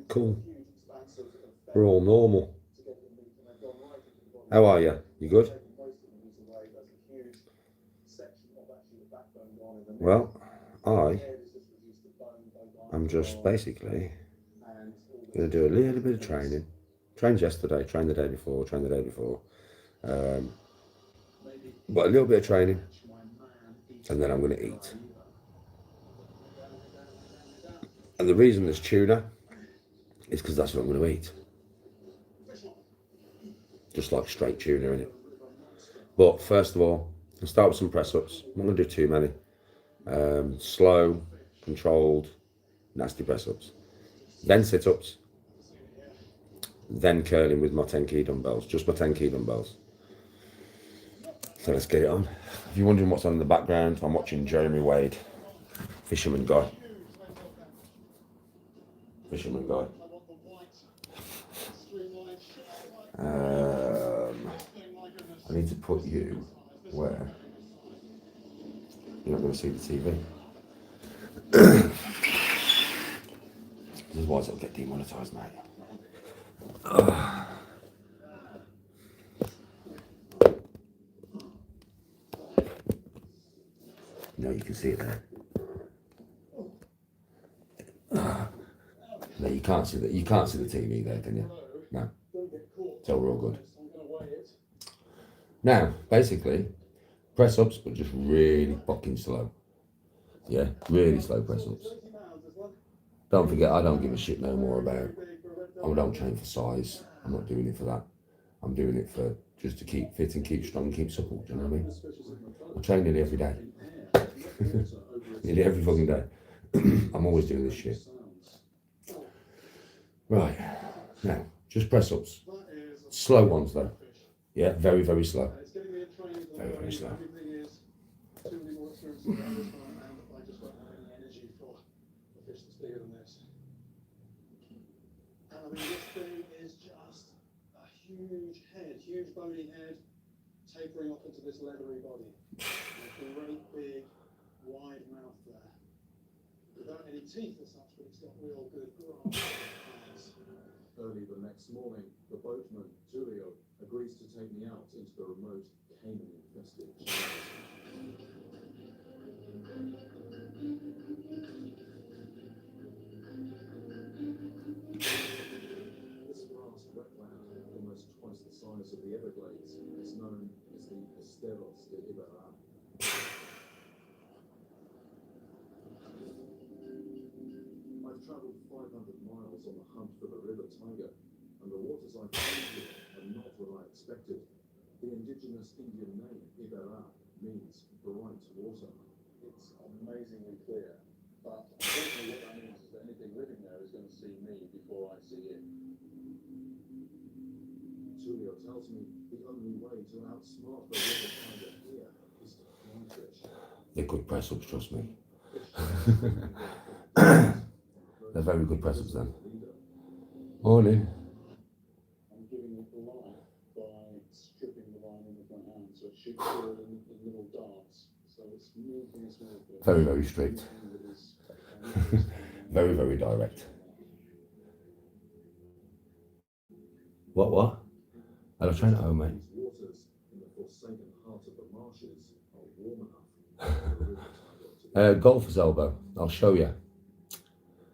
Cool. We're all normal. How are you? You good? Well, I'm just basically going to do a little bit of training. Trained yesterday, trained the day before, trained the day before. But a little bit of training, and then I'm going to eat. And the reason there's tuna is because that's what I'm going to eat. Just like straight tuna in it. But first of all, I'll start with some press-ups. I'm not going to do too many. Slow, controlled, nasty press-ups. Then sit-ups. Then curling with my 10 key dumbbells. Just my 10 key dumbbells. So let's get it on. If you're wondering what's on in the background, I'm watching Jeremy Wade. Fisherman guy. Fisherman guy. I need to put you where you're not going to see the TV. Otherwise it'll get demonetized, mate. No, you can see it there. No, you can't see that. You can't see the TV there, can you? No. So we're all good. Now, basically, press ups, but just really fucking slow. Yeah, really slow press ups. Don't forget, I don't give a shit no more about. I don't train for size. I'm not doing it for that. I'm doing it for just to keep fit and keep strong, keep supple. Do you know what I mean? I train nearly every day. Nearly every fucking day. I'm always doing this shit. Right, now, just press ups. Slow ones though. Yeah, very, very slow. Very, very slow. Huge head, huge bony head, tapering off into this leathery body. A great big wide mouth there. Without any teeth as such, but it's got real good grasp. Early the next morning, the boatman, Julio, agrees to take me out into the remote caiman-infested channels. This vast wetland, almost twice the size of the Everglades, is known as the Esteros de Ibarra. I've travelled 500 miles on the hunt for the river tiger, and the waters I've found here are not what I expected. The indigenous Indian name, Ibarra, means bright water. It's amazingly clear, but unfortunately what that means is that anything living there is going to see me before I see it. Julio tells me the only way to outsmart the river tiger here is to fly fish. They're good press ups, trust me. They're very good press ups then. Morning. I'm giving it life by stripping the line in the front hand, so it shoots forward in little darts. So it's moving smoothly. Very, very strict. Very, very direct. What? I was trying to home, mate. These waters in the forsaken heart of the marshes are warm enough for the river tiger to Golfer's elbow. I'll show you.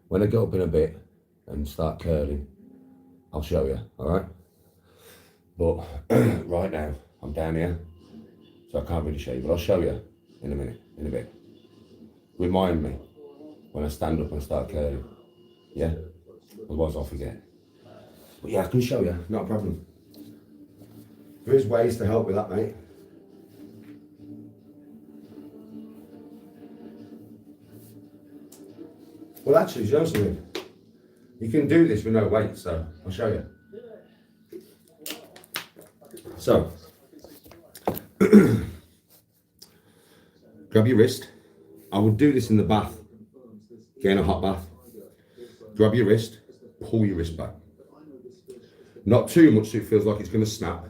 When I get up in a bit and start curling, I'll show you, alright? But right now, I'm down here, so I can't really show you, but I'll show you in a bit. Remind me when I stand up and start curling, yeah? Otherwise I'll forget. But yeah, I can show you, not a problem. There is ways to help with that, mate. Well, actually, you know something? You can do this with no weight, so I'll show you. So, grab your wrist. I would do this in the bath. Get in a hot bath. Grab your wrist, pull your wrist back. Not too much so it feels like it's going to snap.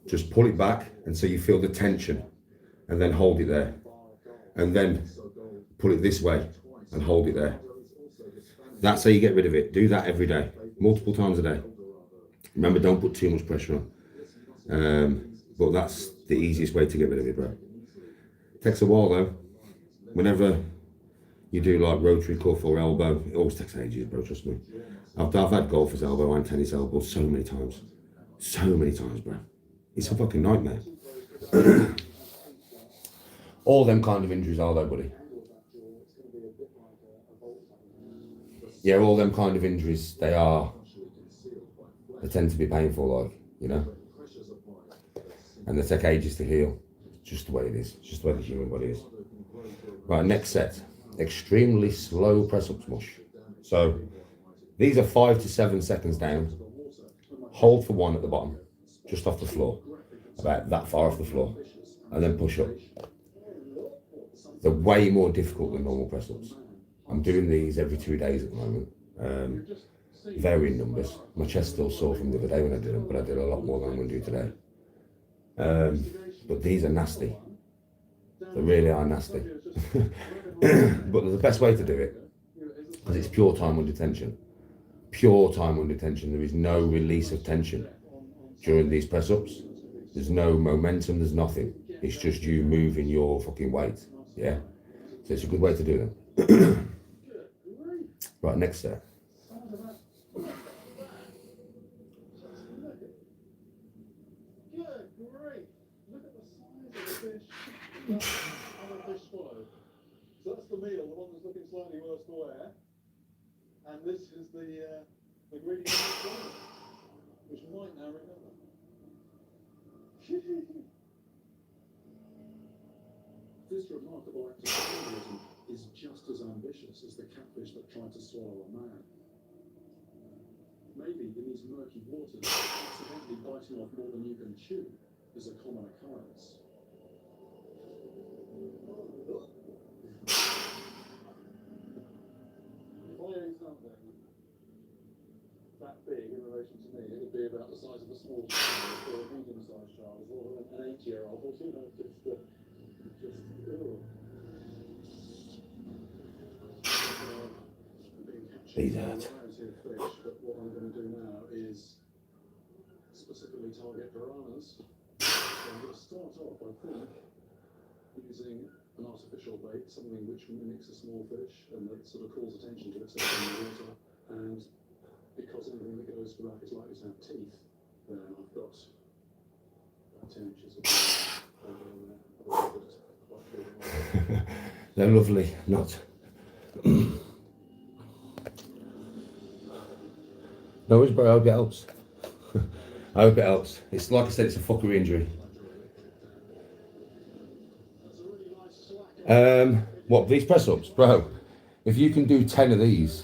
Just pull it back until you feel the tension, and then hold it there. And then pull it this way and hold it there. That's how you get rid of it. Do that every day, multiple times a day. Remember, don't put too much pressure on. But that's the easiest way to get rid of it, bro. Takes a while though. Whenever you do like rotary cuff or elbow, it always takes ages, bro, trust me. I've had golfer's elbow and tennis elbow so many times. So many times, bro. It's a fucking nightmare. All them kind of injuries are though, buddy. Yeah, all them kind of injuries, they tend to be painful, like, you know? And they take ages to heal. It's just the way it is. It's just the way the human body is. Right, next set. Extremely slow press-ups, mush. So, these are 5 to 7 seconds down. Hold for 1 at the bottom, just off the floor. About that far off the floor. And then push up. They're way more difficult than normal press-ups. I'm doing these every 2 days at the moment. Varying numbers. My chest's still sore from the other day when I did them, but I did a lot more than I'm going to do today. But these are nasty. They really are nasty. But the best way to do it, because it's pure time under tension. Pure time under tension. There is no release of tension during these press-ups. There's no momentum, there's nothing. It's just you moving your fucking weight. Yeah? So it's a good way to do them. Right, next set. Other fish swallowed. So that's the meal, the one that's looking slightly worse for wear. And this is the greedy swallow, which you might now remember. This remarkable act of cannibalism is just as ambitious as the catfish that tried to swallow a man. Maybe in these murky waters, accidentally biting off more than you can chew is a common occurrence. If I ate something that big in relation to me, it would be about the size of a small child or a medium-sized child, or an 8-year-old, or you know, These hurt. Fish, but what I'm going to do now is specifically target piranhas. So I'm going to start off, I think, using an artificial bait, something which mimics a small fish and that sort of calls attention to itself in the water. And because anything that goes for that is likely to have teeth, then I've got about 10 inches of over there. They're lovely, not. No worries, bro. I hope it helps. I hope it helps. It's like I said, it's a fuckery injury. What, these press-ups? Bro, if you can do 10 of these,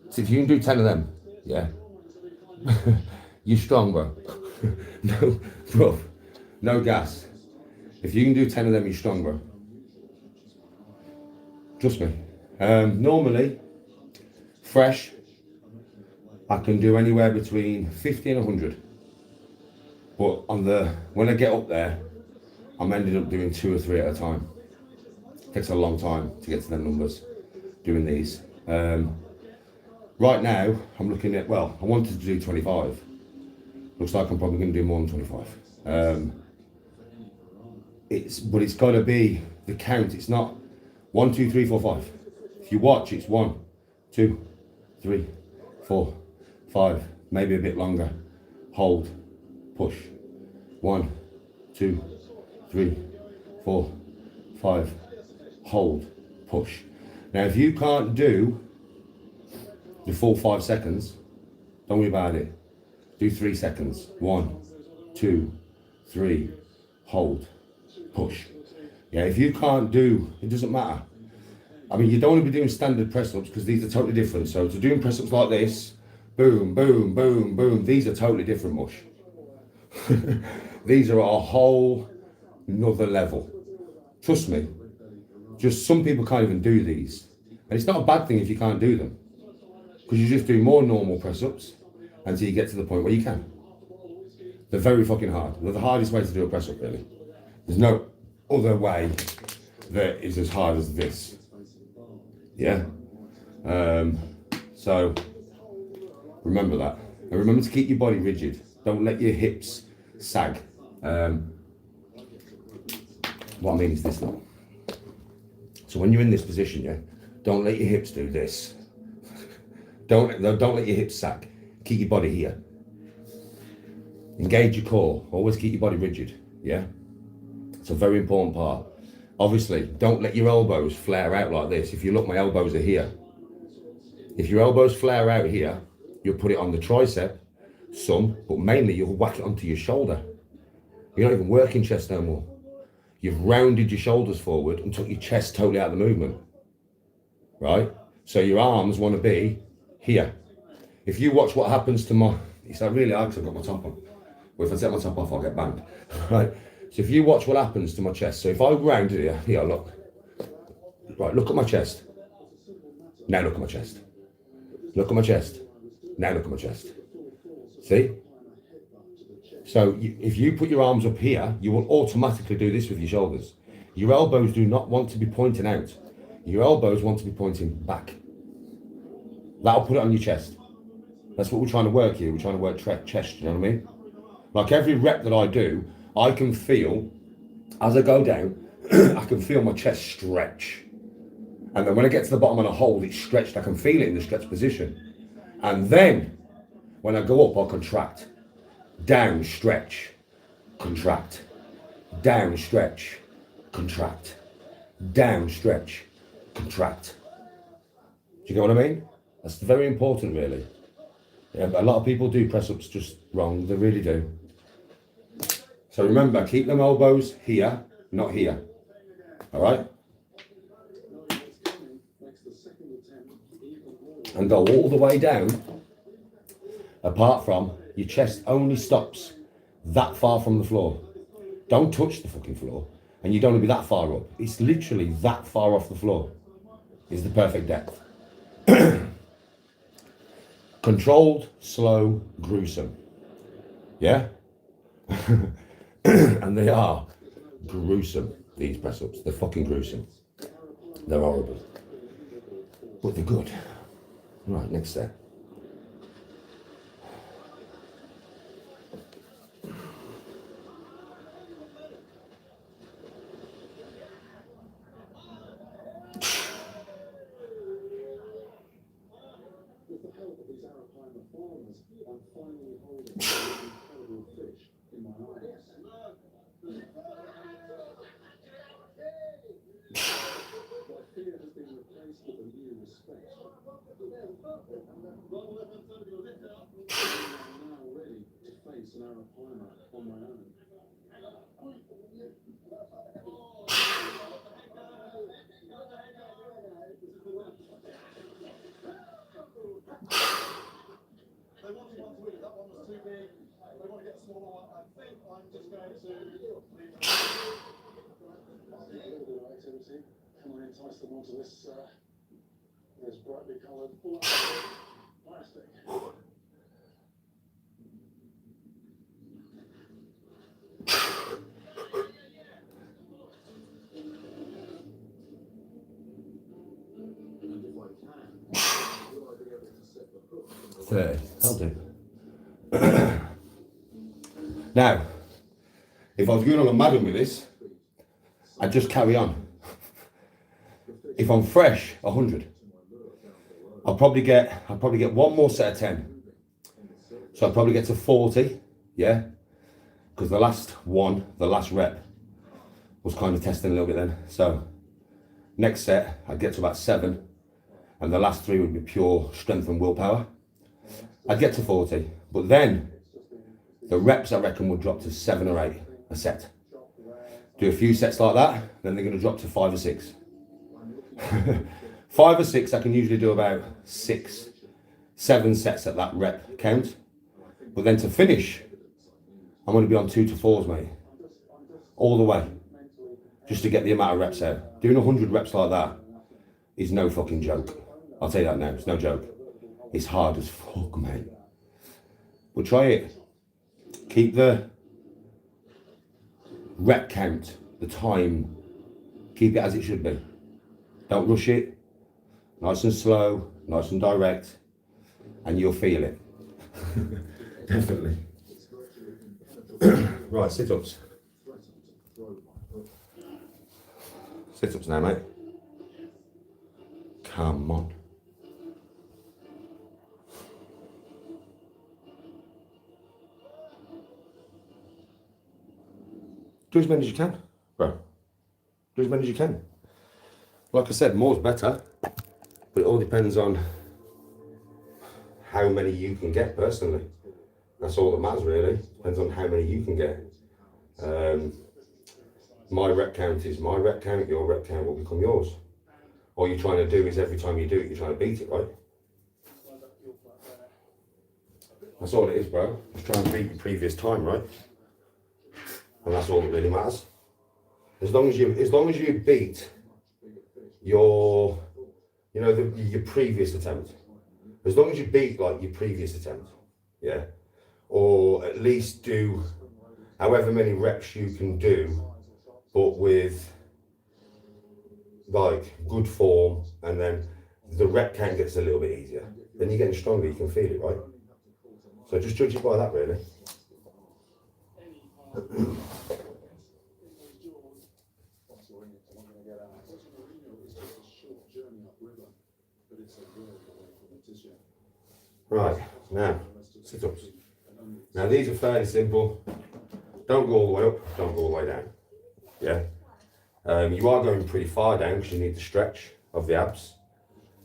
so if you can do 10 of them, yeah, you're strong, bro. No, bro, no gas. If you can do 10 of them, you're strong, bro. Trust me. Normally, fresh, I can do anywhere between 50 and 100. But when I get up there, I'm ended up doing 2 or 3 at a time. Takes a long time to get to them numbers doing these. Right now, I'm looking at, well, I wanted to do 25. Looks like I'm probably going to do more than 25. But it's got to be the count. It's not 1, 2, 3, 4, 5. If you watch, it's 1, 2, 3, 4, 5, maybe a bit longer. Hold, push. 1, 2, 3, 4, 5. Hold, push. Now, if you can't do the full 5 seconds, don't worry about it. Do 3 seconds. 1, 2, 3. Hold, push. Yeah, if you can't do, it doesn't matter. I mean, you don't want to be doing standard press-ups because these are totally different. So to doing press-ups like this, boom, boom, boom, boom, these are totally different, mush. These are a whole another level. Trust me. Just some people can't even do these. And it's not a bad thing if you can't do them. Because you just do more normal press-ups until you get to the point where you can. They're very fucking hard. They're the hardest way to do a press-up, really. There's no other way that is as hard as this. Yeah? So remember that. And remember to keep your body rigid. Don't let your hips sag. What I mean is this now. So when you're in this position, yeah, don't let your hips do this. Don't let your hips sag. Keep your body here. Engage your core. Always keep your body rigid. Yeah? It's a very important part. Obviously, don't let your elbows flare out like this. If you look, my elbows are here. If your elbows flare out here, you'll put it on the tricep, some, but mainly you'll whack it onto your shoulder. You're not even working chest no more. You've rounded your shoulders forward and took your chest totally out of the movement. Right? So your arms want to be here. If you watch what happens to my, it's like really hard because I've got my top on. Well, if I take my top off, I'll get banged. Right? So if you watch what happens to my chest, so if I round it here, look. Right, look at my chest. Now look at my chest. Look at my chest. Now look at my chest. See? So if you put your arms up here, you will automatically do this with your shoulders. Your elbows do not want to be pointing out. Your elbows want to be pointing back. That'll put it on your chest. That's what we're trying to work here. We're trying to work chest, you know what I mean? Like every rep that I do, I can feel, as I go down, I can feel my chest stretch. And then when I get to the bottom and I hold it stretched, I can feel it in the stretch position. And then when I go up, I'll contract. Down, stretch, contract. Down, stretch, contract. Down, stretch, contract. Do you get what I mean? That's very important, really. Yeah, but a lot of people do press-ups just wrong. They really do. So remember, keep them elbows here, not here. All right? And go all the way down, apart from your chest only stops that far from the floor. Don't touch the fucking floor, and you don't want to be that far up. It's literally that far off the floor is the perfect depth. Controlled, slow, gruesome. Yeah? And they are gruesome, these press-ups. They're fucking gruesome. They're horrible. But they're good. Right, next step. With the help of these Arapaima farmers, I'm finally holding this incredible fish in my arms. My fear has been replaced with a new respect. I'm now ready to face an Arapaima on my own. They wanted one to win, that one was too big. They want to get a smaller one. I think I'm just going to leave it. Activity. Can I entice them onto this brightly coloured plastic? And if I can, will I be able to set the hook? 30. I'll do. Now, if I was going on a Madden with this, I'd just carry on. If I'm fresh, 100. I'll probably get one more set of 10. So I'll probably get to 40, yeah? Because the last rep, was kind of testing a little bit then. So next set, I'd get to about 7, and the last 3 would be pure strength and willpower. I'd get to 40, but then the reps I reckon would drop to 7 or 8 a set. Do a few sets like that, then they're going to drop to 5 or 6. 5 or 6, I can usually do about 6, 7 sets at that rep count. But then to finish, I'm going to be on 2 to 4s, mate. All the way. Just to get the amount of reps out. Doing 100 reps like that is no fucking joke. I'll tell you that now, it's no joke. It's hard as fuck, mate. But try it. Keep the rep count, the time, keep it as it should be. Don't rush it. Nice and slow, nice and direct, and you'll feel it. Definitely. Right, sit-ups. Sit-ups now, mate. Come on. Do as many as you can, bro. Do as many as you can. Like I said, more's better, but it all depends on how many you can get personally. That's all that matters, really. Depends on how many you can get. My rep count is my rep count, your rep count will become yours. All you're trying to do is every time you do it, you're trying to beat it, right? That's all it is, bro. Just trying to beat your previous time, right? And that's all that really matters. As long as you beat your, your previous attempt. As long as you beat like your previous attempt, yeah, or at least do however many reps you can do, but with like good form, and then the rep count gets a little bit easier. Then you're getting stronger, you can feel it, right? So just judge it by that, really. Right, now, sit-ups. Now these are fairly simple. Don't go all the way up, don't go all the way down. Yeah. You are going pretty far down because you need the stretch of the abs.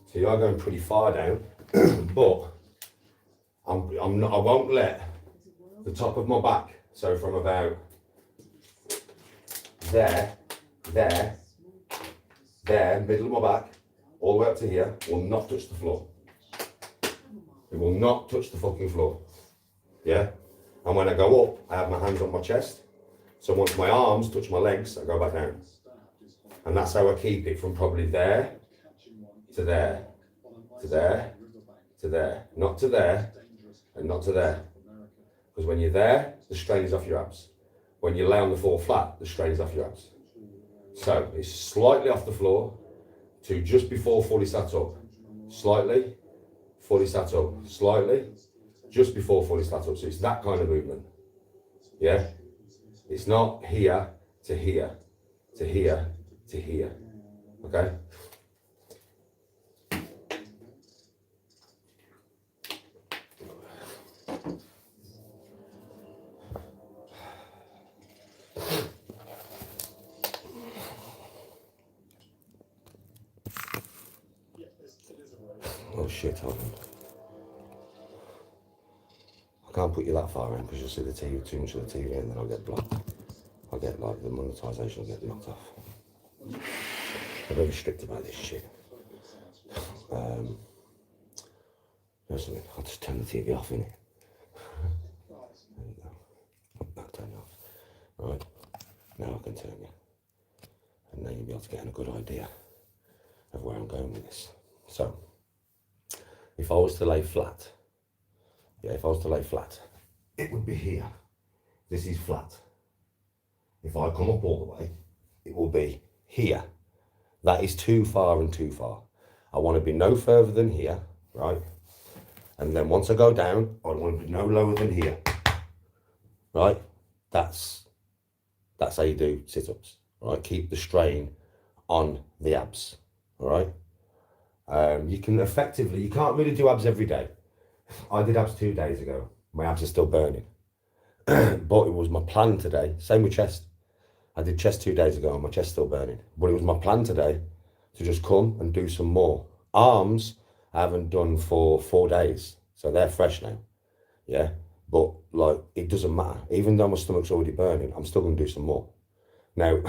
So you are going pretty far down, but I won't let the top of my back, so from about there, middle of my back, all the way up to here, will not touch the floor. It will not touch the fucking floor. Yeah? And when I go up, I have my hands on my chest. So once my arms touch my legs, I go back down. And that's how I keep it from probably there to there, to there, to there. Not to there, and not to there. Because when you're there, the strain is off your abs. When you lay on the floor flat, the strain is off your abs. So it's slightly off the floor to just before fully sat up. Slightly, fully sat up. Slightly, just before fully sat up. So it's that kind of movement. Yeah? It's not here to here, to here, to here. Okay? Oh shit, hold on. I can't put you that far in because you'll see the TV, too much of the TV, and then I'll get blocked. I'll get like the monetization will get knocked off. I'm very strict about this shit. There's something, I'll just turn the TV off, innit? There you go. That turned off. Right, now I can turn you. And then you'll be able to get a good idea of where I'm going with this. So, if I was to lay flat, if I was to lay flat, it would be here. This is flat. If I come up all the way, it will be here. That is too far and too far. I want to be no further than here, right? And then once I go down, I want to be no lower than here, right? That's how you do sit-ups, right? Keep the strain on the abs, all right? You can't really do abs every day. I did abs 2 days ago. My abs are still burning. But it was my plan today. Same with chest. I did chest 2 days ago and my chest's still burning. But it was my plan today to just come and do some more. Arms, I haven't done for 4 days. So they're fresh now. Yeah. But like, it doesn't matter. Even though my stomach's already burning, I'm still going to do some more. Now,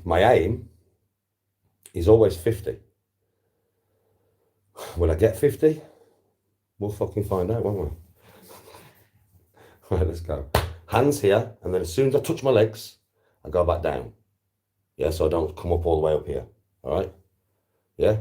my aim is always 50. Will I get 50? We'll fucking find out, won't we? Right, let's go. Hands here, and then as soon as I touch my legs, I go back down. Yeah, so I don't come up all the way up here. All right? Yeah?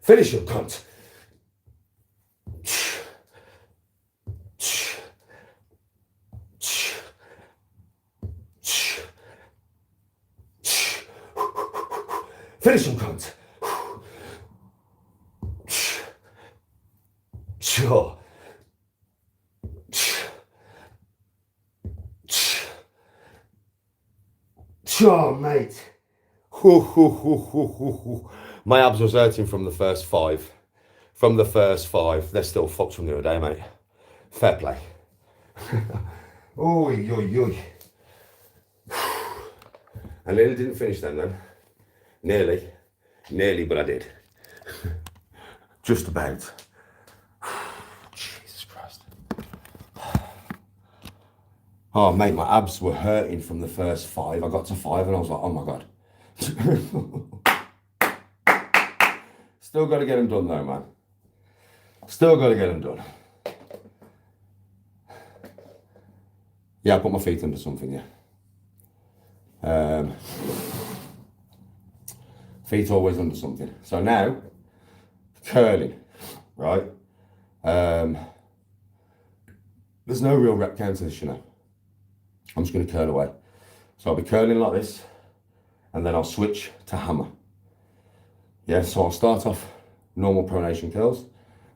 Finish him, cunt. Finish him, cunt. Sure. Sure, mate. My abs was hurting from the first five. From the first five. They're still fucked from the other day, mate. Fair play. Oi, oi, oi. I nearly didn't finish them then. Nearly, but I did. Just about. Jesus Christ. Oh, mate, my abs were hurting from the first five. I got to five and I was like, oh my God. Still got to get them done though, man. Still got to get them done. Yeah, I put my feet under something, yeah. Feet always under something. So now, curling, right? There's no real rep count to this, you know. I'm just going to curl away. So I'll be curling like this, and then I'll switch to hammer. Yeah, so I'll start off normal pronation curls,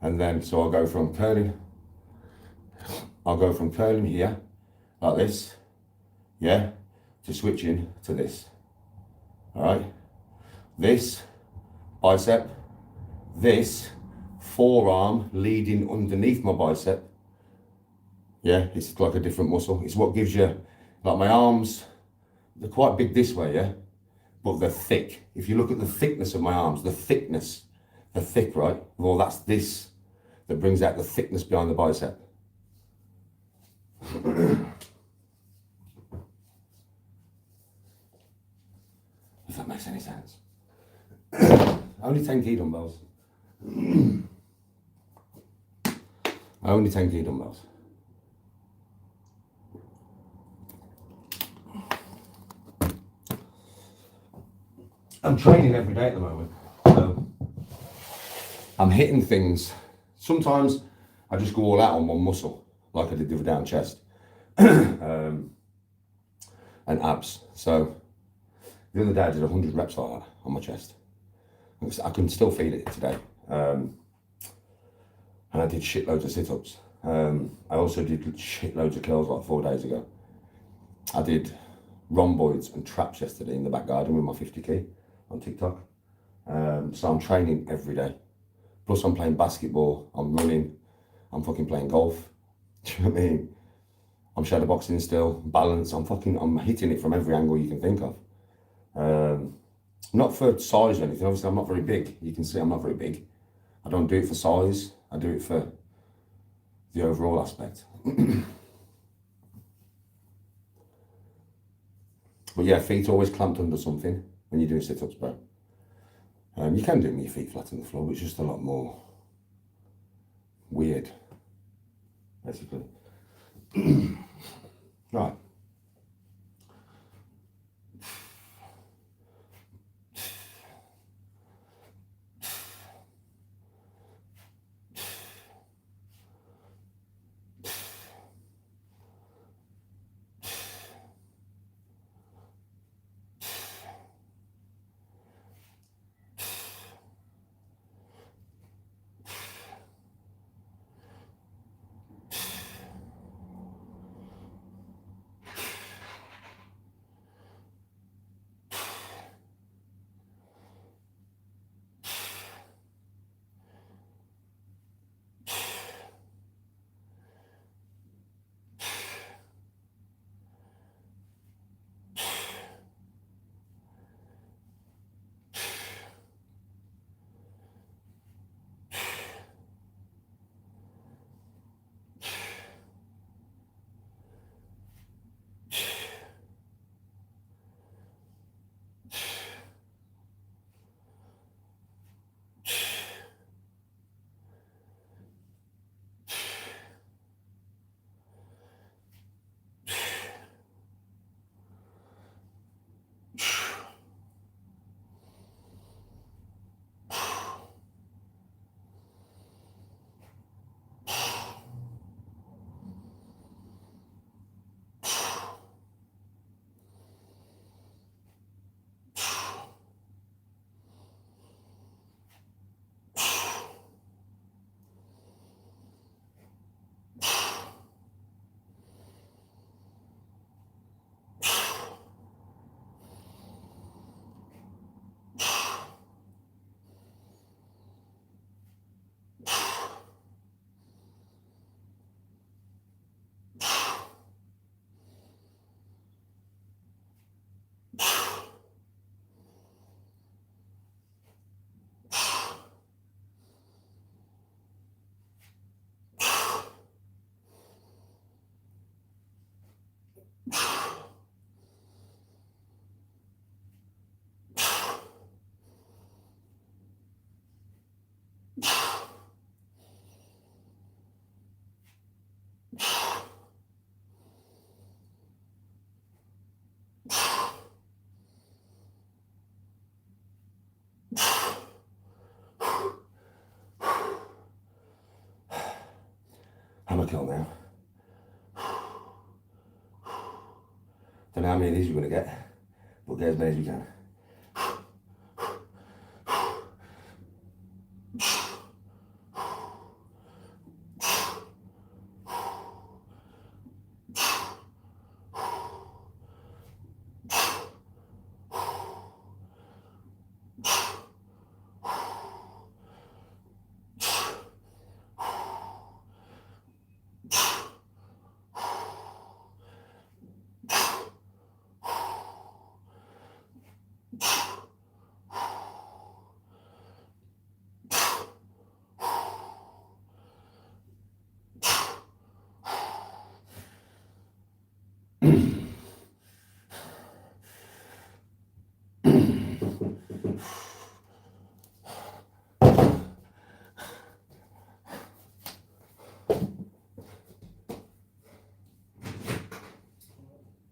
and then so I'll go from curling here, like this, yeah, to switching to this. All right. This bicep, this forearm leading underneath my bicep. Yeah, it's like a different muscle. It's what gives you, like my arms, they're quite big this way, yeah, but they're thick. If you look at the thickness of my arms, the thickness, they're thick, right? Well, that's this that brings out the thickness behind the bicep. If that makes any sense. Only 10 key dumbbells. Only 10 key dumbbells. I'm training every day at the moment. So I'm hitting things. Sometimes I just go all out on one muscle, like I did the other day on chest. And abs. So the other day I did 100 reps like that on my chest. I can still feel it today. And I did shitloads of sit-ups. I also did shitloads of curls like 4 days ago. I did rhomboids and traps yesterday in the back garden with my 50 key on TikTok. So I'm training every day. Plus I'm playing basketball, I'm running, I'm fucking playing golf. Do you know what I mean? I'm shadow boxing still, balance, I'm hitting it from every angle you can think of. Not for size or anything, obviously I'm not very big. You can see I'm not very big. I don't do it for size, I do it for the overall aspect. But yeah, feet always clamped under something when you're doing sit-ups, bro. You can do it with your feet flat on the floor, but it's just a lot more weird, basically. Right. hammer kill now. Don't know how many of these we're going to get, but get as many as we can.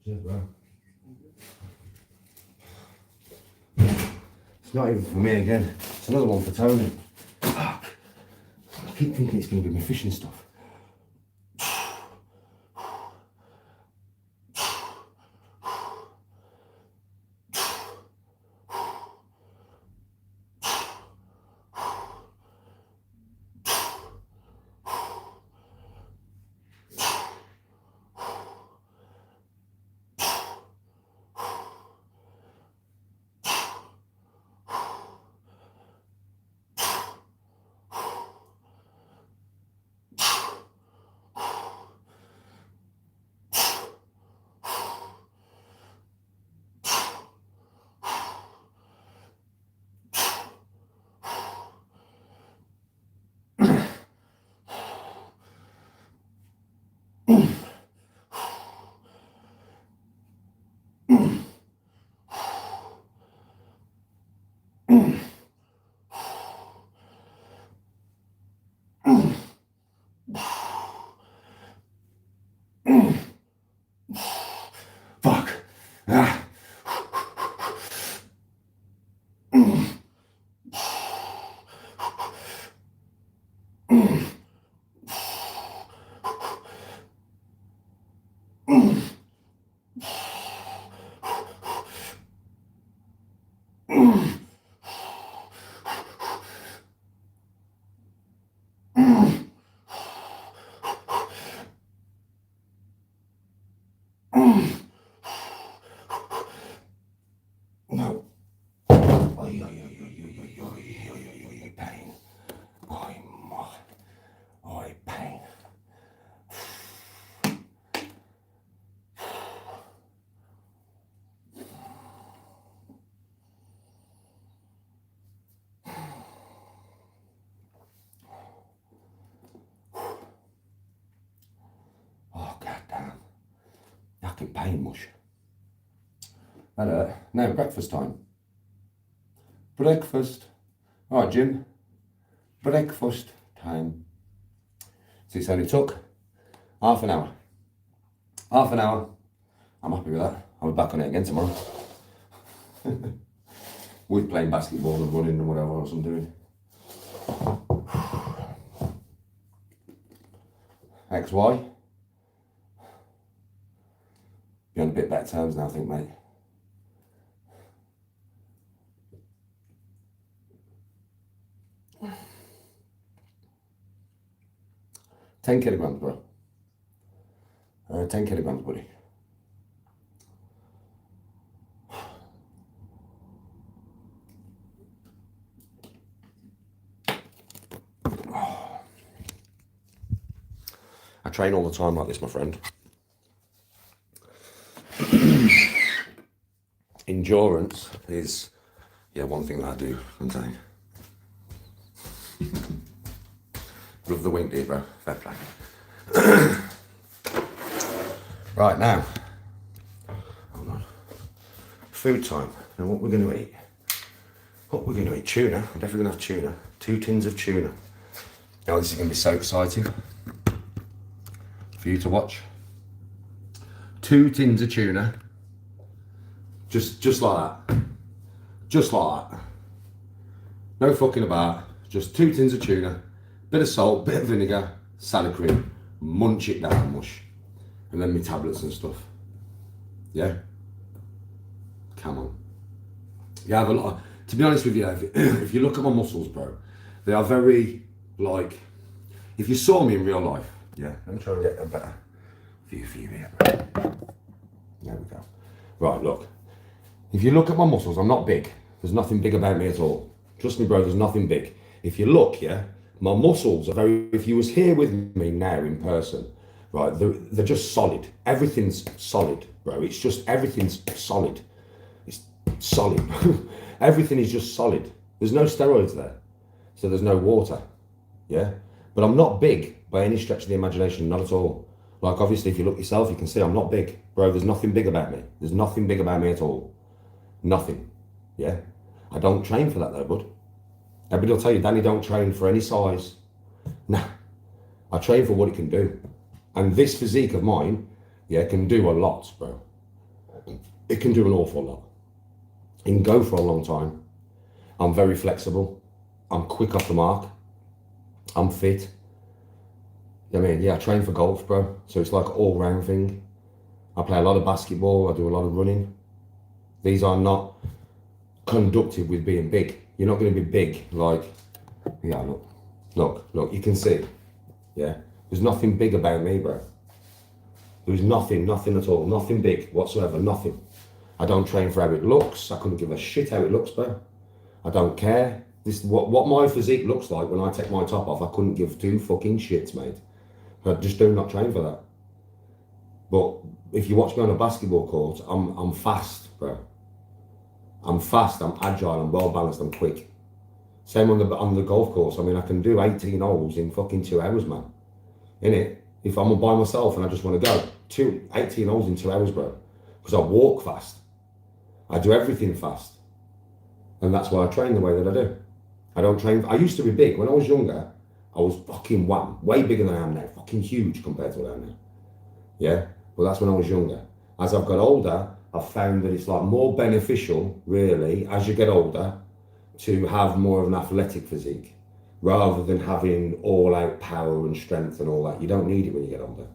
Cheers, bro. It's not even for me again. It's another one for Tony. Fuck. I keep thinking it's going to be my fishing stuff. Fuck. Ah. No. Oi, oi, oi, oi, oi, oi, oi, oi, oi, pain. Oi, oi, pain. Oh, goddamn. Fucking pain mush. Now breakfast time. Breakfast. All right, Jim. Breakfast time. So it's only took half an hour. Half an hour. I'm happy with that. I'll be back on it again tomorrow. With playing basketball and running and whatever else I'm doing. XY. Be on a bit better terms now, I think, mate. $10 kilograms, bro. 10 kilograms, buddy. I train all the time like this, my friend. Endurance is, one thing that I do, I'm saying. Love the wink, dear, bro. Fair play. Right, now. Hold on. Food time. Now, what we're going to eat. Tuna. I'm definitely going to have tuna. 2 tins of tuna. Now, this is going to be so exciting for you to watch. 2 tins of tuna. Just like that. Just like that. No fucking about. Just 2 tins of tuna. Bit of salt, bit of vinegar, salad cream. munch it down, mush. And then my tablets and stuff. Yeah? Come on. Yeah, I have a lot of, to be honest with you, if you look at my muscles, bro, they are very, like, if you saw me in real life, yeah, let me try and get a better view for you here. There we go. Right, look. If you look at my muscles, I'm not big. There's nothing big about me at all. Trust me, bro, there's nothing big. If you look, yeah, my muscles are very, if you was here with me now in person, right, they're just solid. Everything's solid, bro. It's just, everything's solid. It's solid. Everything is just solid. There's no steroids there. So there's no water, yeah? But I'm not big by any stretch of the imagination, not at all. Like, obviously, if you look yourself, you can see I'm not big. Bro, there's nothing big about me. There's nothing big about me at all. Nothing, yeah? I don't train for that though, bud. Everybody will tell you, Danny, don't train for any size. Nah, I train for what it can do. And this physique of mine, yeah, can do a lot, bro. It can do an awful lot. It can go for a long time. I'm very flexible. I'm quick off the mark. I'm fit. I mean, yeah, I train for golf, bro. So it's like an all-round thing. I play a lot of basketball. I do a lot of running. These are not conductive with being big. You're not going to be big like, yeah, look, you can see, yeah. There's nothing big about me, bro. There's nothing at all, nothing big whatsoever, nothing. I don't train for how it looks. I couldn't give a shit how it looks, bro. I don't care. This what my physique looks like when I take my top off. I couldn't give two fucking shits, mate. I just do not train for that. But if you watch me on a basketball court, I'm fast, bro. I'm fast, I'm agile, I'm well balanced, I'm quick. Same on the golf course. I mean, I can do 18 holes in fucking 2 hours, man. Innit? If I'm by myself and I just want to go, 18 holes in 2 hours, bro. Because I walk fast. I do everything fast. And that's why I train the way that I do. I don't train, I used to be big. When I was younger, I was fucking way bigger than I am now. Fucking huge compared to what I am now. Yeah? Well, that's when I was younger. As I've got older, I've found that it's like more beneficial, really, as you get older, to have more of an athletic physique rather than having all-out power and strength and all that. You don't need it when you get older.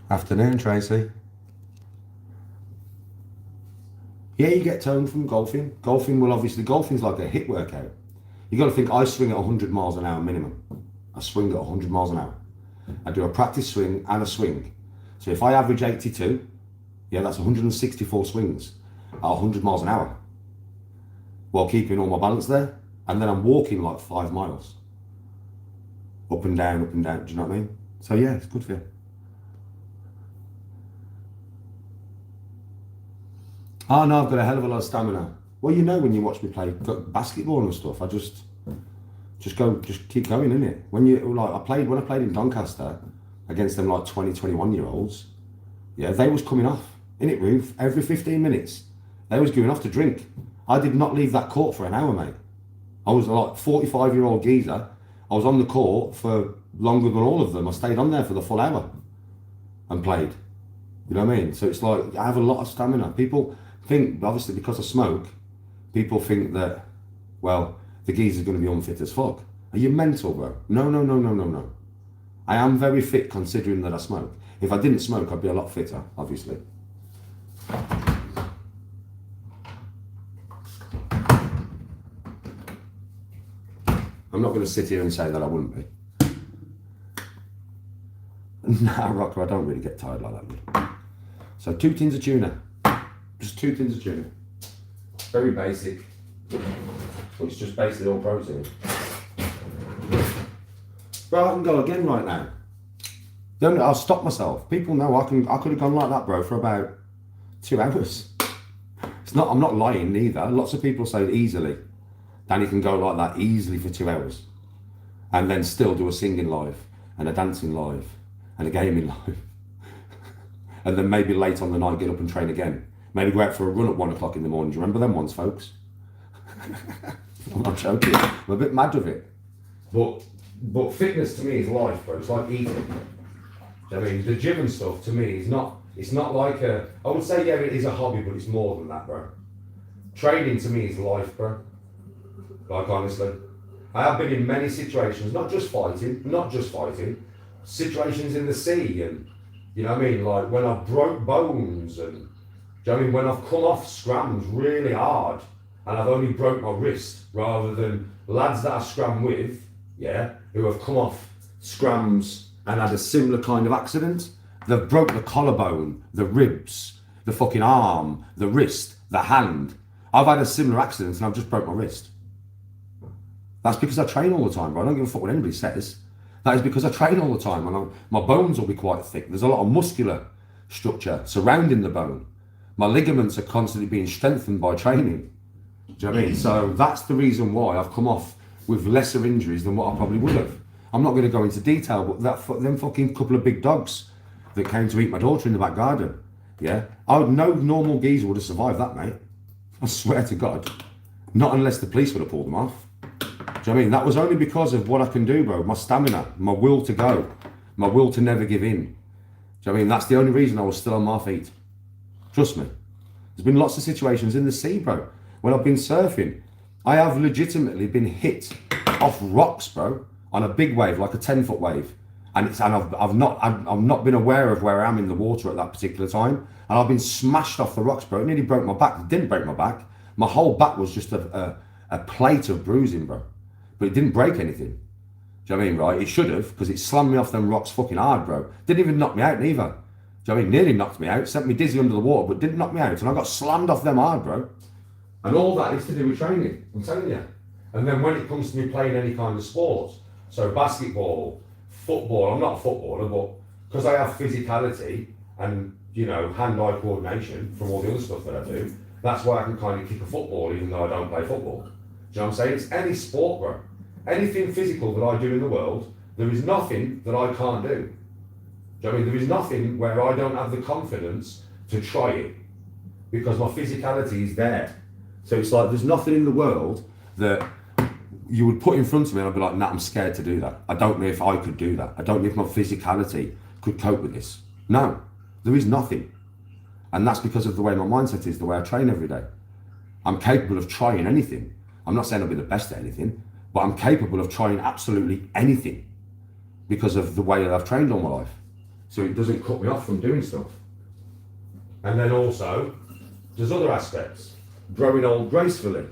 Afternoon, Tracy. Yeah, you get toned from golfing. Golfing's like a hit workout. You got to think, I swing at 100 miles an hour minimum. I swing at 100 miles an hour. I do a practice swing and a swing. So if I average 82, yeah, that's 164 swings at 100 miles an hour while keeping all my balance there. And then I'm walking like 5 miles. Up and down, do you know what I mean? So yeah, it's good for you. Oh no, I've got a hell of a lot of stamina. Well, you know, when you watch me play basketball and stuff, I just keep going, innit? When I played in Doncaster against them like 20, 21 year olds, yeah, they was coming off, innit, Ruth? Every 15 minutes, they was going off to drink. I did not leave that court for an hour, mate. I was like 45-year-old geezer. I was on the court for longer than all of them. I stayed on there for the full hour and played. You know what I mean? So it's like, I have a lot of stamina. People think, obviously because I smoke, people think that, well, the geezer's going to be unfit as fuck. Are you mental, bro? No. I am very fit considering that I smoke. If I didn't smoke, I'd be a lot fitter, obviously. I'm not going to sit here and say that I wouldn't be. Nah, Rocker, I don't really get tired like that. So 2 tins of tuna. Just 2 tins of tuna. Very basic. But it's just basically all protein. Bro, I can go again right now. I'll stop myself. People know I could have gone like that, bro, for about 2 hours. I'm not lying either. Lots of people say easily. Danny can go like that easily for 2 hours. And then still do a singing live and a dancing live and a gaming live. And then maybe late on the night get up and train again. Maybe go out for a run at 1 o'clock in the morning. Do you remember them ones, folks? I'm not joking. I'm a bit mad with it. But fitness to me is life, bro. It's like eating. I mean, the gym and stuff to me is not. It's not like a. I would say yeah, it is a hobby, but it's more than that, bro. Training to me is life, bro. Like honestly, I have been in many situations, not just fighting, situations in the sea, and you know what I mean, like when I've broke bones, and do you know what I mean, when I've come off scrams really hard and I've only broke my wrist, rather than lads that I scram with, yeah, who have come off scrams and had a similar kind of accident. They've broke the collarbone, the ribs, the fucking arm, the wrist, the hand. I've had a similar accident and I've just broke my wrist. That's because I train all the time, bro. I don't give a fuck what anybody says. That is because I train all the time, and my bones will be quite thick. There's a lot of muscular structure surrounding the bone. My ligaments are constantly being strengthened by training. Do you know what I mean? So that's the reason why I've come off with lesser injuries than what I probably would have. I'm not going to go into detail, but them fucking couple of big dogs that came to eat my daughter in the back garden, yeah? No normal geezer would have survived that, mate. I swear to God. Not unless the police would have pulled them off. Do you know what I mean? That was only because of what I can do, bro. My stamina, my will to go, my will to never give in. Do you know what I mean? That's the only reason I was still on my feet. Trust me. There's been lots of situations in the sea, bro. When I've been surfing, I have legitimately been hit off rocks, bro, on a big wave, like a 10-foot wave. And I've not been aware of where I am in the water at that particular time. And I've been smashed off the rocks, bro. It nearly broke my back. It didn't break my back. My whole back was just a plate of bruising, bro. But it didn't break anything. Do you know what I mean, right? It should have, because it slammed me off them rocks fucking hard, bro. Didn't even knock me out neither. Do you know what I mean? Nearly knocked me out, sent me dizzy under the water, but didn't knock me out. And I got slammed off them hard, bro. And all that is to do with training, I'm telling you. And then when it comes to me playing any kind of sport, so basketball, football, I'm not a footballer, but because I have physicality and, you know, hand-eye coordination from all the other stuff that I do, that's why I can kind of kick a football even though I don't play football. Do you know what I'm saying? It's any sport, bro. Anything physical that I do in the world, there is nothing that I can't do. Do you know what I mean? There is nothing where I don't have the confidence to try it because my physicality is there. So it's like there's nothing in the world that you would put in front of me and I'd be like, nah, I'm scared to do that. I don't know if I could do that. I don't know if my physicality could cope with this. No, there is nothing. And that's because of the way my mindset is, the way I train every day. I'm capable of trying anything. I'm not saying I'll be the best at anything, but I'm capable of trying absolutely anything because of the way that I've trained all my life. So it doesn't cut me off from doing stuff. And then also, there's other aspects. Growing old gracefully.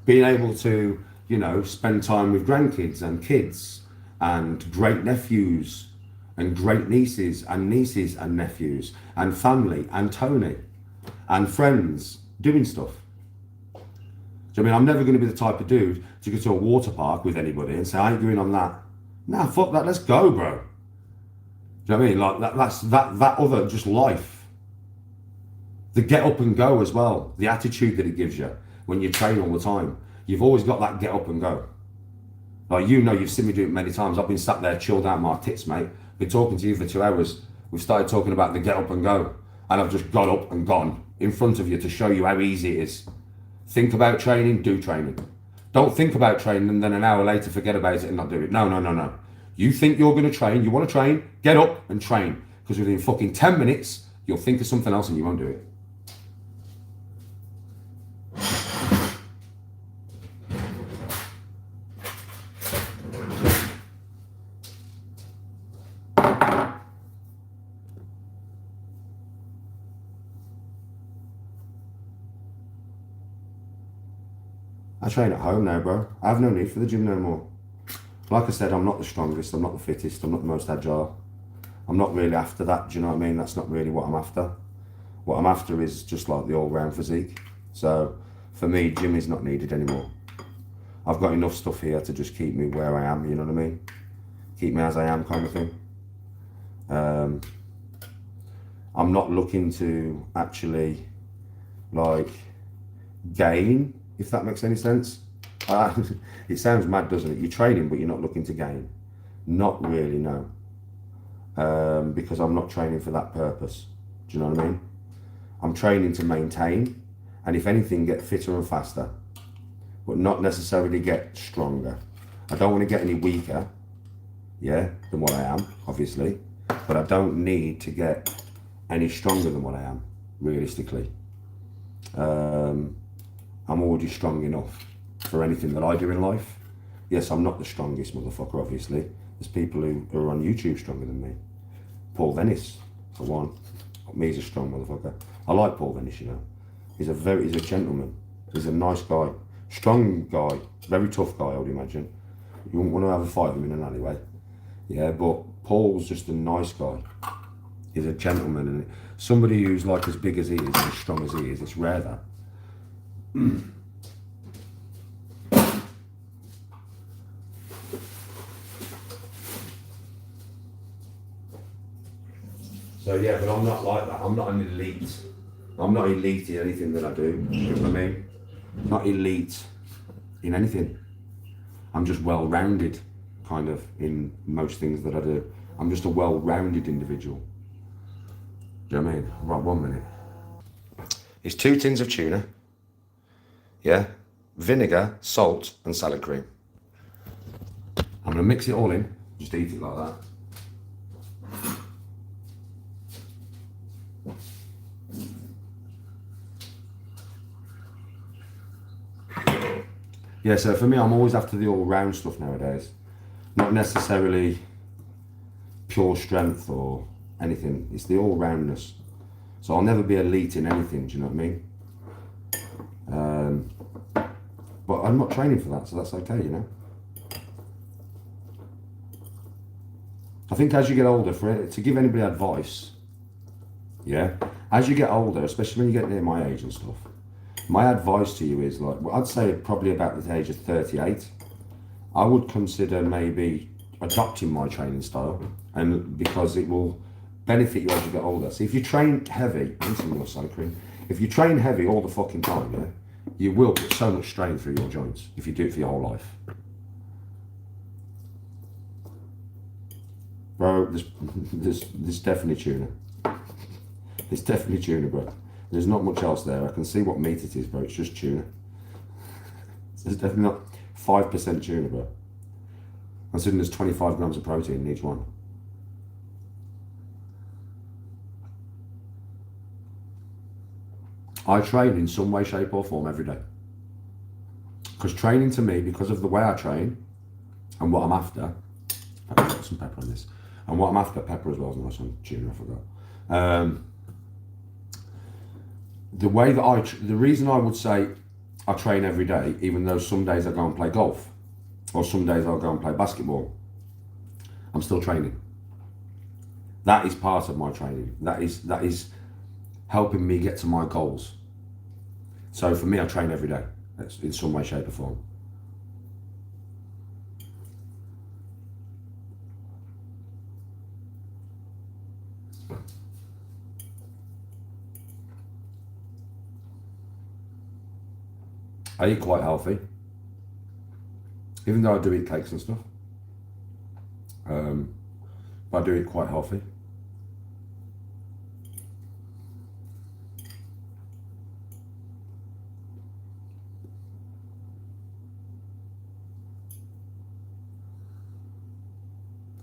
Being able to, you know, spend time with grandkids and kids and great nephews and great nieces and nephews and family and Tony and friends doing stuff. Do you know what I mean? I'm never going to be the type of dude to go to a water park with anybody and say, I ain't going on that. Nah, fuck that, let's go, bro. Do you know what I mean? Like that's that other just life. The get up and go as well. The attitude that it gives you when you train all the time. You've always got that get up and go. Like, you know, you've seen me do it many times. I've been sat there chilled out my tits, mate. Been talking to you for 2 hours. We've started talking about the get up and go. And I've just got up and gone in front of you to show you how easy it is. Think about training, do training. Don't think about training and then an hour later forget about it and not do it. No. You think you're going to train, you want to train, get up and train. Because within fucking 10 minutes, you'll think of something else and you won't do it. I train at home now, bro. I have no need for the gym no more. Like I said, I'm not the strongest, I'm not the fittest, I'm not the most agile. I'm not really after that, do you know what I mean? That's not really what I'm after. What I'm after is just like the all-round physique. So for me, gym is not needed anymore. I've got enough stuff here to just keep me where I am, you know what I mean? Keep me as I am kind of thing. I'm not looking to actually like gain, if that makes any sense. It sounds mad, doesn't it? You're training, but you're not looking to gain. Not really, no. Because I'm not training for that purpose. Do you know what I mean? I'm training to maintain, and if anything, get fitter and faster, but not necessarily get stronger. I don't want to get any weaker, yeah, than what I am, obviously, but I don't need to get any stronger than what I am, realistically. I'm already strong enough for anything that I do in life. Yes, I'm not the strongest motherfucker, obviously. There's people who are on YouTube stronger than me. Paul Venice, for one. Me's a strong motherfucker. I like Paul Venice, you know. He's a gentleman. He's a nice guy. Strong guy. Very tough guy, I would imagine. You wouldn't want to have a fight with him in an alleyway. Yeah, but Paul's just a nice guy. He's a gentleman, and somebody who's like as big as he is and as strong as he is, it's rare that. So yeah, but I'm not like that. I'm not an elite. I'm not elite in anything that I do. You know what I mean? Not elite in anything. I'm just well-rounded, kind of, in most things that I do. I'm just a well-rounded individual. Do you know what I mean? Right, 1 minute. It's 2 tins of tuna. Yeah? Vinegar, salt, and salad cream. I'm gonna mix it all in. Just eat it like that. Yeah, so for me, I'm always after the all-round stuff nowadays. Not necessarily pure strength or anything. It's the all-roundness. So I'll never be elite in anything, do you know what I mean? But I'm not training for that, so that's okay, you know? I think as you get older, to give anybody advice, yeah, as you get older, especially when you get near my age and stuff, my advice to you is, like, well, I'd say probably about the age of 38, I would consider maybe adopting my training style, and because it will benefit you as you get older. So if you train heavy, if you train heavy all the fucking time, yeah, you will put so much strain through your joints if you do it for your whole life. Bro, there's definitely tuna. There's definitely tuna, bro. There's not much else there. I can see what meat it is, bro. It's just tuna. There's definitely not 5% tuna, bro. Considering there's 25 grams of protein in each one. I train in some way, shape or form every day. Because training to me, because of the way I train and what I'm after, I've got some pepper on this, and what I'm after, pepper as well, there's some tuna, I forgot. The way that the reason I would say I train every day, even though some days I go and play golf, or some days I'll go and play basketball, I'm still training. That is part of my training. That is helping me get to my goals. So for me, I train every day, in some way, shape or form. I eat quite healthy, even though I do eat cakes and stuff. But I do eat quite healthy.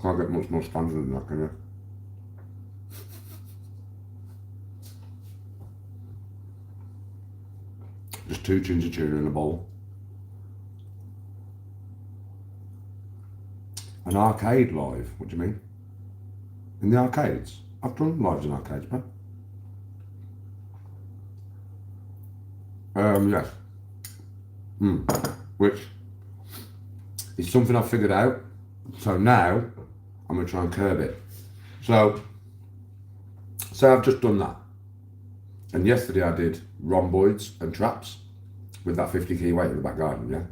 Can't get much more standard than that, can you? Just 2 tins of tuna in a bowl. An arcade live? What do you mean? In the arcades? I've done lives in arcades, man. Yes. Which is something I've figured out. So now I'm gonna try and curb it. So I've just done that. And yesterday I did rhomboids and traps with that 50 kg weight in the back garden, yeah?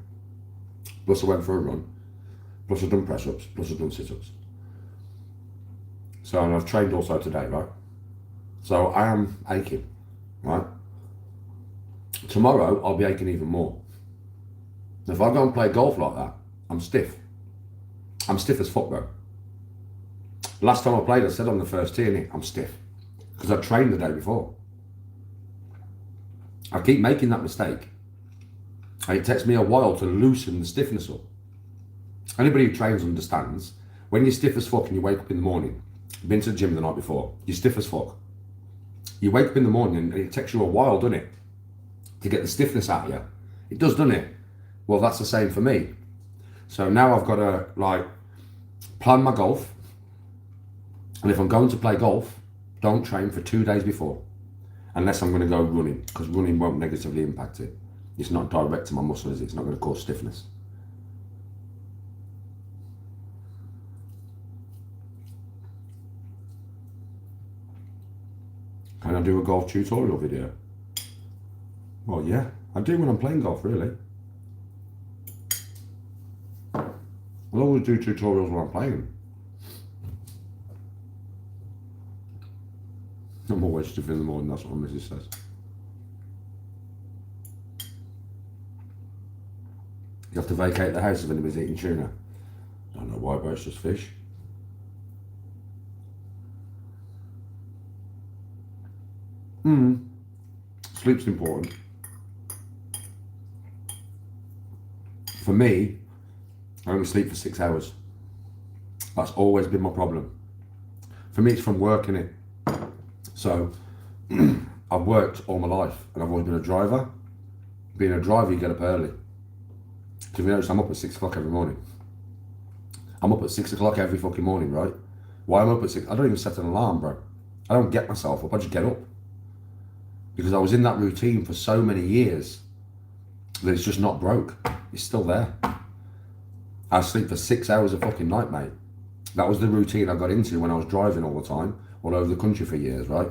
Plus I went for a run, plus I've done press ups, plus I've done sit ups. So, and I've trained also today, right? So I am aching, right? Tomorrow I'll be aching even more. If I go and play golf like that, I'm stiff. I'm stiff as fuck, bro. Last time I played, I said on the first tee, innit, I'm stiff. Because I trained the day before. I keep making that mistake. And it takes me a while to loosen the stiffness up. Anybody who trains understands, when you're stiff as fuck and you wake up in the morning, you've been to the gym the night before, you're stiff as fuck. You wake up in the morning and it takes you a while, doesn't it, to get the stiffness out of you? It does, doesn't it? Well, that's the same for me. So now I've got to like plan my golf. And if I'm going to play golf, don't train for 2 days before. Unless I'm going to go running, because running won't negatively impact it. It's not direct to my muscles, it's not going to cause stiffness. Can I do a golf tutorial video? Well, yeah, I do when I'm playing golf, really. I'll always do tutorials when I'm playing. I'm always stiff in the morning, that's what my missus says. You have to vacate the house if anybody's eating tuna. Don't know why, but it's just fish. Sleep's important. For me, I only sleep for 6 hours. That's always been my problem. For me, it's from working it. So, I've worked all my life and I've always been a driver. Being a driver, you get up early. Because you notice I'm up at 6 o'clock every morning. I'm up at 6 o'clock every fucking morning, right? Why I'm up at 6? I don't even set an alarm, bro. I don't get myself up, I just get up. Because I was in that routine for so many years that it's just not broke. It's still there. I sleep for 6 hours a fucking night, mate. That was the routine I got into when I was driving all the time, all over the country for years, right?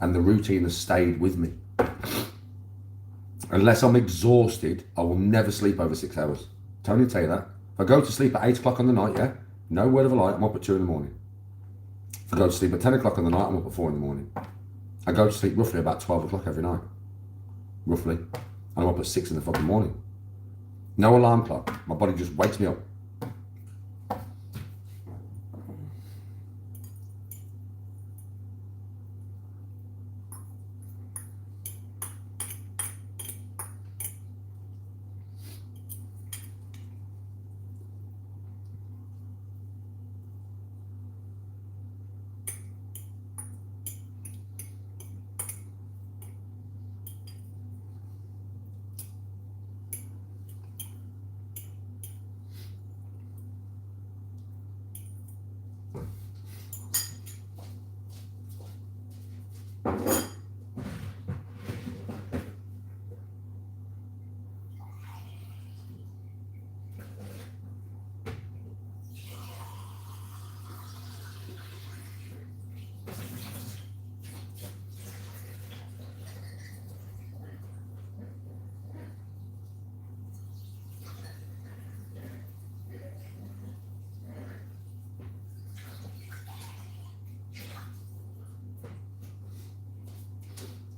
And the routine has stayed with me. Unless I'm exhausted, I will never sleep over 6 hours. Tony will tell you that. If I go to sleep at 8 o'clock on the night, yeah, no word of a lie, I'm up at 2 in the morning. If I go to sleep at 10 o'clock on the night, I'm up at 4 in the morning. I go to sleep roughly about 12 o'clock every night. Roughly. And I'm up at 6 in the fucking morning. No alarm clock. My body just wakes me up.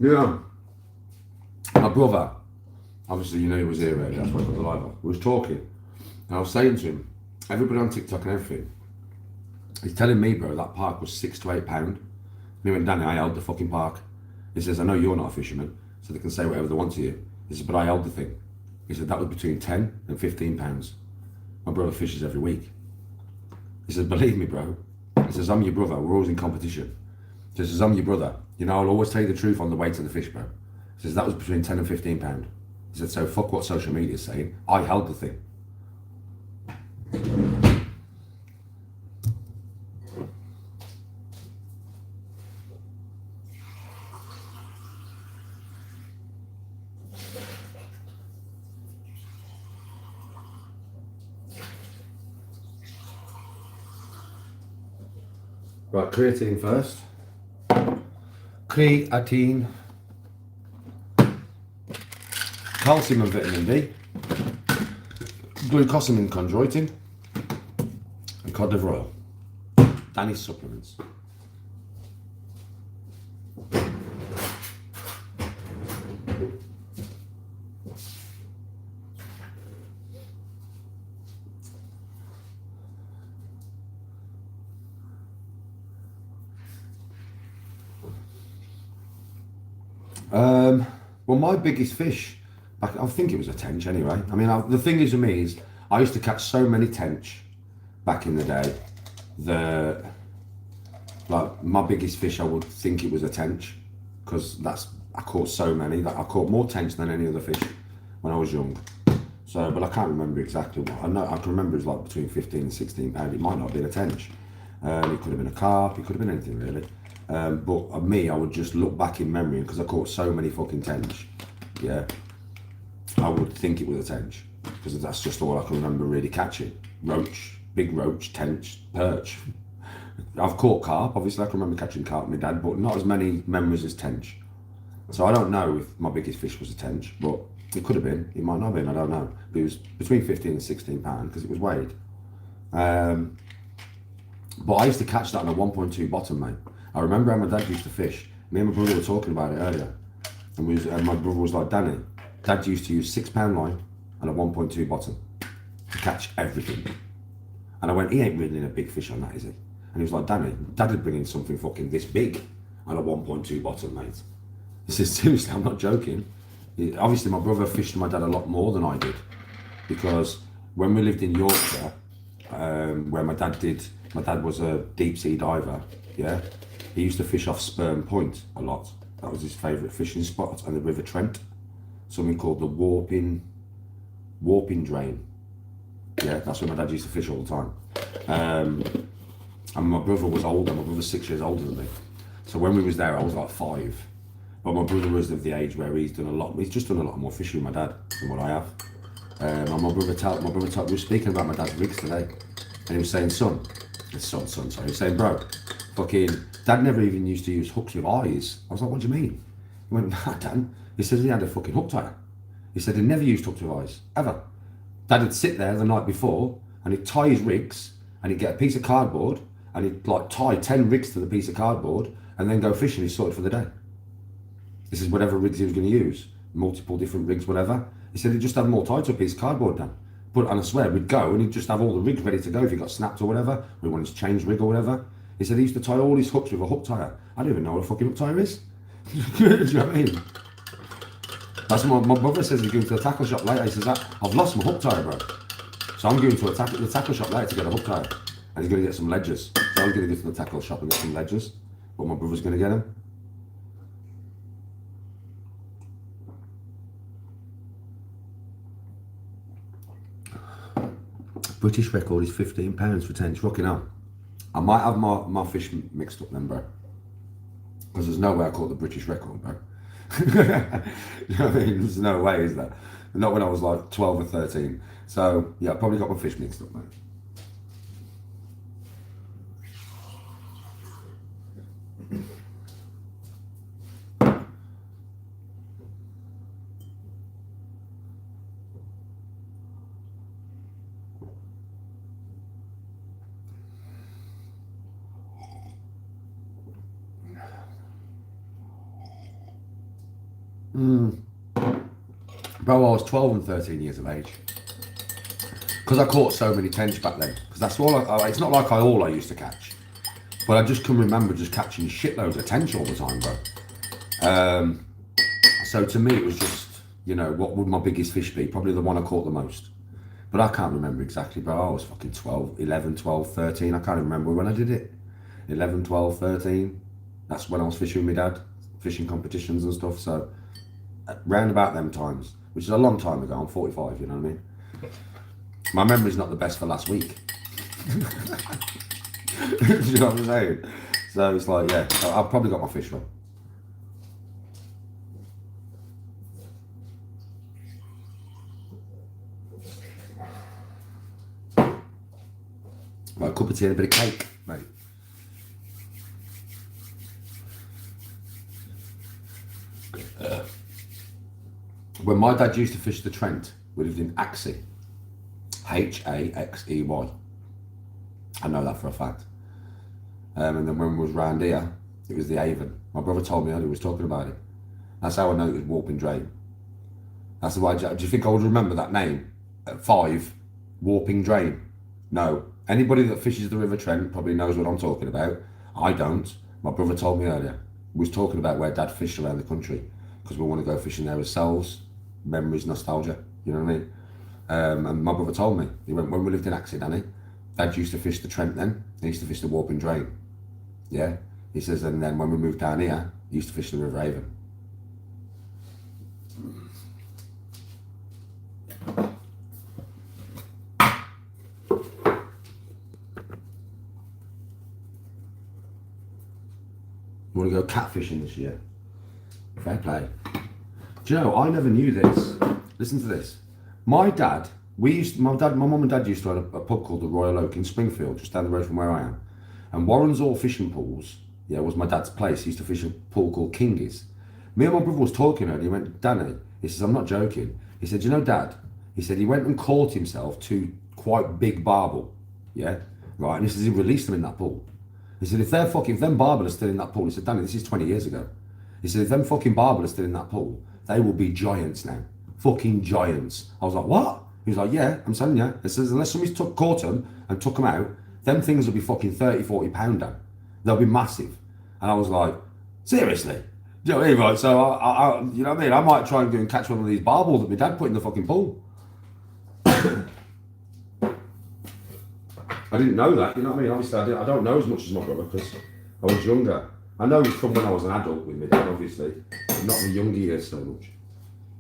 Yeah. My brother, obviously you know he was here already, that's why I put the live on. We was talking, and I was saying to him, everybody on TikTok and everything, he's telling me, bro, that park was £6 to £8. And he went, Danny, I held the fucking park. He says, I know you're not a fisherman, so they can say whatever they want to you. He said, but I held the thing. He said, that was between 10 and 15 pounds. My brother fishes every week. He says, believe me, bro. He says, I'm your brother, we're always in competition. He says, I'm your brother. You know, I'll always tell you the truth on the way to the fish, bro. He says, that was between 10 and 15 pound. He said, so fuck what social media is saying. I held the thing. Right, creatine first. Creatine. Calcium and vitamin D. Glucosamine chondroitin. And cod liver oil. Danny's supplements. Well, my biggest fish, I think it was a tench anyway. I mean, the thing is with me is I used to catch so many tench back in the day that, like, my biggest fish, I would think it was a tench, because I caught so many that I caught more tench than any other fish when I was young. So, but I can't remember exactly what. I know I can remember it was like between 15 and 16 pound. It might not have been a tench. It could have been a carp. It could have been anything really. But me, I would just look back in memory because I caught so many fucking tench. Yeah, I would think it was a tench because that's just all I can remember really catching. Roach, big roach, tench, perch. I've caught carp. Obviously, I can remember catching carp with my dad, but not as many memories as tench. So I don't know if my biggest fish was a tench, but it could have been. It might not have been. I don't know. But it was between 15 and 16 pound because it was weighed. But I used to catch that on a 1.2 bottom, mate. I remember how my dad used to fish. Me and my brother were talking about it earlier, and my brother was like, Danny, Dad used to use £6 line and a 1.2 bottom to catch everything. And I went, he ain't reeling a big fish on that, is he? And he was like, Danny, Dad would bring in something fucking this big on a 1.2 bottom, mate. He says, seriously, I'm not joking. Obviously, my brother fished my dad a lot more than I did, because when we lived in Yorkshire, where my dad was a deep sea diver, yeah, he used to fish off Sperm Point a lot. That was his favourite fishing spot, and the River Trent, something called the warping drain. Yeah, that's where my dad used to fish all the time. And my brother was older. My brother's 6 years older than me. So when we was there, I was like 5. But my brother was of the age where he's just done a lot more fishing with my dad than what I have. And my brother we were speaking about my dad's rigs today, and he was saying, sorry, he was saying, bro, fucking, Dad never even used to use hooks with eyes. I was like, what do you mean? He went, nah, Dan. He said he had a fucking hook tie. He said he never used hooks with eyes, ever. Dad would sit there the night before, and he'd tie his rigs, and he'd get a piece of cardboard, and he'd like tie 10 rigs to the piece of cardboard, and then go fishing. He's sorted for the day. This is whatever rigs he was going to use, multiple different rigs, whatever. He said he'd just have them all tied to a piece of cardboard then. But, and I swear, we'd go and he'd just have all the rigs ready to go if he got snapped or whatever. We wanted to change rig or whatever. He said he used to tie all his hooks with a hook tire. I don't even know what a fucking hook tire is. Do you know what I mean? That's what my brother says. He's going to the tackle shop later. He says, I've lost my hook tire, bro. So I'm going to the tackle shop later to get a hook tire. And he's going to get some ledgers. So I'm going to go to the tackle shop and get some ledgers. But my brother's going to get them. British record is £15 for tench. Fucking hell. I might have my fish mixed up then, bro. Because there's no way I caught the British record, bro. You know what I mean? There's no way, is there? Not when I was like 12 or 13. So, yeah, I probably got my fish mixed up, mate. Bro, I was 12 and 13 years of age. Because I caught so many tench back then. Because that's all it's not like I used to catch. But I just can remember just catching shitloads of tench all the time, bro. So to me, it was just, you know, what would my biggest fish be? Probably the one I caught the most. But I can't remember exactly, bro. I was fucking 11, 12, 13. I can't even remember when I did it. 11, 12, 13. That's when I was fishing with my dad. Fishing competitions and stuff. So, round about them times. Which is a long time ago. I'm 45, you know what I mean? My memory's not the best for last week. Do you know what I'm saying? So it's like, yeah, I've probably got my fish wrong. Right, a cup of tea and a bit of cake, mate. When my dad used to fish the Trent, we lived in Axey. Haxey. I know that for a fact. And then when we was round here, it was the Avon. My brother told me earlier, he was talking about it. That's how I know it was Warping Drain. That's the way. Do you think I would remember that name at 5? Warping Drain? No. Anybody that fishes the River Trent probably knows what I'm talking about. I don't. My brother told me earlier. We was talking about where Dad fished around the country because we want to go fishing there ourselves. Memories, nostalgia. You know what I mean? And my brother told me, he went, when we lived in Axey, Danny, Dad used to fish the Trent then. He used to fish the Warping Drain. Yeah? He says, and then when we moved down here, he used to fish the River Avon. want to go catfishing this year. Fair play. Do you know, I never knew this. Listen to this. My mum and dad used to have a pub called the Royal Oak in Springfield, just down the road from where I am. And Warren's All Fishing Pools, was my dad's place. He used to fish a pool called Kingies. Me and my brother was talking and he went, Danny, he says, I'm not joking. He said, you know, Dad, he said he went and caught himself 2 quite big barbel. Yeah? Right? And he says he released them in that pool. He said, if them barbel are still in that pool, he said, Danny, this is 20 years ago. He said, if them fucking barbel are still in that pool, they will be giants now. Fucking giants. I was like, what? He was like, yeah, I'm telling you. He says, unless somebody's caught them and took them out, them things will be fucking 30, 40 pound down. They'll be massive. And I was like, seriously? Do you know what I mean? Right, so I you know what I mean? I might try and go and catch one of these barbels that my dad put in the fucking pool. I didn't know that, you know what I mean? Obviously, I don't know as much as my brother because I was younger. I know from when I was an adult with my dad, obviously, but not in the younger years so much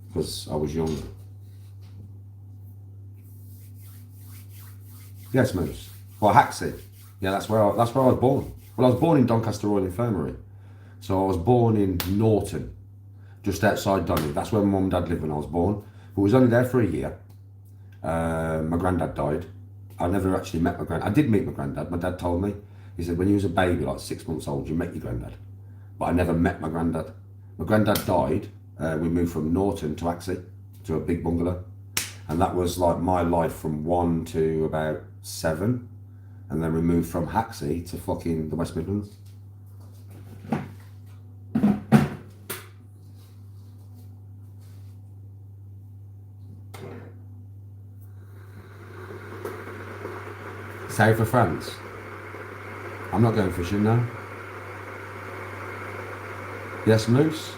because I was younger. Yes, Moose. Well, Haxey. Yeah, that's where I was born. Well, I was born in Doncaster Royal Infirmary. So I was born in Norton, just outside Donny. That's where my mum and dad lived when I was born. But I was only there for a year. My granddad died. I never actually met my granddad. I did meet my granddad. My dad told me. He said, when you was a baby, like 6 months old, you met your granddad. But I never met my granddad. My granddad died. We moved from Norton to Haxey, to a big bungalow. And that was like my life from 1 to about 7. And then we moved from Haxey to fucking the West Midlands. South of France. I'm not going fishing now. Yes, Moose?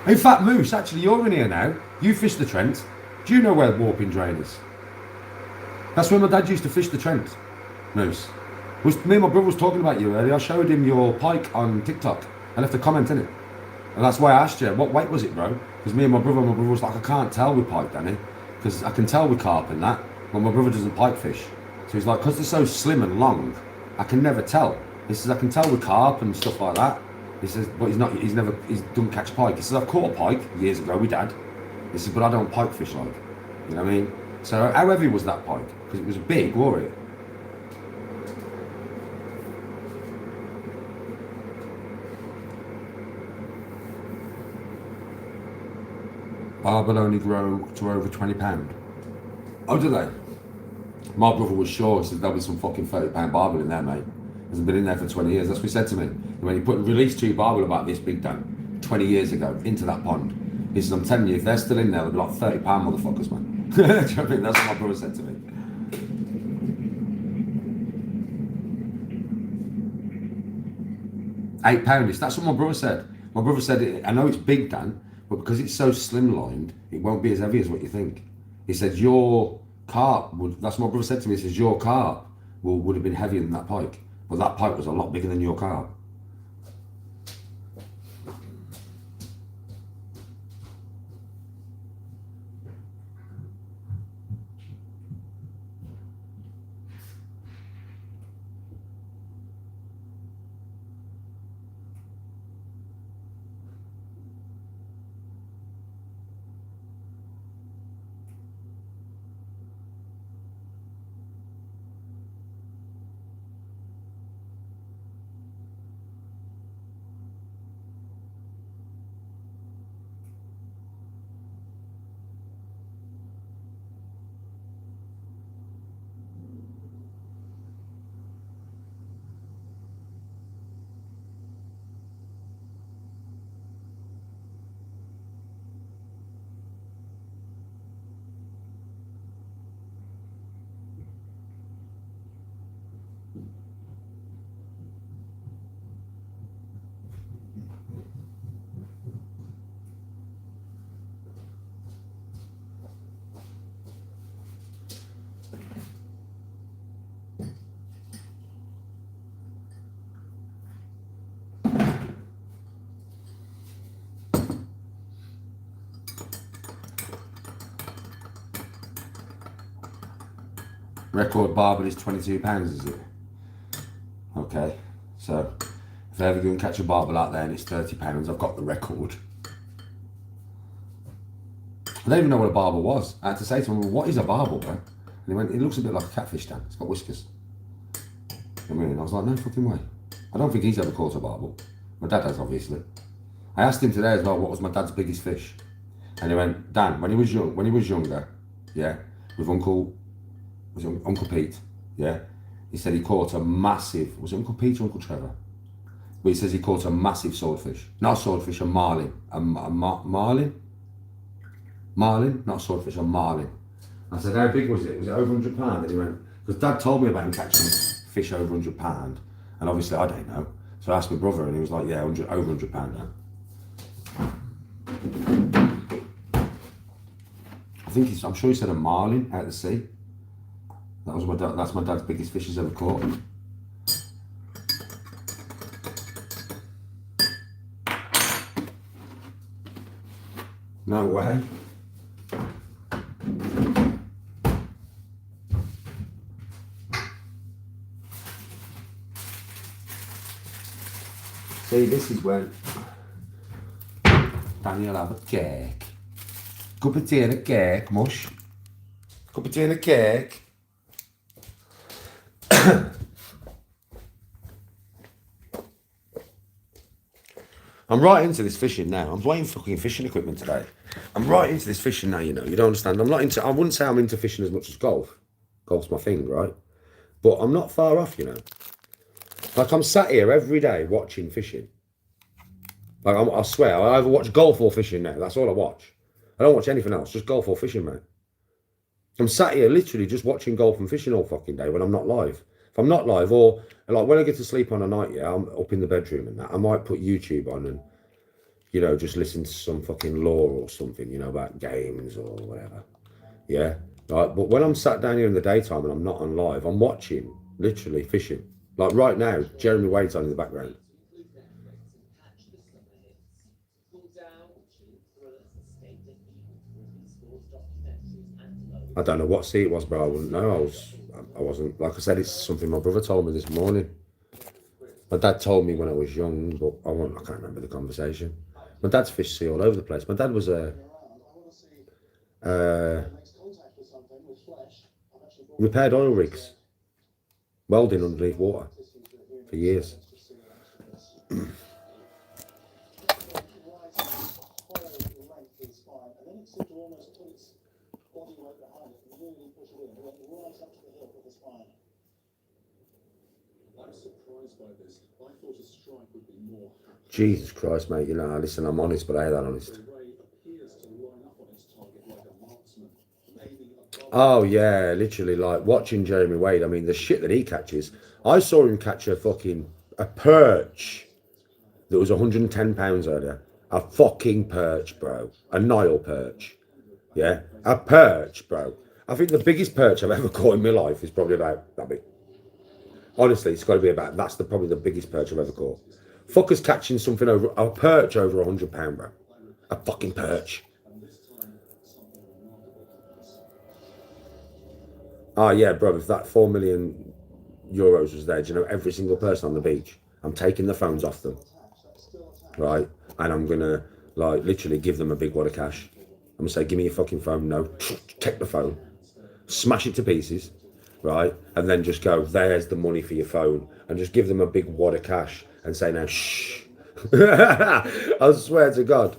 In fact, Moose, actually, you're in here now. You fish the Trent. Do you know where Warping Drain is? That's where my dad used to fish the Trent, Moose. Me and my brother was talking about you earlier. I showed him your pike on TikTok. I left a comment in it. And that's why I asked you, what weight was it, bro? Because me and my brother was like, I can't tell with pike, Danny. Because I can tell with carp and that, when my brother doesn't pike fish. So he's like, because they're so slim and long, I can never tell. He says, I can tell with carp and stuff like that. He says, but he doesn't catch pike. He says, I've caught a pike years ago with Dad. He says, but I don't pike fish like. You know what I mean? So how heavy was that pike? Because it was big, wasn't it? Barbel only grow to over £20. Oh, do they? My brother was sure. He said there'll be some fucking £30 barbel in there, mate. Hasn't been in there for 20 years. That's what he said to me. When he released 2 barbel about this big, Dan, 20 years ago, into that pond. He says, I'm telling you, if they're still in there, they'll be like £30 motherfuckers, man. Do you know what I mean? That's what my brother said to me. £8. That's what my brother said. My brother said, I know it's big, Dan, but because it's so slimlined, it won't be as heavy as what you think. He said, your carp would, that's what my brother said to me, he says, your carp would have been heavier than that pike. But that pike was a lot bigger than your carp. Record barbel is £22, is it? Okay, so if I ever go and catch a barbel out there and it's £30, I've got the record. I don't even know what a barbel was. I had to say to him, well, what is a barbel, bro? And he went, it looks a bit like a catfish, Dan. It's got whiskers. I mean, I was like, no fucking way. I don't think he's ever caught a barbel. My dad has, obviously. I asked him today as well, what was my dad's biggest fish? And he went, Dan, when he was younger, yeah, with Uncle Pete, yeah, he said he caught a massive, was it Uncle Pete or Uncle Trevor? But he says he caught a massive swordfish. Not a swordfish, a marlin. Marlin? Marlin? Not a swordfish, a marlin. I said, how big was it? Was it over £100? And he went, because Dad told me about him catching fish over £100. And obviously I don't know. So I asked my brother and he was like, yeah, over £100 now. I'm sure he said a marlin out of the sea. That's my dad's biggest fish he's ever caught. No way. See, this is when Daniel have a cake. Cup of tea and a cake, mush. Cup of tea and a cake. I'm right into this fishing now. I'm buying fucking fishing equipment today. I'm right into this fishing now, you know. You don't understand. I wouldn't say I'm into fishing as much as golf. Golf's my thing, right? But I'm not far off, you know. Like, I'm sat here every day watching fishing. Like, I swear, I either watch golf or fishing now. That's all I watch. I don't watch anything else, just golf or fishing, mate. I'm sat here literally just watching golf and fishing all fucking day when I'm not live. If I'm not live, or like when I get to sleep on a night, yeah, I'm up in the bedroom and that, I might put YouTube on and, you know, just listen to some fucking lore or something, you know, about games or whatever. Yeah. Like, but when I'm sat down here in the daytime and I'm not on live, I'm watching, literally fishing. Like right now, Jeremy Wade's on in the background. I don't know what sea it was, bro. I wouldn't know. I wasn't. Like I said, it's something my brother told me this morning. My dad told me when I was young, but I can't remember the conversation. My dad's fished sea all over the place. My dad was repaired oil rigs, welding underneath water for years. Jesus Christ, mate, you know, listen, I'm honest, but I ain't that honest. Oh, yeah, literally, like, watching Jeremy Wade, I mean, the shit that he catches. I saw him catch a perch that was 110 pounds earlier. A fucking perch, bro. A Nile perch. Yeah? A perch, bro. I think the biggest perch I've ever caught in my life is probably about that big. Honestly, it's got to be about, that's probably the biggest perch I've ever caught. Fuckers catching something over, a perch over £100, bro. A fucking perch. Oh, yeah, bro, if that 4 million euros was there, do you know, every single person on the beach, I'm taking the phones off them, right? And I'm going to, like, literally give them a big wad of cash. I'm going to say, give me your fucking phone. No, take the phone, smash it to pieces, right? And then just go, there's the money for your phone. And just give them a big wad of cash and say, now, shh. I swear to God.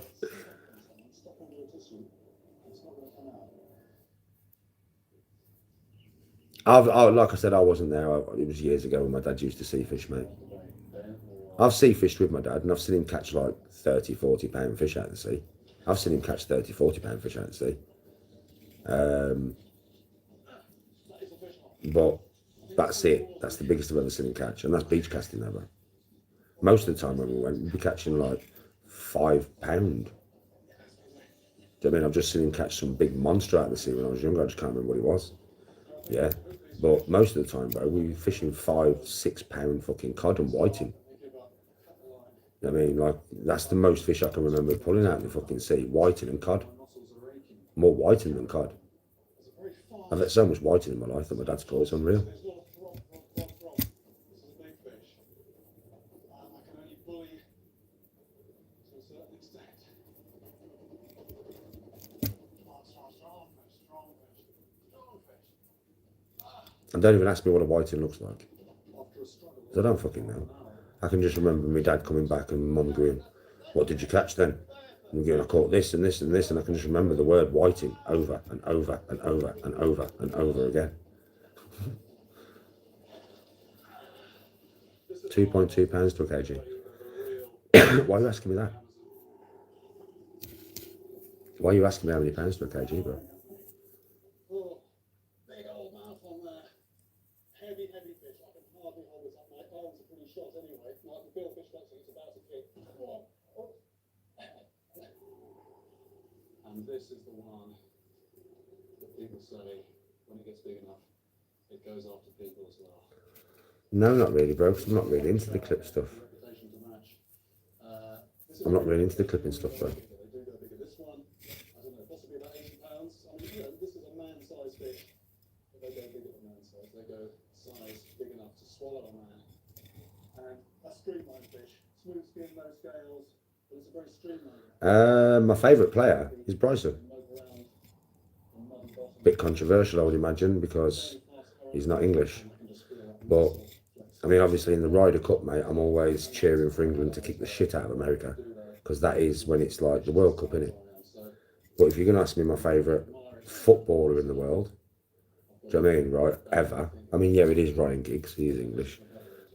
Like I said, I wasn't there. It was years ago when my dad used to sea fish, mate. I've sea fished with my dad, and I've seen him catch like 30, 40 pound fish out of the sea. I've seen him catch 30, 40 pound fish out of the sea. But that's it. That's the biggest I've ever seen him catch, and that's beach casting, though, bro. Most of the time when we went, we'd be catching like £5. Do you know what I mean? I've just seen him catch some big monster out of the sea when I was younger. I just can't remember what it was. Yeah, but most of the time, bro, we were fishing £5, £6 fucking cod and whiting. I mean, like, that's the most fish I can remember pulling out of the fucking sea. Whiting and cod. More whiting than cod. I've had so much whiting in my life that my dad's caught. It's unreal. And don't even ask me what a whiting looks like. After a struggle, 'Cause I don't fucking know. I can just remember my dad coming back and mum going, "What did you catch then?" And going, "I caught this and this and this," and I can just remember the word whiting over and over and over and over and over again. 2.2 pounds to a kg. Why are you asking me that? Why are you asking me how many pounds to a kg, bro? oh, big old mouth on there. Heavy fish. I can hardly hold it up. My arms are pretty short anyway. Like the bill fish boxing, it's about to kick. Oh, oh. And this is the one that people say when it gets big enough, it goes after people as well. No, not really, bro. 'Cause I'm not really into the clip stuff. Reputation to match. I'm not really into the clipping stuff, bro. They do go bigger. This one, I don't know, possibly about 80 pounds. I mean, this is a man-sized fish, but they go bigger than man-sized. They go size big enough to swallow a man. And a streamline fish, smooth skin, no scales, but it's a very streamline. My favourite player is Bryson. Mud around, and muddy bottom. Bit controversial, I would imagine, because he's not English. You can just feel that But, muscle flex. I mean, obviously in the Ryder Cup, mate, I'm always cheering for England to kick the shit out of America. Because that is when it's like the World Cup, innit? But if you're going to ask me my favourite footballer in the world, do you know what I mean, right, ever? I mean, yeah, it is Ryan Giggs, he is English.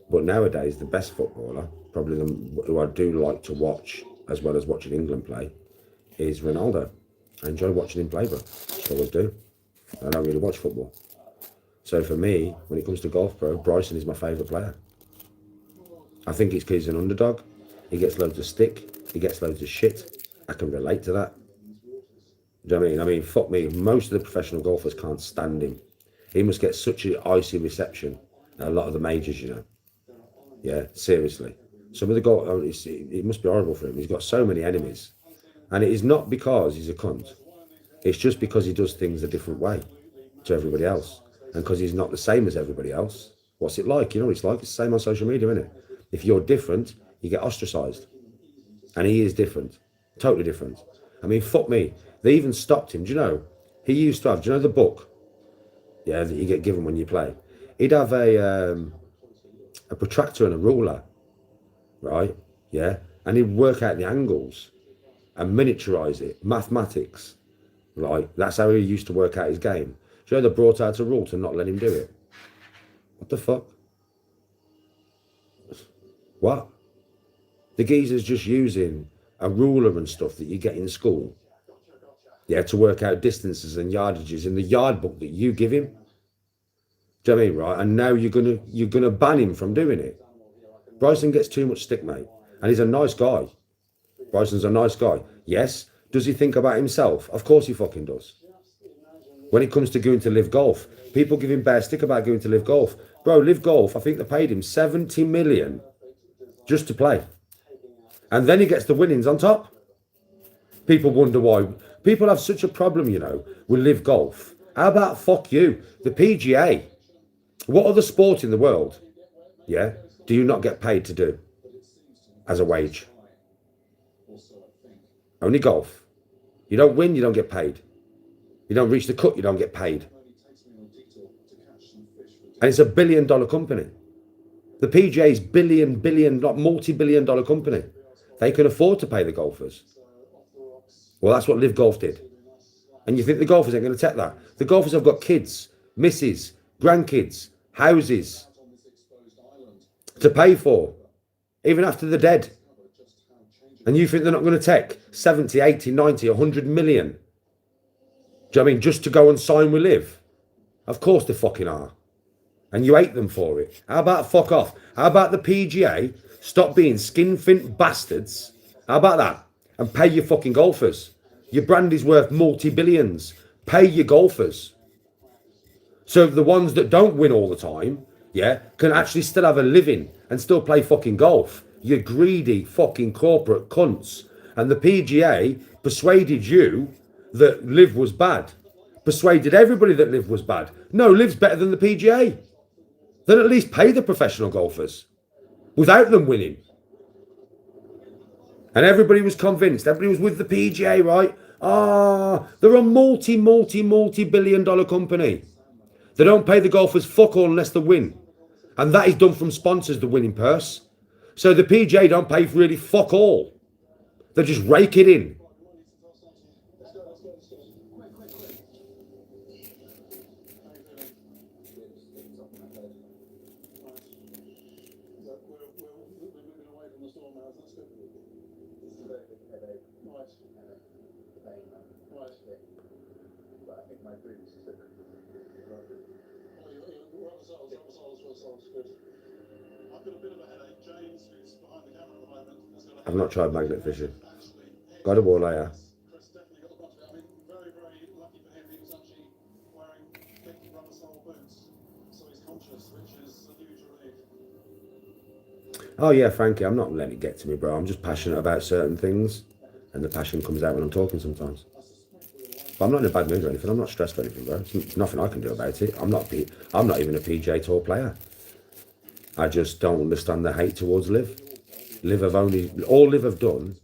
But nowadays, the best footballer, probably who I do like to watch, as well as watching England play, is Ronaldo. I enjoy watching him play, bro. Just always do. I don't really watch football. So for me, when it comes to golf, bro, Bryson is my favourite player. I think it's because he's an underdog. He gets loads of stick. He gets loads of shit. I can relate to that. Do you know what I mean? I mean, fuck me. Most of the professional golfers can't stand him. He must get such an icy reception at a lot of the majors, you know. Yeah, seriously. Some of the golf, it must be horrible for him. He's got so many enemies. And it is not because he's a cunt. It's just because he does things a different way to everybody else. And because he's not the same as everybody else. What's it like? You know what it's like? It's the same on social media, isn't it? If you're different, you get ostracised. And he is different. Totally different. I mean, fuck me. They even stopped him. Do you know? He used to have, do you know the book? Yeah, that you get given when you play. He'd have a protractor and a ruler. Right? Yeah. And he'd work out the angles and miniaturise it. Mathematics. Right? That's how he used to work out his game. Do you know they brought out a rule to not let him do it? What the fuck? What? The geezer's just using a ruler and stuff that you get in school. Yeah, to work out distances and yardages in the yard book that you give him. Do you know what I mean, right? And now you're gonna ban him from doing it. Bryson gets too much stick, mate. And he's a nice guy. Bryson's a nice guy. Yes. Does he think about himself? Of course he fucking does. When it comes to going to Live Golf, people give him bare stick about going to Live Golf. Bro, Live Golf, I think they paid him 70 million just to play. And then he gets the winnings on top. People wonder why. People have such a problem, you know, with Live Golf. How about fuck you? The PGA. What other sport in the world, yeah, do you not get paid to do as a wage? Only golf. You don't win, you don't get paid. You don't reach the cut, you don't get paid. And it's a $1 billion company. The PGA is not multi-billion dollar company. They can afford to pay the golfers. Well, that's what Live Golf did. And you think the golfers ain't going to take that? The golfers have got kids, misses, grandkids, houses to pay for, even after they're dead. And you think they're not going to take 70, 80, 90, 100 million? Do you know what I mean? Just to go and sign with Live? Of course they fucking are. And you hate them for it. How about fuck off? How about the PGA stop being skinflint bastards? How about that? And pay your fucking golfers. Your brand is worth multi-billions. Pay your golfers. So the ones that don't win all the time, yeah, can actually still have a living and still play fucking golf. You greedy fucking corporate cunts. And the PGA persuaded you that Live was bad. Persuaded everybody that Live was bad. No, Live's better than the PGA. Then at least pay the professional golfers without them winning. And everybody was convinced. Everybody was with the PGA, right? They're a multi-billion dollar company. They don't pay the golfers fuck all unless they win. And that is done from sponsors, the winning purse. So the PGA don't pay really fuck all. They just rake it in. I've not tried magnet fishing. Got a wall layer. Oh yeah, Frankie, I'm not letting it get to me, bro. I'm just passionate about certain things, and the passion comes out when I'm talking sometimes. But I'm not in a bad mood or anything. I'm not stressed or anything, bro. There's nothing I can do about it. I'm not even a PGA Tour player. I just don't understand the hate towards Liv. All Liv have done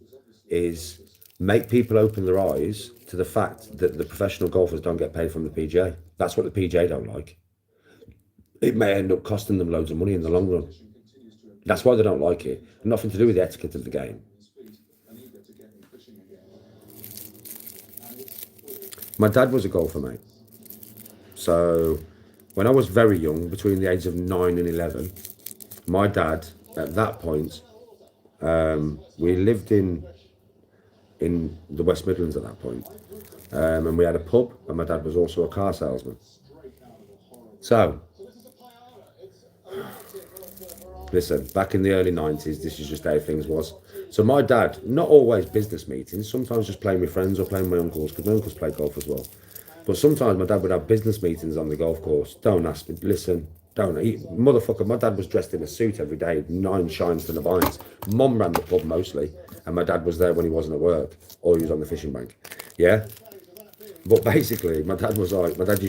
is make people open their eyes to the fact that the professional golfers don't get paid from the PGA. That's what the PGA don't like. It may end up costing them loads of money in the long run. That's why they don't like it. Nothing to do with the etiquette of the game. My dad was a golfer, mate. So when I was very young, between the ages of 9 and 11, my dad, at that point, we lived in the West Midlands at that point. And we had a pub, and my dad was also a car salesman. So, listen, back in the early 90s, this is just how things was. So my dad, not always business meetings, sometimes just playing with friends or playing with my uncles, because my uncles played golf as well. But sometimes my dad would have business meetings on the golf course. Don't ask me, listen, motherfucker, my dad was dressed in a suit every day, 9 shines to the vines. Mum ran the pub mostly, and my dad was there when he wasn't at work, or he was on the fishing bank. Yeah? But basically, my dad used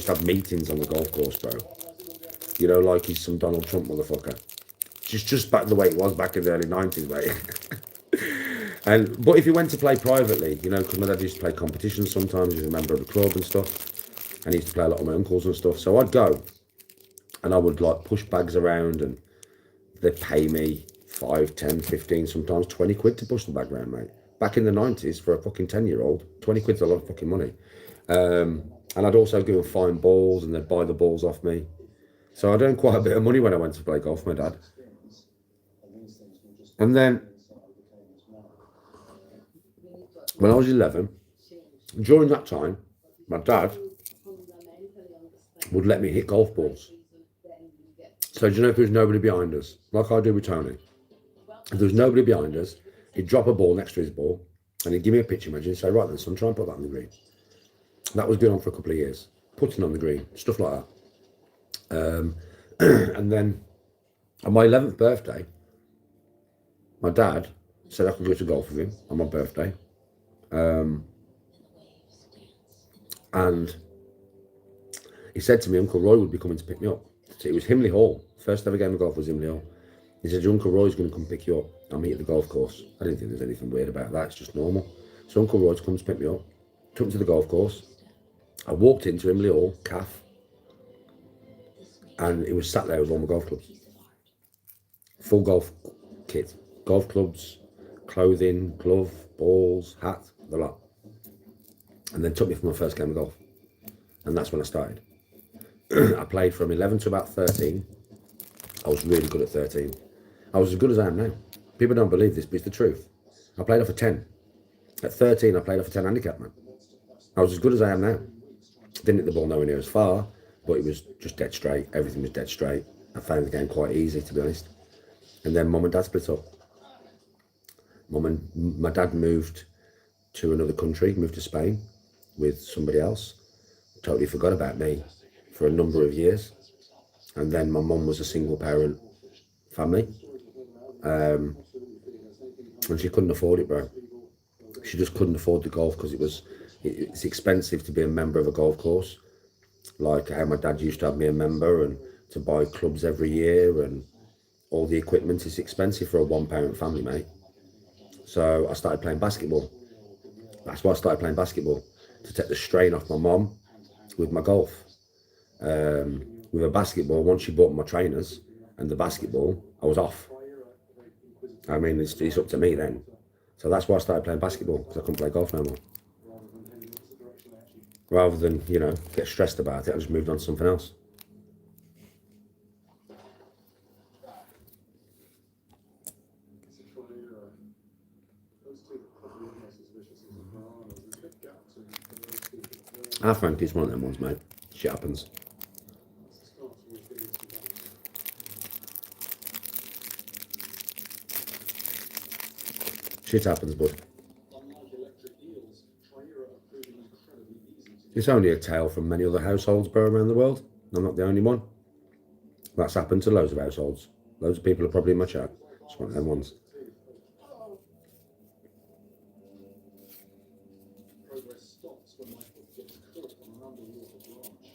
to have meetings on the golf course, bro. You know, like he's some Donald Trump motherfucker. Just back the way it was back in the early 90s, mate. But if he went to play privately, you know, because my dad used to play competitions sometimes, he was a member of the club and stuff, and he used to play a lot with my uncles and stuff. So I'd go, and I would like push bags around, and they'd pay me 5, 10, 15, sometimes 20 quid to push the bag around, mate. Back in the 90s, for a fucking 10-year-old, 20 quid's a lot of fucking money. And I'd also go and find balls, and they'd buy the balls off me. So I'd earn quite a bit of money when I went to play golf with my dad. And then, when I was 11, during that time, my dad would let me hit golf balls. So do you know if there was nobody behind us, like I do with Tony, if there was nobody behind us, he'd drop a ball next to his ball, and he'd give me a pitch image and say, right then, son, try and put that on the green. That was going on for a couple of years, putting on the green, stuff like that. And then, on my 11th birthday, my dad said I could go to golf with him on my birthday. And he said to me, Uncle Roy would be coming to pick me up. So it was Himley Hall. First ever game of golf was Himley Hall. He said, your Uncle Roy's going to come pick you up. I'll meet at the golf course. I didn't think there's anything weird about that. It's just normal. So Uncle Roy comes to pick me up. Took me to the golf course. I walked into Himley Hall, calf. And it was sat there with all my golf clubs. Full golf kit. Golf clubs, clothing, glove, balls, hat, the lot. And then took me for my first game of golf. And that's when I started. I played from 11 to about 13. I was really good at 13. I was as good as I am now. People don't believe this, but it's the truth. I played off a 10. At 13, I played off a 10 handicap, man. I was as good as I am now. Didn't hit the ball nowhere near as far, but it was just dead straight. Everything was dead straight. I found the game quite easy, to be honest. And then Mum and Dad split up. My dad moved to another country, moved to Spain with somebody else. Totally forgot about me for a number of years. And then my mum was a single parent family. And she couldn't afford it, bro. She just couldn't afford the golf because it's expensive to be a member of a golf course. Like how my dad used to have me a member and to buy clubs every year and all the equipment. It's expensive for a one-parent family, mate. So I started playing basketball. That's why I started playing basketball, to take the strain off my mum with my golf. with a basketball. Once she bought my trainers and the basketball, I was off. I mean, it's up to me then. So that's why I started playing basketball, because I couldn't play golf no more. Rather than, you know, get stressed about it, I just moved on to something else. Our Frankie's one of them ones, mate. Shit happens. Shit happens, bud. It's only a tale from many other households, bro, around the world. I'm not the only one. That's happened to loads of households. Loads of people are probably in my chat. It's one of them ones. Progress stops when my foot gets caught on an underwater branch.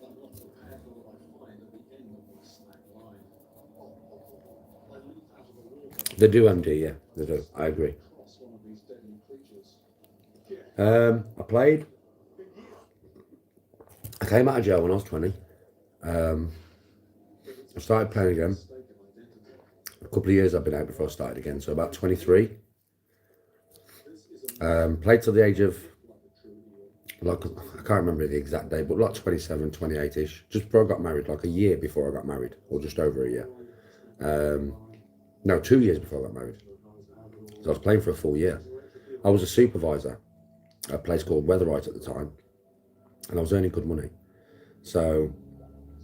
But I'm not prepared for what I find at the end of the slack line. I leap out of the water. They do, MD, yeah, they do. I agree. Cross one of these deadly creatures. I played. I came out of jail when I was 20. I started playing again. A couple of years I've been out before I started again, so about 23. Played till the age of, like, I can't remember the exact date, but like 27, 28-ish. Just before I got married, like a year before I got married, or just over a year. No, 2 years before I got married. So I was playing for a full year. I was a supervisor at a place called Weatherite at the time, and I was earning good money. So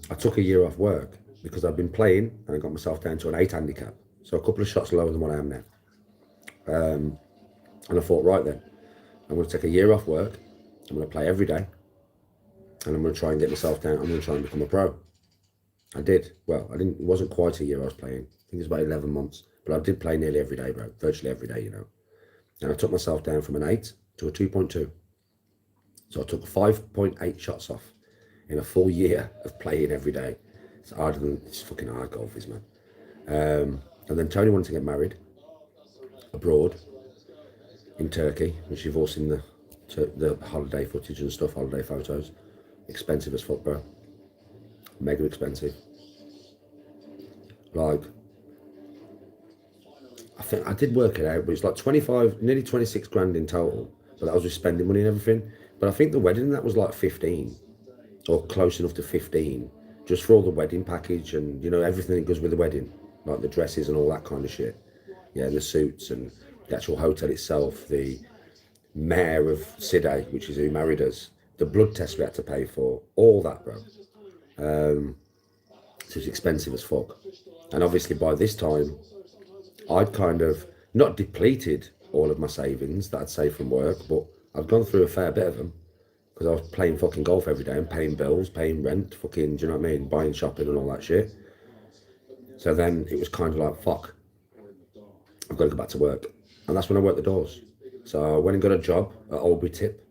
I took a year off work because I'd been playing and I got myself down to an 8 handicap. So a couple of shots lower than what I am now. And I thought, right then, I'm going to take a year off work. I'm going to play every day. And I'm going to try and get myself down. I'm going to try and become a pro. I did. Well, I didn't. It wasn't quite a year I was playing. I think it was about 11 months. But I did play nearly every day, bro. Virtually every day, you know. And I took myself down from an 8 to a 2.2. So I took 5.8 shots off in a full year of playing every day. It's harder than, it's fucking hard golf is, man. And then Tony wanted to get married abroad in Turkey, which you've all seen the holiday footage and stuff, holiday photos. Expensive as fuck, bro. Mega expensive. Like, I think I did work it out, but it's like 25, nearly 26 grand in total. But that was with spending money and everything. But I think the wedding, that was like 15 or close enough to 15, just for all the wedding package and, you know, everything that goes with the wedding, like the dresses and all that kind of shit. Yeah, the suits and the actual hotel itself, the mayor of Side, which is who married us, the blood test we had to pay for, all that, bro. So it's expensive as fuck. And obviously by this time, I'd kind of not depleted all of my savings that I'd saved from work, but I've gone through a fair bit of them because I was playing fucking golf every day and paying bills, paying rent, fucking, do you know what I mean? Buying shopping and all that shit. So then it was kind of like, fuck, I've got to go back to work. And that's when I worked the doors. So I went and got a job at Albury Tip.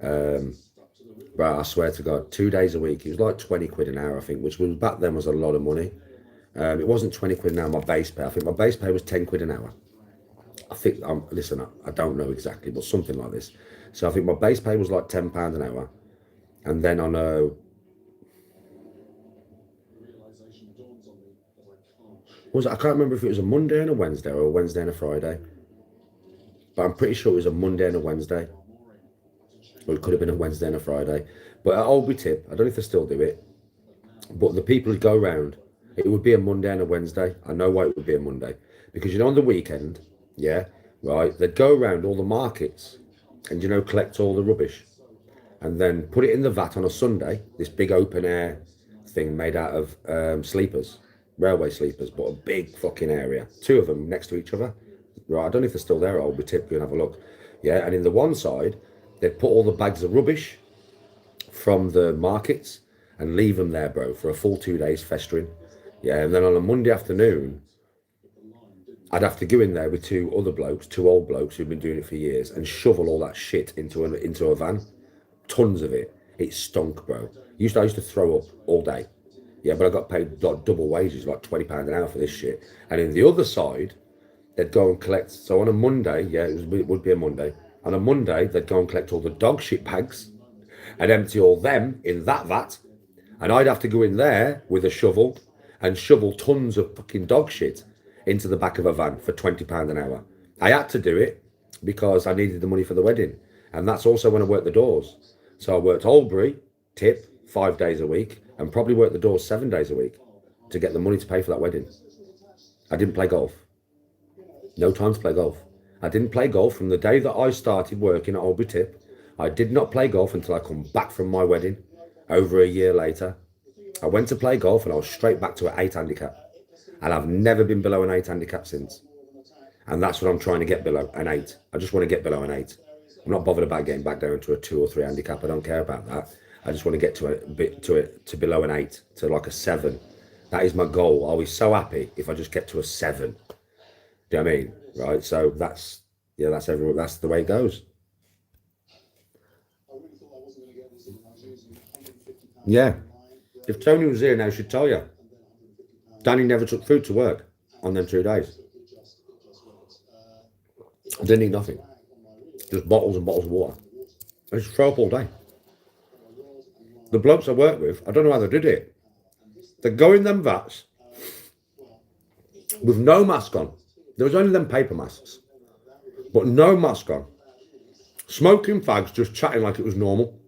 But I swear to God, 2 days a week, it was like 20 quid an hour, I think, which was back then was a lot of money. It wasn't 20 quid an hour, my base pay. I think my base pay was 10 quid an hour. I think, listen, I don't know exactly, but something like this. So I think my base pay was like £10 an hour. And then on a... I can't remember if it was a Monday and a Wednesday or a Wednesday and a Friday. But I'm pretty sure it was a Monday and a Wednesday. Or it could have been a Wednesday and a Friday. But at Albury Tip, I don't know if they still do it, but the people who go round, it would be a Monday and a Wednesday. I know why it would be a Monday. Because, you know, on the weekend, yeah, right, they'd go around all the markets and, you know, collect all the rubbish. And then put it in the vat on a Sunday, this big open air thing made out of sleepers, railway sleepers, but a big fucking area. 2 of them next to each other. Right, I don't know if they're still there at Albury Tip, go and have a look. Yeah, and in the one side, they'd put all the bags of rubbish from the markets and leave them there, bro, for a full 2 days festering. Yeah, and then on a Monday afternoon, I'd have to go in there with 2 other blokes, 2 old blokes who'd been doing it for years, and shovel all that shit into a van. Tons of it. It stunk, bro. I used to throw up all day. Yeah, but I got paid like double wages, like £20 an hour for this shit. And in the other side, they'd go and collect. So on a Monday, yeah, it would be a Monday. On a Monday, they'd go and collect all the dog shit bags and empty all them in that vat. And I'd have to go in there with a shovel and shovel tons of fucking dog shit into the back of a van for £20 an hour. I had to do it because I needed the money for the wedding. And that's also when I worked the doors. So I worked Albury, tip, 5 days a week, and probably worked the doors 7 days a week to get the money to pay for that wedding. I didn't play golf. No time to play golf. I didn't play golf from the day that I started working at Albury Tip. I did not play golf until I come back from my wedding over a year later. I went to play golf and I was straight back to an 8 handicap. And I've never been below an 8 handicap since. And that's what I'm trying to get below, an 8. I just want to get below an 8. I'm not bothered about getting back down to a 2 or 3 handicap. I don't care about that. I just want to get to below an 8, to like a 7. That is my goal. I'll be so happy if I just get to a 7. Do you know what I mean? Right. So that's the way it goes. Yeah. If Tony was here now, she'd tell you. Danny never took food to work on them 2 days. I didn't eat nothing. Just bottles and bottles of water. I just throw up all day. The blokes I work with, I don't know how they did it. They go in them vats with no mask on. There was only them paper masks, but no mask on. Smoking fags, just chatting like it was normal.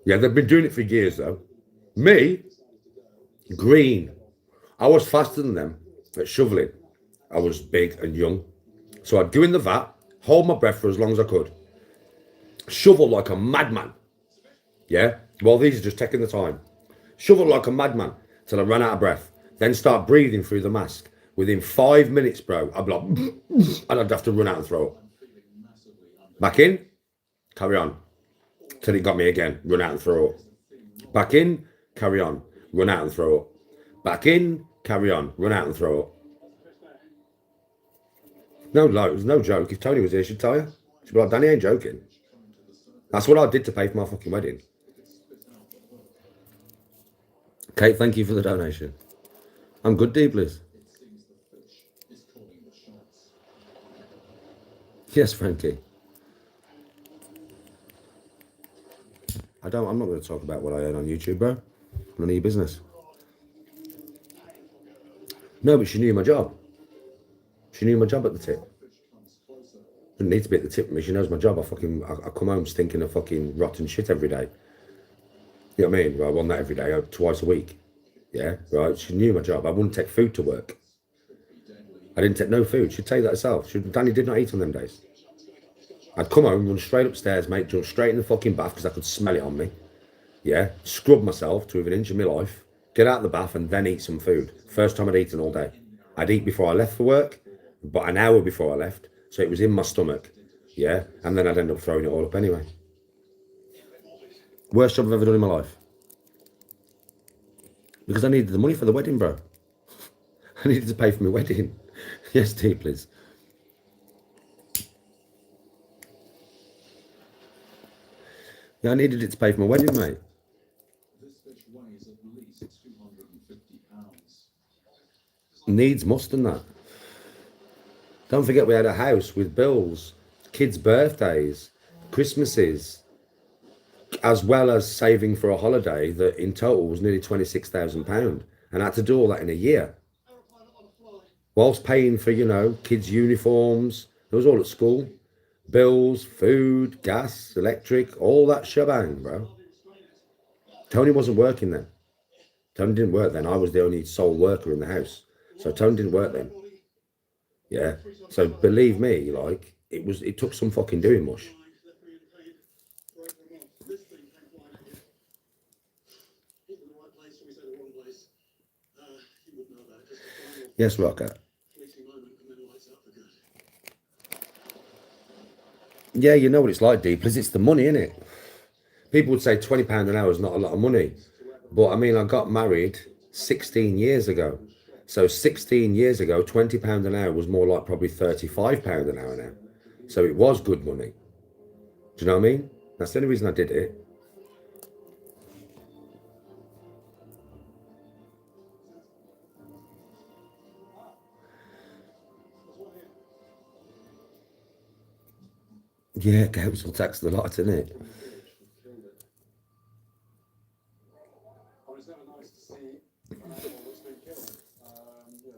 Yeah, they've been doing it for years though. Me, green. I was faster than them at shoveling. I was big and young. So I'd go in the vat, hold my breath for as long as I could. Shovel like a madman. Yeah? Well, these are just taking the time. Shovel like a madman till I ran out of breath. Then start breathing through the mask. Within 5 minutes, bro, I'd be like, and I'd have to run out and throw up. Back in, carry on. Till it got me again, run out and throw up. Back in, carry on, run out and throw up. Back in, carry on, run out and throw up. No, it was no joke. If Tony was here, she'd tell you. She'd be like, Danny ain't joking. That's what I did to pay for my fucking wedding. Kate, thank you for the donation. I'm good, Deeblies. Yes, Frankie. I'm not going to talk about what I earn on YouTube, bro. None of your business. No, but she knew my job. She knew my job at the tip. Didn't need to be at the tip with me. She knows my job. I come home stinking of fucking rotten shit every day. You know what I mean? Well, I want that every day, twice a week. Yeah, right. She knew my job. I wouldn't take food to work. I didn't take no food. She'd tell you that herself. Danny did not eat on them days. I'd come home, run straight upstairs, mate, jump straight in the fucking bath because I could smell it on me. Yeah, scrub myself to within an inch of my life, get out of the bath and then eat some food. First time I'd eaten all day. I'd eat before I left for work, but an hour before I left, so it was in my stomach. Yeah, and then I'd end up throwing it all up anyway. Worst job I've ever done in my life. Because I needed the money for the wedding, bro. I needed to pay for my wedding. Yes, tea, please. Yeah, I needed it to pay for my wedding, mate. This fish weighs at least 250 pounds. Needs must and that. Don't forget we had a house with bills, kids' birthdays, Christmases, as well as saving for a holiday that in total was nearly £26,000. And I had to do all that in a year. Whilst paying for, kids' uniforms. It was all at school. Bills, food, gas, electric, all that shebang, bro. Tony wasn't working then. Tony didn't work then. I was the only sole worker in the house. So Tony didn't work then. Yeah. So believe me, like, it took some fucking doing mush. Yes, Rocker. Yeah, you know what it's like, Deepless. It's the money, innit? People would say £20 an hour is not a lot of money. But, I mean, I got married 16 years ago. So 16 years ago, £20 an hour was more like probably £35 an hour now. So it was good money. Do you know what I mean? That's the only reason I did it. Yeah, council tax the lot, isn't it? never nice to see an animal that's been killed.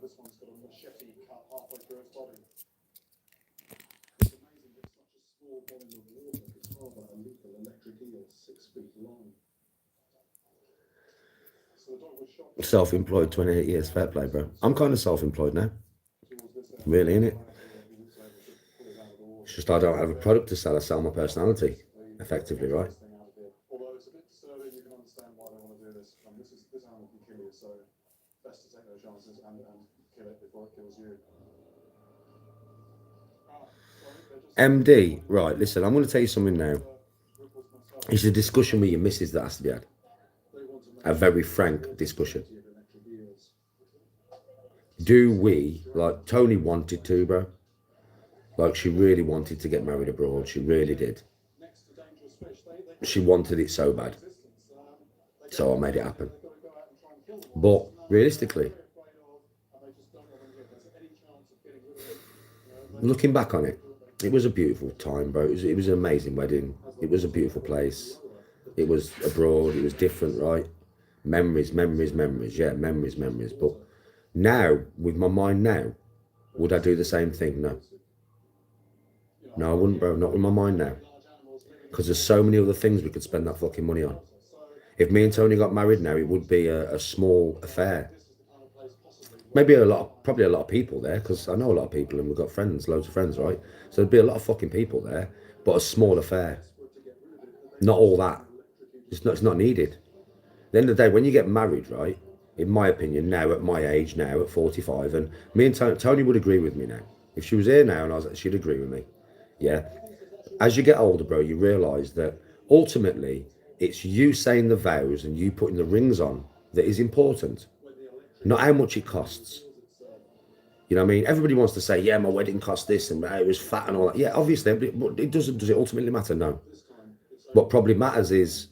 This one's got a machete cut halfway through its body. It's amazing that such a small volume of water could harbour a lethal electric eel 6 feet long. So the dog was shot. Self-employed, 28 years, fair play, bro. I'm kind of self-employed now. Really, innit? It's just I don't have a product to sell. I sell my personality, effectively, right? Although it's a bit disturbing, you can understand why they want to do this. This animal can kill you, so best to take those chances and kill it before it kills you. MD, right, listen, I'm going to tell you something now. It's a discussion with your missus that has to be had. A very frank discussion. Do we, like Tony wanted to, bro? Like she really wanted to get married abroad. She really did. She wanted it so bad. So I made it happen. But realistically, looking back on it, it was a beautiful time, bro. It was an amazing wedding. It was a beautiful place. It was abroad. It was different, right? Memories. Yeah, memories. But now, with my mind now, would I do the same thing? No. No, I wouldn't, bro. Not with my mind now. Because there's so many other things we could spend that fucking money on. If me and Tony got married now, it would be a small affair. Maybe probably a lot of people there, because I know a lot of people and we've got friends, loads of friends, right? So there'd be a lot of fucking people there, but a small affair. Not all that. It's not needed. At the end of the day, when you get married, right, in my opinion, now at my age, now at 45, and me and Tony would agree with me now. If she was here now and she'd agree with me. Yeah. As you get older, bro, you realise that ultimately it's you saying the vows and you putting the rings on that is important. Not how much it costs. You know what I mean? Everybody wants to say, yeah, my wedding cost this and it was fat and all that. Yeah, obviously, but does it ultimately matter? No. What probably matters is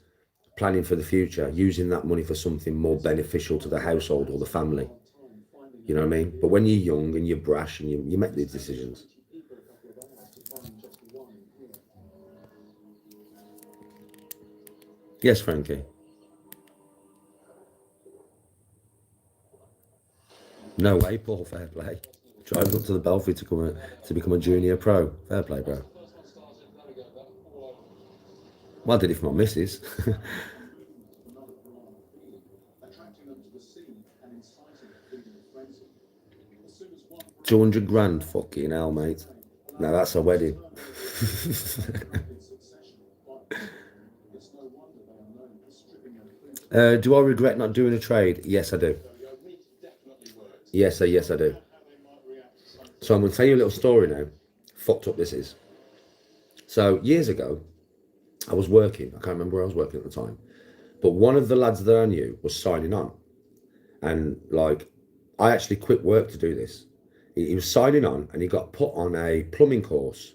planning for the future, using that money for something more beneficial to the household or the family. You know what I mean? But when you're young and you're brash and you make these decisions. Yes, Frankie. No way, Paul. Fair play. Drives up to the Belfry to become a junior pro. Fair play, bro. Well, I did it for my missus. 200 grand, fucking hell, mate. Now that's a wedding. Do I regret not doing a trade? Yes, I do. Yes, I do. So I'm going to tell you a little story now. Fucked up this is. So years ago, I was working. I can't remember where I was working at the time. But one of the lads that I knew was signing on. And like, I actually quit work to do this. He was signing on and he got put on a plumbing course,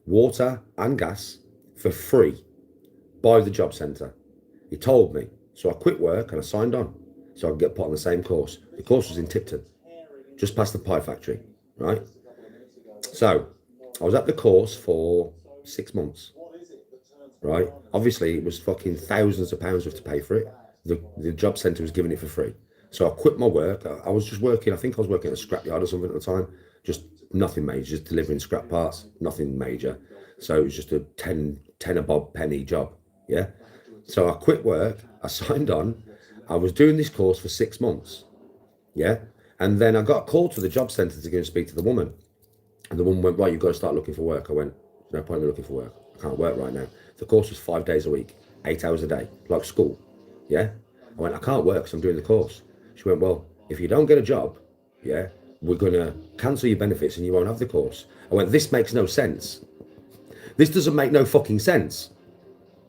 water and gas, for free by the job centre. He told me. So I quit work and I signed on so I could get put on the same course. The course was in Tipton, just past the pie factory, right? So I was at the course for 6 months, right? Obviously, it was fucking thousands of pounds we have to pay for it. The job centre was giving it for free. So I quit my work. I was just working, I think I was working at a scrapyard or something at the time. Just nothing major, just delivering scrap parts, nothing major. So it was just a 10 a bob penny job, yeah? So I quit work, I signed on, I was doing this course for 6 months, yeah? And then I got a call to the job centre to go and speak to the woman. And the woman went, right, you've got to start looking for work. I went, no point in looking for work. I can't work right now. The course was 5 days a week, 8 hours a day, like school, yeah? I went, I can't work because I'm doing the course. She went, well, if you don't get a job, yeah, we're going to cancel your benefits and you won't have the course. I went, this makes no sense. This doesn't make no fucking sense,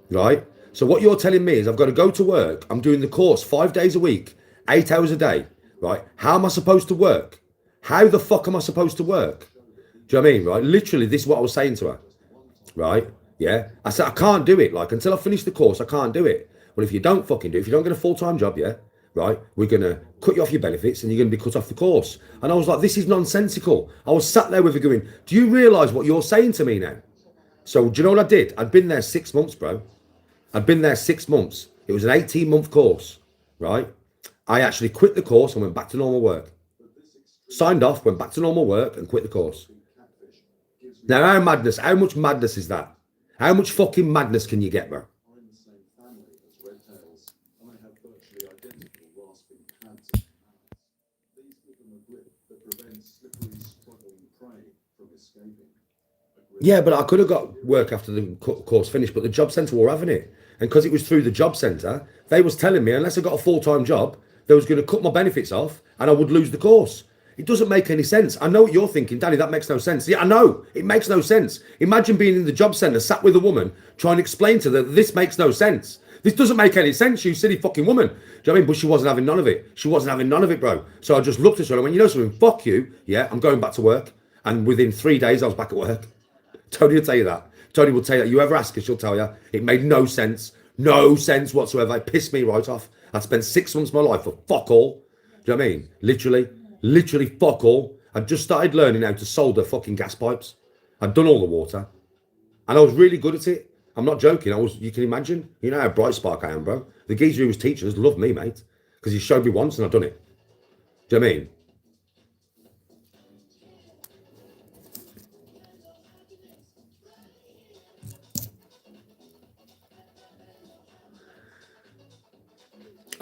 right? So what you're telling me is I've got to go to work. I'm doing the course 5 days a week, 8 hours a day, right? How am I supposed to work? How the fuck am I supposed to work? Do you know what I mean, right? Literally, this is what I was saying to her, right? Yeah. I said, I can't do it. Like, until I finish the course, I can't do it. Well, if you don't fucking do it, if you don't get a full-time job, yeah, right, we're going to cut you off your benefits and you're going to be cut off the course. And I was like, this is nonsensical. I was sat there with her going, do you realise what you're saying to me now? So do you know what I did? I'd been there 6 months, bro. I'd been there 6 months. It was an 18-month course, right? I actually quit the course and went back to normal work. Signed off, went back to normal work and quit the course. Now, how much madness is that? How much fucking madness can you get, bro? Are in the same family as red tails, and they have virtually identical rasping pads and mouths. These give them a grip that prevents slippery, struggling prey from escaping. Yeah, but I could have got work after the course finished, but the job centre were having it. And because it was through the job centre, they was telling me unless I got a full-time job, they was going to cut my benefits off and I would lose the course. It doesn't make any sense. I know what you're thinking, Danny, that makes no sense. Yeah, I know. It makes no sense. Imagine being in the job centre, sat with a woman, trying to explain to her that this makes no sense. This doesn't make any sense, you silly fucking woman. Do you know what I mean? But she wasn't having none of it. She wasn't having none of it, bro. So I just looked at her and I went, you know something? Fuck you. Yeah, I'm going back to work. And within 3 days, I was back at work. Tony will tell you that. Tony will tell you that. You ever ask her, she'll tell you. It made no sense. No sense whatsoever. It pissed me right off. I spent 6 months of my life for fuck all. Do you know what I mean? Literally fuck all. I'd just started learning how to solder fucking gas pipes. I'd done all the water. And I was really good at it. I'm not joking. You can imagine. You know how bright spark I am, bro. The geezer who was teaching us loved me, mate. Because he showed me once and I've done it. Do you know what I mean?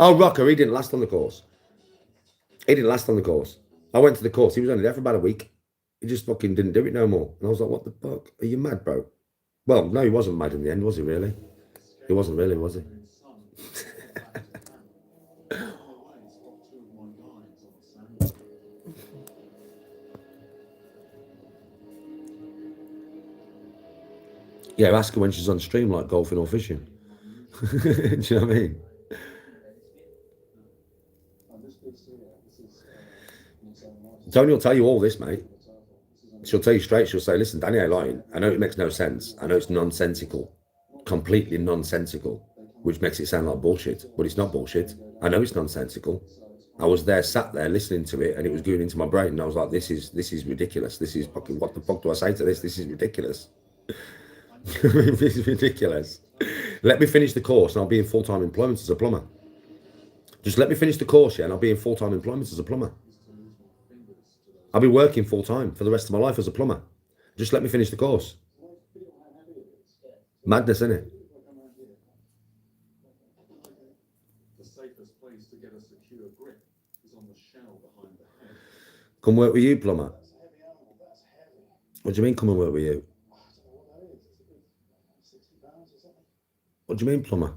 Oh, Rocker, he didn't last on the course. He didn't last on the course. I went to the course. He was only there for about a week. He just fucking didn't do it no more. And I was like, what the fuck? Are you mad, bro? Well, no, he wasn't mad in the end, was he really? He wasn't really, was he? Yeah, ask her when she's on stream, like golfing or fishing. Do you know what I mean? Tony will tell you all this, mate. She'll tell you straight. She'll say, listen, Danny ain't lying. I know it makes no sense. I know it's nonsensical. Completely nonsensical. Which makes it sound like bullshit. But it's not bullshit. I know it's nonsensical. I was there, sat there, listening to it, and it was going into my brain. And I was like, this is ridiculous. This is fucking, what the fuck do I say to this? This is ridiculous. This is ridiculous. Let me finish the course and I'll be in full-time employment as a plumber. Just let me finish the course, yeah, and I'll be in full-time employment as a plumber. I'll be working full-time for the rest of my life as a plumber. Just let me finish the course. Madness, isn't it? The safest place to get a secure grip is on the shell behind the head. Come work with you, plumber. What do you mean come and work with you? What do you mean, plumber?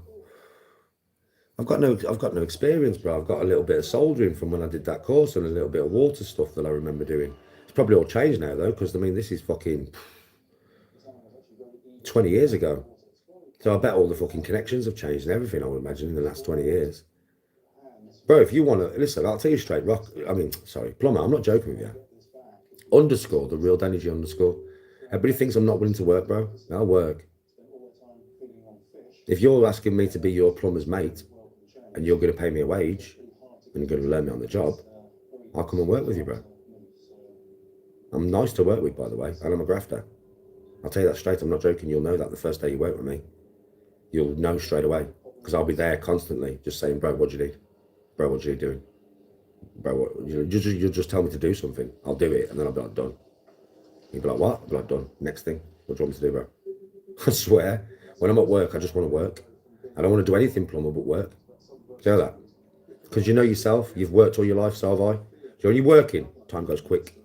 I've got no experience, bro. I've got a little bit of soldering from when I did that course and a little bit of water stuff that I remember doing. It's probably all changed now though, because I mean this is fucking 20 years ago. So I bet all the fucking connections have changed and everything, I would imagine, in the last 20 years. Bro, if you want to listen, I'll tell you straight, plumber, I'm not joking with you. Underscore the real Danny G underscore. Everybody thinks I'm not willing to work, bro. I'll work. If you're asking me to be your plumber's mate and you're going to pay me a wage and you're going to learn me on the job, I'll come and work with you, bro. I'm nice to work with, by the way, and I'm a grafter. I'll tell you that straight. I'm not joking. You'll know that the first day you work with me. You'll know straight away because I'll be there constantly just saying, bro, what do you need? Bro, what are you doing? Bro, you'll just tell me to do something. I'll do it and then I'll be like, done. You'll be like, what? I'll be like, done. Next thing. What do you want me to do, bro? I swear. When I'm at work, I just want to work. I don't want to do anything plumber but work. Do you know that? Because you know yourself, you've worked all your life, so have I. So when you're working, time goes quick.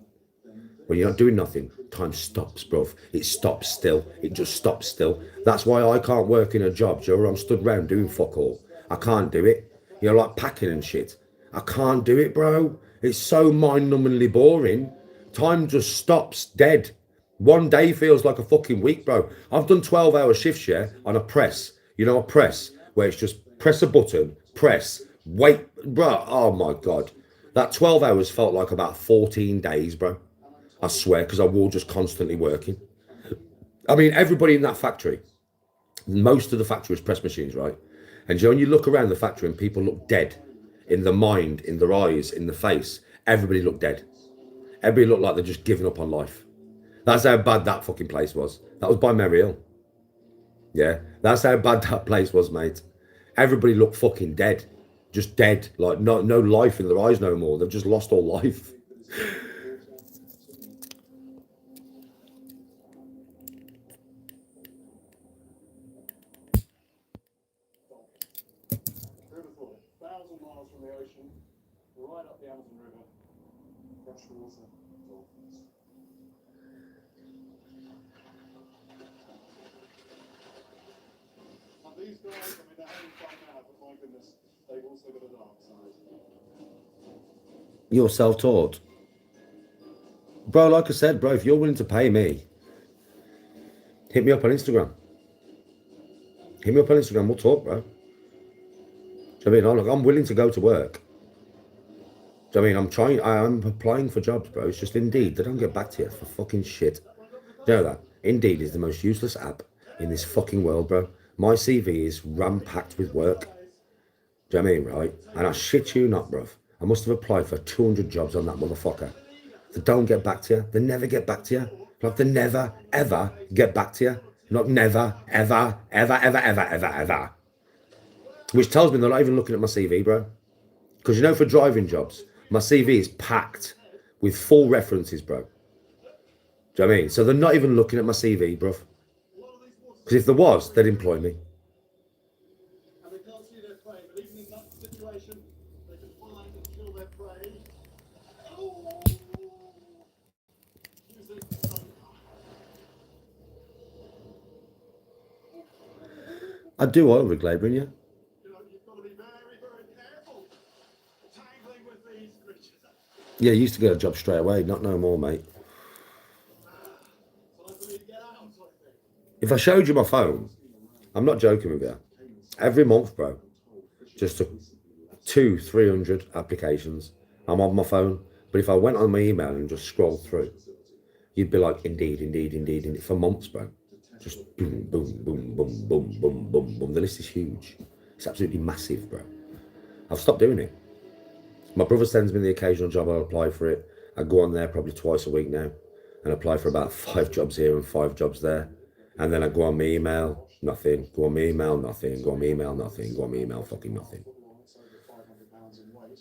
When you're not doing nothing, time stops, bruv. It stops still. It just stops still. That's why I can't work in a job, Joe, where I'm stood around doing fuck all. I can't do it. You know, like packing and shit. I can't do it, bro. It's so mind-numbingly boring. Time just stops dead. One day feels like a fucking week, bro. I've done 12-hour shifts, yeah, on a press. You know, a press where it's just press a button, press, wait, bro. Oh my God. That 12 hours felt like about 14 days, bro. I swear, because I was just constantly working. I mean, everybody in that factory, most of the factory was press machines, right? And when you look around the factory and people look dead in the mind, in their eyes, in the face, everybody looked dead. Everybody looked like they're just giving up on life. That's how bad that fucking place was. That was by Merry Hill. Yeah, that's how bad that place was, mate. Everybody looked fucking dead. just dead, like no life in their eyes no more. They've just lost all life. Who'd have thought it? 1,000 miles from the ocean, right up the Amazon River, freshwater dolphins. And these guys, I mean, they're having fun now, but my goodness, they've also got a dark side. You're self-taught. Bro, like I said, bro, if you're willing to pay me, hit me up on Instagram. Hit me up on Instagram, we'll talk, bro. Do you know what I mean? I'm willing to go to work. Do you know what I mean? I'm applying for jobs, bro. It's just Indeed. They don't get back to you for fucking shit. Do you know that? Indeed is the most useless app in this fucking world, bro. My CV is ram-packed with work. Do you know what I mean, right? And I shit you not, bruv. I must have applied for 200 jobs on that motherfucker. They don't get back to you. They never get back to you. Like, they never, ever get back to you. Not never, ever, ever, ever, ever, ever, ever. Which tells me they're not even looking at my CV, bro. Because, you know, for driving jobs, my CV is packed with full references, bro. Do you know what I mean? So they're not even looking at my CV, bro. Because if there was, they'd employ me. And they can't see their prey, but even in that situation, they can find and kill their prey. Oh! Using I do oil rig labouring, yeah. you know, you've got to be very, very careful tangling with these creatures. Yeah, I used to get a job straight away. Not no more, mate. Time for me to get out, I think. If I showed you my phone, I'm not joking with you. Every month, bro, just 200-300 applications. I'm on my phone. But if I went on my email and just scrolled through, you'd be like, Indeed, Indeed, Indeed, Indeed, for months, bro. Just boom, boom, boom, boom, boom, boom, boom, boom. The list is huge. It's absolutely massive, bro. I've stopped doing it. My brother sends me the occasional job. I'll apply for it. I go on there probably twice a week now and apply for about 5 jobs here and 5 jobs there. And then I go on my email, nothing. Go on my email, nothing. Go on my email, nothing. Go on my email, fucking nothing. It's over 500 pounds in weight.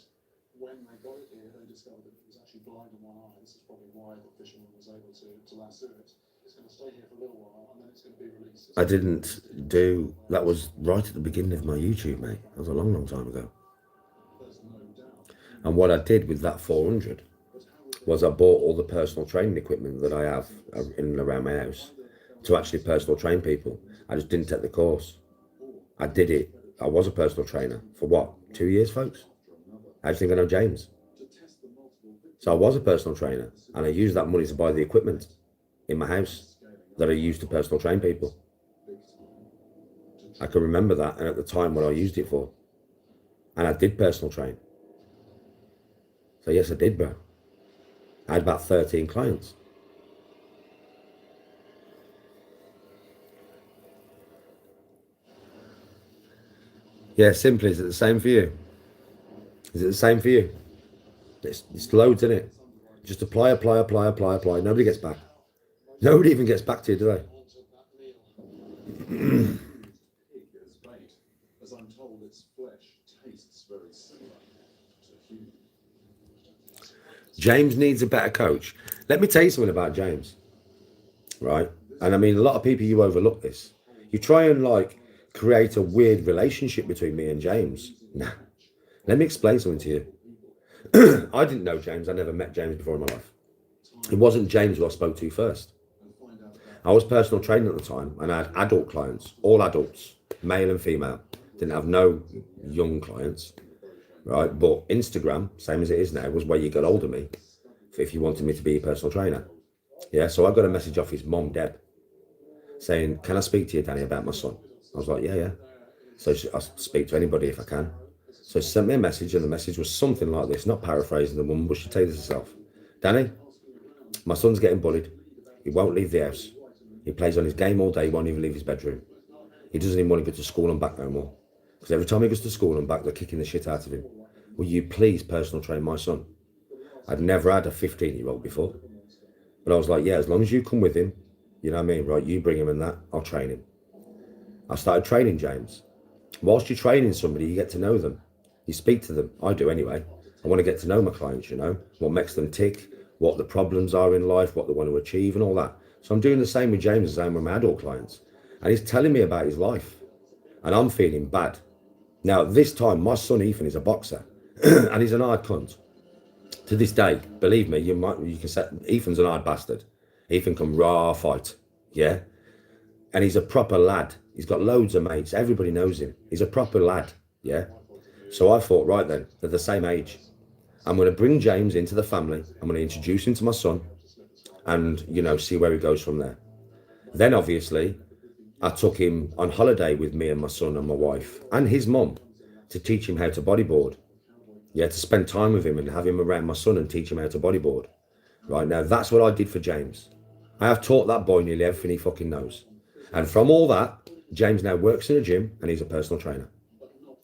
When they got it here, they discovered that it was actually blind in one eye. This is probably why the fisherman was able to lasso it. It's going to stay here for a little while, and then it's going to be released. I didn't do, that was right at the beginning of my YouTube, mate. That was a long, long time ago. There's no doubt. And what I did with that 400 was I bought all the personal training equipment that I have in and around my house to actually personal train people. I just didn't take the course. I did it. I was a personal trainer for what? 2 years, folks? I just think I know James. So I was a personal trainer and I used that money to buy the equipment in my house that I used to personal train people. I can remember that, and at the time what I used it for. And I did personal train. So yes, I did, bro. I had about 13 clients. Yeah, simply, is it the same for you? Is it the same for you? It's loads, isn't it? Just apply. Nobody gets back. Nobody even gets back to you, do they? As bait, as I'm told its flesh tastes very similar to human. James needs a better coach. Let me tell you something about James, right? And I mean, a lot of people, you overlook this. You try and like create a weird relationship between me and James. Nah. Let me explain something to you. I didn't know James. I never met James before in my life. It wasn't James who I spoke to first. I was personal training at the time, and I had adult clients, all adults, male and female. Didn't have no young clients, right? But Instagram, same as it is now, was where you got hold of me if you wanted me to be a personal trainer. Yeah, so I got a message off his mom, Deb, saying, "Can I speak to you, Danny, about my son?" I was like, yeah. So I speak to anybody if I can. So she sent me a message, and the message was something like this, not paraphrasing the woman, but she'd tell you this herself. "Danny, my son's getting bullied. He won't leave the house. He plays on his game all day. He won't even leave his bedroom. He doesn't even want to go to school and back no more. Because every time he goes to school and back, they're kicking the shit out of him. Will you please personal train my son?" I'd never had a 15-year-old before. But I was like, yeah, as long as you come with him, you know what I mean? Right, you bring him in that, I'll train him. I started training James. Whilst you're training somebody, you get to know them. You speak to them. I do anyway. I want to get to know my clients, you know, what makes them tick, what the problems are in life, what they want to achieve and all that. So I'm doing the same with James as I am with my adult clients. And he's telling me about his life. And I'm feeling bad. Now, this time, my son Ethan is a boxer. And he's an hard cunt. To this day, believe me, you can say Ethan's an hard bastard. Ethan can raw fight. Yeah? And he's a proper lad. He's got loads of mates. Everybody knows him. He's a proper lad. Yeah? So I thought, right then, they're the same age. I'm going to bring James into the family. I'm going to introduce him to my son and, you know, see where he goes from there. Then, obviously, I took him on holiday with me and my son and my wife and his mum to teach him how to bodyboard. Yeah, to spend time with him and have him around my son and teach him how to bodyboard. Right now, that's what I did for James. I have taught that boy nearly everything he fucking knows. And from all that, James now works in a gym and he's a personal trainer.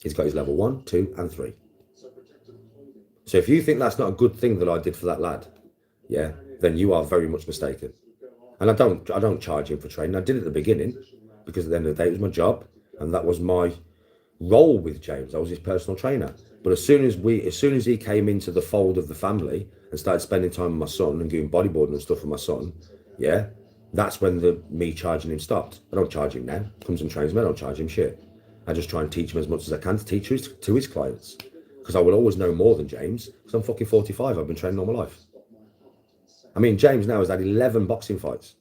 He's got his level 1, 2 and 3. So if you think that's not a good thing that I did for that lad, yeah, then you are very much mistaken. And I don't charge him for training. I did it at the beginning because at the end of the day, it was my job. And that was my role with James. I was his personal trainer. But as soon as he came into the fold of the family and started spending time with my son and doing bodyboarding and stuff with my son, yeah, that's when me charging him stopped. I don't charge him now. Comes and trains me, I don't charge him shit. I just try and teach him as much as I can to teach to his clients. Because I will always know more than James. Because I'm fucking 45. I've been training all my life. I mean, James now has had 11 boxing fights.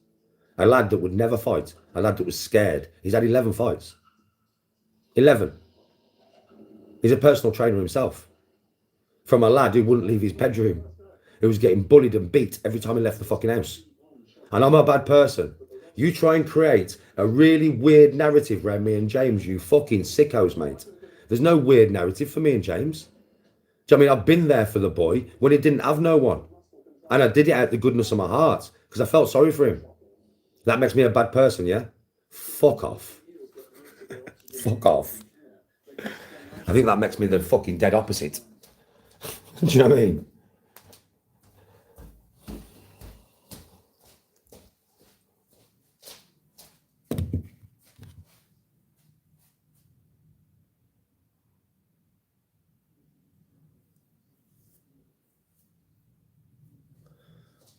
A lad that would never fight. A lad that was scared. He's had 11 fights. 11. He's a personal trainer himself. From a lad who wouldn't leave his bedroom. Who was getting bullied and beat every time he left the fucking house. And I'm a bad person. You try and create a really weird narrative around me and James, you fucking sickos, mate. There's no weird narrative for me and James. Do you know what I mean? I've been there for the boy when he didn't have no one. And I did it out of the goodness of my heart because I felt sorry for him. That makes me a bad person, yeah? Fuck off. Fuck off. I think that makes me the fucking dead opposite. Do you know what I mean?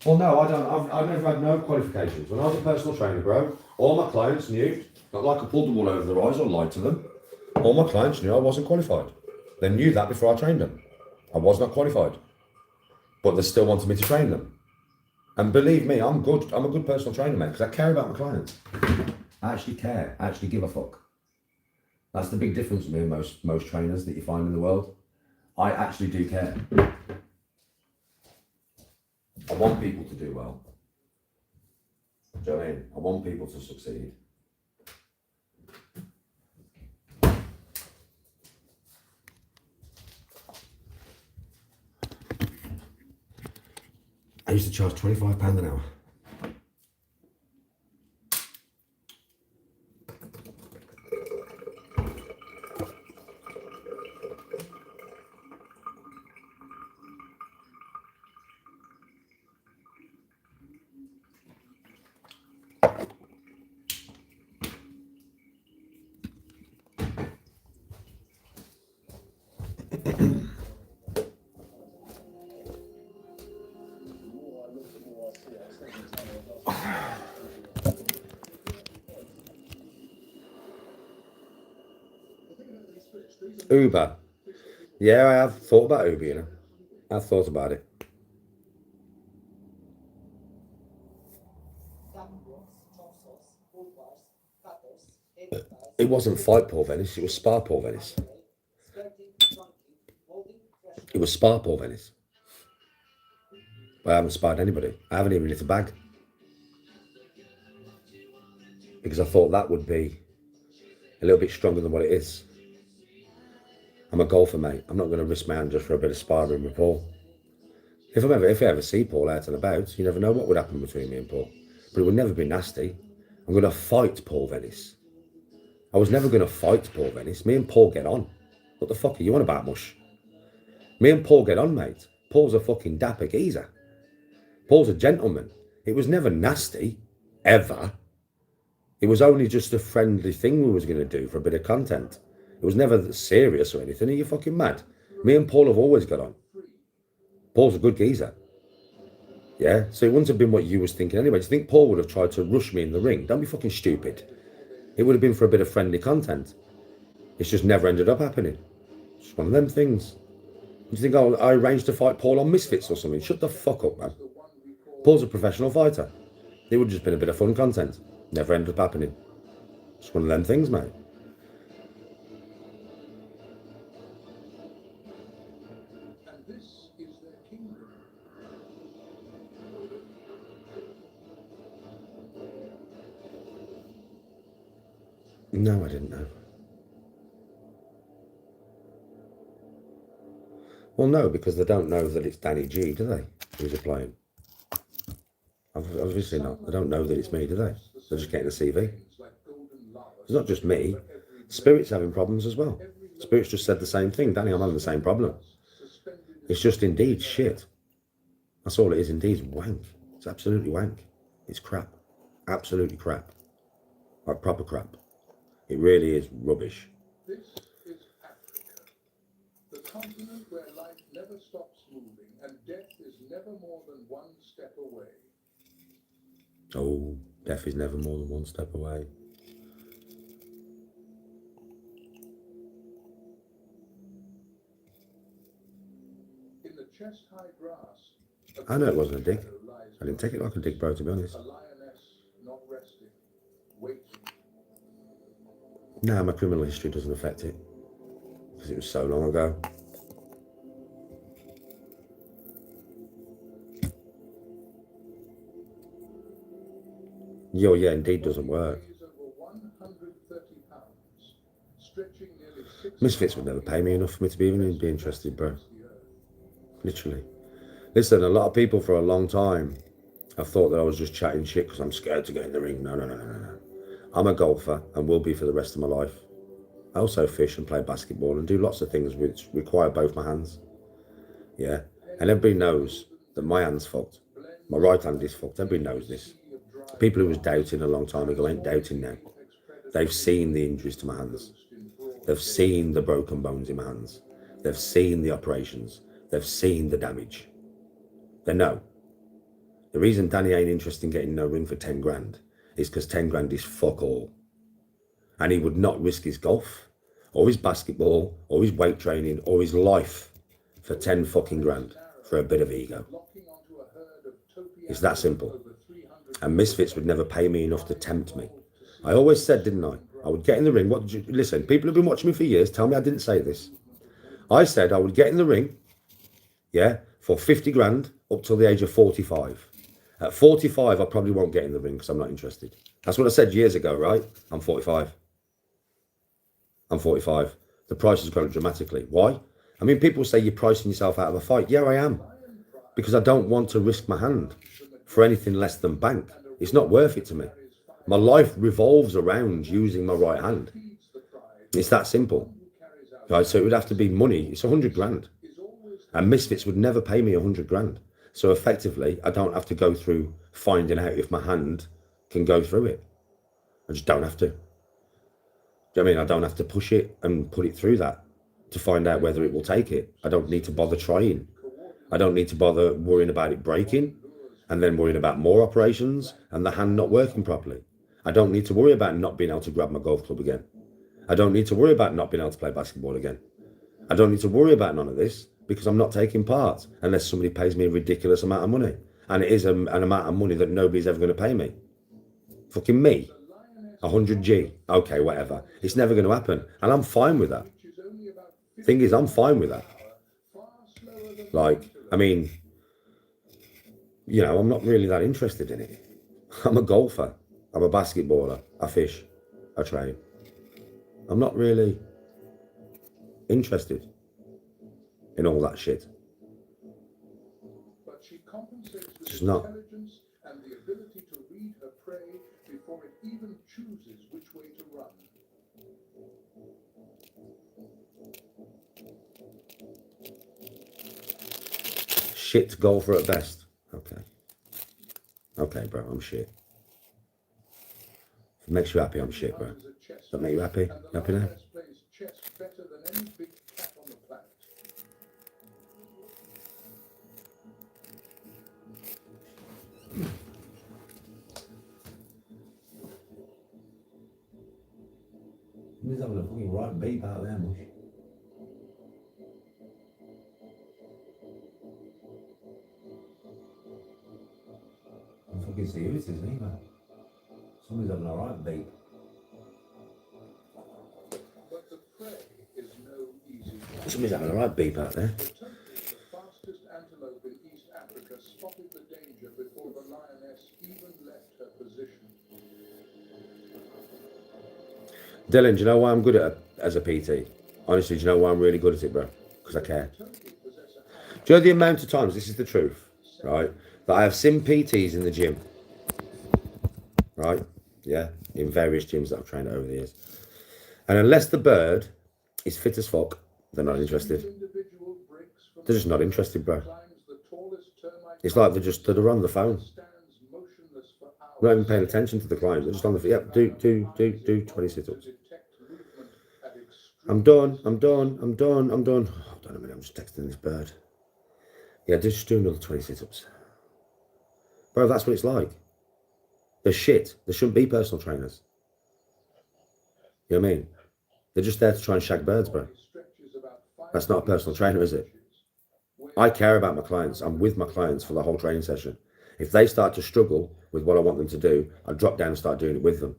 Well, no, I don't. I've never had no qualifications. When I was a personal trainer, bro, all my clients knew, not like I pulled them all over their eyes or lied to them. All my clients knew I wasn't qualified. They knew that before I trained them. I was not qualified. But they still wanted me to train them. And believe me, I'm good. I'm a good personal trainer, mate, because I care about my clients. I actually care. I actually give a fuck. That's the big difference with me and most trainers that you find in the world. I actually do care. I want people to do well. Do you know what I mean? I want people to succeed. I used to charge £25 an hour. Uber. Yeah, I have thought about Uber, you know. I've thought about it. It wasn't fight Paul Venice, it was spar Paul Venice. It was spar Paul Venice. But I haven't sparred anybody. I haven't even lit a bag. Because I thought that would be a little bit stronger than what it is. I'm a golfer, mate. I'm not going to risk my hand just for a bit of sparring with Paul. If I ever see Paul out and about, you never know what would happen between me and Paul. But it would never be nasty. I'm going to fight Paul Venice. I was never going to fight Paul Venice. Me and Paul get on. What the fuck are you on about, mush? Me and Paul get on, mate. Paul's a fucking dapper geezer. Paul's a gentleman. It was never nasty. Ever. It was only just a friendly thing we was going to do for a bit of content. It was never serious or anything. Are you fucking mad? Me and Paul have always got on. Paul's a good geezer. Yeah, so it wouldn't have been what you was thinking anyway. Do you think Paul would have tried to rush me in the ring? Don't be fucking stupid. It would have been for a bit of friendly content. It's just never ended up happening. It's one of them things. Do you think I arranged to fight Paul on Misfits or something? Shut the fuck up, man. Paul's a professional fighter. It would have just been a bit of fun content. Never ended up happening. It's one of them things, mate. And this is their kingdom. No, I didn't know. Well, no, because they don't know that it's Danny G, do they? Who's applying? Obviously not. They don't know that it's me, do they? They're just getting a CV. It's not just me. Spirit's having problems as well. Spirit's just said the same thing. Danny, I'm having the same problem. It's just Indeed shit. That's all it is. Indeed's wank. It's absolutely wank. It's crap. Absolutely crap. Like proper crap. It really is rubbish. This is Africa, the continent where life never stops moving and death is never more than one step away. Oh, death is never more than one step away. In the chest-high grass, I know it wasn't a dig. I didn't take it like a dig, bro, to be honest. a lioness not resting, waiting. Nah, my criminal history doesn't affect it. Because it was so long ago. Yo, yeah, Indeed doesn't work. Weighs over 130 pounds, stretching nearly 6 Misfits would never pay me enough for me to be even be interested, bro. Literally. Listen, a lot of people for a long time have thought that I was just chatting shit because I'm scared to get in the ring. No. I'm a golfer and will be for the rest of my life. I also fish and play basketball and do lots of things which require both my hands. Yeah. And everybody knows that my hand's fucked. My right hand is fucked. Everybody knows this. People who was doubting a long time ago ain't doubting now. They've seen the injuries to my hands. They've seen the broken bones in my hands. They've seen the operations. They've seen the damage. They know. The reason Danny ain't interested in getting no ring for 10 grand is because 10 grand is fuck all. And he would not risk his golf, or his basketball, or his weight training, or his life for 10 fucking grand for a bit of ego. It's that simple. And Misfits would never pay me enough to tempt me. I always said, didn't I? I would get in the ring. What did you listen? People have been watching me for years. Tell me I didn't say this. I said I would get in the ring, yeah, for 50 grand up till the age of 45. At 45, I probably won't get in the ring because I'm not interested. That's what I said years ago, right? I'm 45. I'm 45. The price has grown dramatically. Why? I mean, people say you're pricing yourself out of a fight. Yeah, I am. Because I don't want to risk my hand for anything less than bank. It's not worth it to me. My life revolves around using my right hand. It's that simple. Right, so it would have to be money. It's 100 grand. And Misfits would never pay me 100 grand. So effectively, I don't have to go through finding out if my hand can go through it. I just don't have to. Do you know what I mean? I don't have to push it and put it through that to find out whether it will take it. I don't need to bother trying. I don't need to bother worrying about it breaking and then worrying about more operations and the hand not working properly. I don't need to worry about not being able to grab my golf club again. I don't need to worry about not being able to play basketball again. I don't need to worry about none of this because I'm not taking part unless somebody pays me a ridiculous amount of money. And it is an amount of money that nobody's ever going to pay me. Fucking me. 100G. Okay, whatever. It's never going to happen. And I'm fine with that. Thing is, I'm fine with that. Like, I mean, you know, I'm not really that interested in it. I'm a golfer. I'm a basketballer. I fish. I train. I'm not really interested in all that shit. But she compensates with She's not. intelligence and the ability to read her prey before it even chooses which way to run. Shit golfer at best. Okay. Okay, bro, I'm shit. If it makes you happy, I'm shit, bro. Does that make you happy? You happy now? Plays chess better than any big cat on the planet. Somebody's having a fucking right beep out there, mush. I'm fucking see who it is, either. Somebody's having a right beep. But the prey is no easy task. Somebody's having a right beep out there. Turkey, the fastest antelope in East Africa, spotted the danger before the lioness even left her position. Dylan, do you know why I'm good at it as a PT? Honestly, do you know why I'm really good at it, bro? Because I care. Do you know the amount of times, this is the truth, right, that I have seen PTs in the gym, right? Yeah, in various gyms that I've trained over the years. And unless the bird is fit as fuck, they're not interested. They're just not interested, bro. It's like they're on the phone. Not even paying attention to the climb. They're just on the, yep, do 20 sit-ups. I'm done. Oh, hold on a minute, I'm just texting this bird. Yeah, just do another 20 sit-ups. Bro, that's what it's like. They're shit. They shouldn't be personal trainers. You know what I mean? They're just there to try and shag birds, bro. That's not a personal trainer, is it? I care about my clients. I'm with my clients for the whole training session. If they start to struggle with what I want them to do, I drop down and start doing it with them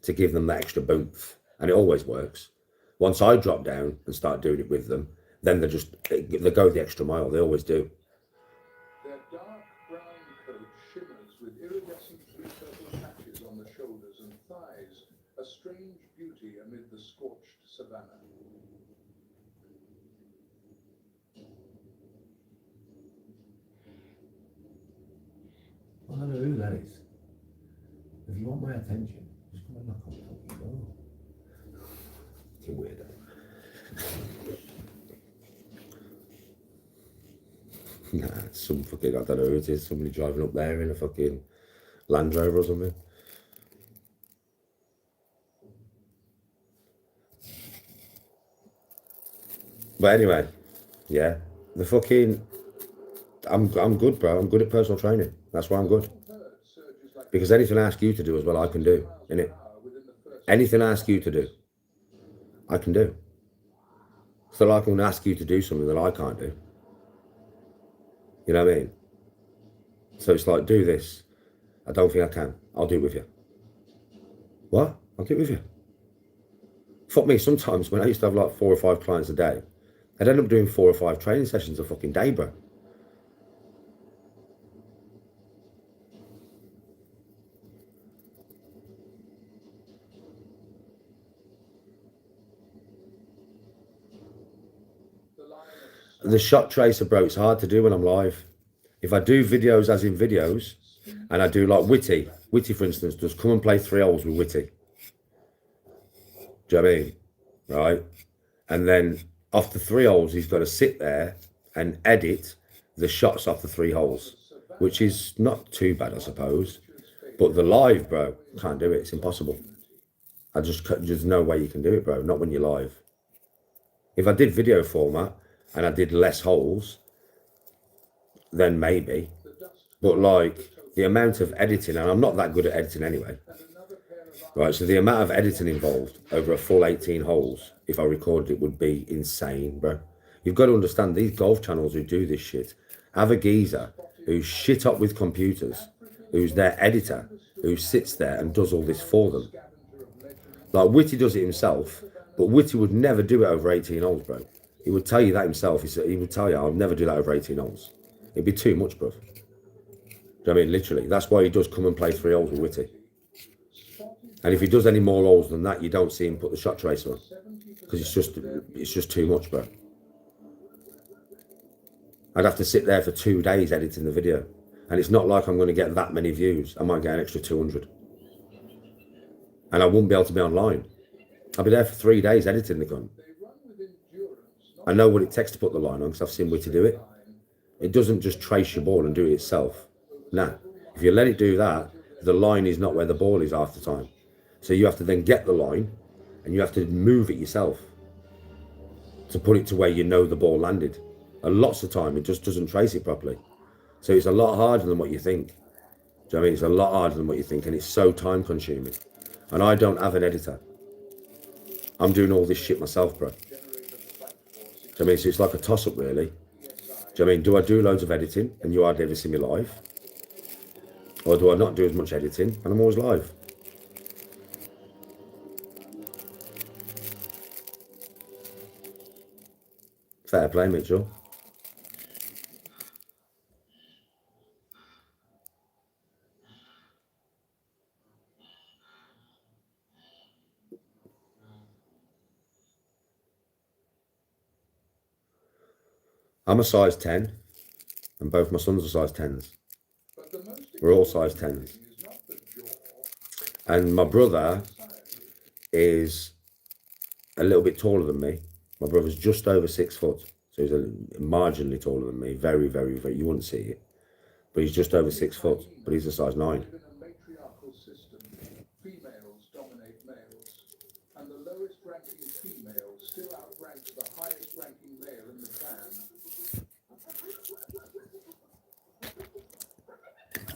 to give them that extra boomph. And it always works. Once I drop down and start doing it with them, then they go the extra mile. They always do. Their dark brown coat shimmers with iridescent blue purple patches on the shoulders and thighs, a strange beauty amid the scorched savannah. I don't know who that is. If you want my attention, just come and knock on the fucking door. It's a weirdo. Nah, it's some fucking, I don't know who it is, somebody driving up there in a fucking Land Rover or something. But anyway, yeah, the fucking, I'm good, bro. I'm good at personal training. That's why I'm good. Because anything I ask you to do as well, I can do, innit? Anything I ask you to do, I can do. So like I'm going to ask you to do something that I can't do. You know what I mean? So it's like, do this. I don't think I can. I'll do it with you. What? I'll do it with you. Fuck me, sometimes when I used to have like 4 or 5 clients a day, I'd end up doing 4 or 5 training sessions a fucking day, bro. The shot tracer, bro, it's hard to do when I'm live. If I do videos as in videos, and I do like Witty, for instance, does come and play 3 holes with Witty. Do you know what I mean? Right? And then off the 3 holes, he's got to sit there and edit the shots off the 3 holes, which is not too bad, I suppose. But the live, bro, can't do it. It's impossible. There's no way you can do it, bro. Not when you're live. If I did video format and I did less holes, then maybe. But like the amount of editing, and I'm not that good at editing anyway. Right, so the amount of editing involved over a full 18 holes, if I recorded it, would be insane, bro. You've got to understand, these golf channels who do this shit have a geezer who's shit up with computers, who's their editor, who sits there and does all this for them. Like Witty does it himself, but Witty would never do it over 18 holes, bro. He would tell you that himself. He would tell you, I'll never do that over 18 holes. It'd be too much, bro. Do you know what I mean? Literally. That's why he does come and play 3 holes with Witty. And if he does any more holes than that, you don't see him put the shot tracer on. Because it's just too much, bro. I'd have to sit there for 2 days editing the video. And it's not like I'm going to get that many views. I might get an extra 200. And I wouldn't be able to be online. I'll be there for 3 days editing the gun. I know what it takes to put the line on because I've seen Witty do it. It doesn't just trace your ball and do it itself. Nah. If you let it do that, the line is not where the ball is half the time. So you have to then get the line and you have to move it yourself to put it to where you know the ball landed. And lots of time, it just doesn't trace it properly. So it's a lot harder than what you think. Do you know what I mean? It's a lot harder than what you think, and it's so time consuming. And I don't have an editor. I'm doing all this shit myself, bro. Do you know what I mean? So it's like a toss-up, really. Do you know what I mean? Do I do loads of editing and you hardly ever see me live? Or do I not do as much editing and I'm always live? Fair play, Mitchell. I'm a size 10 and both my sons are size 10s. We're all size 10s. And my brother is a little bit taller than me. My brother's just over 6 foot. So he's marginally taller than me. Very, very, very, you wouldn't see it. But he's just over 6 foot. But he's a size 9. In a matriarchal system, females dominate males, and the lowest ranking female still outranks the highest ranking male in the clan.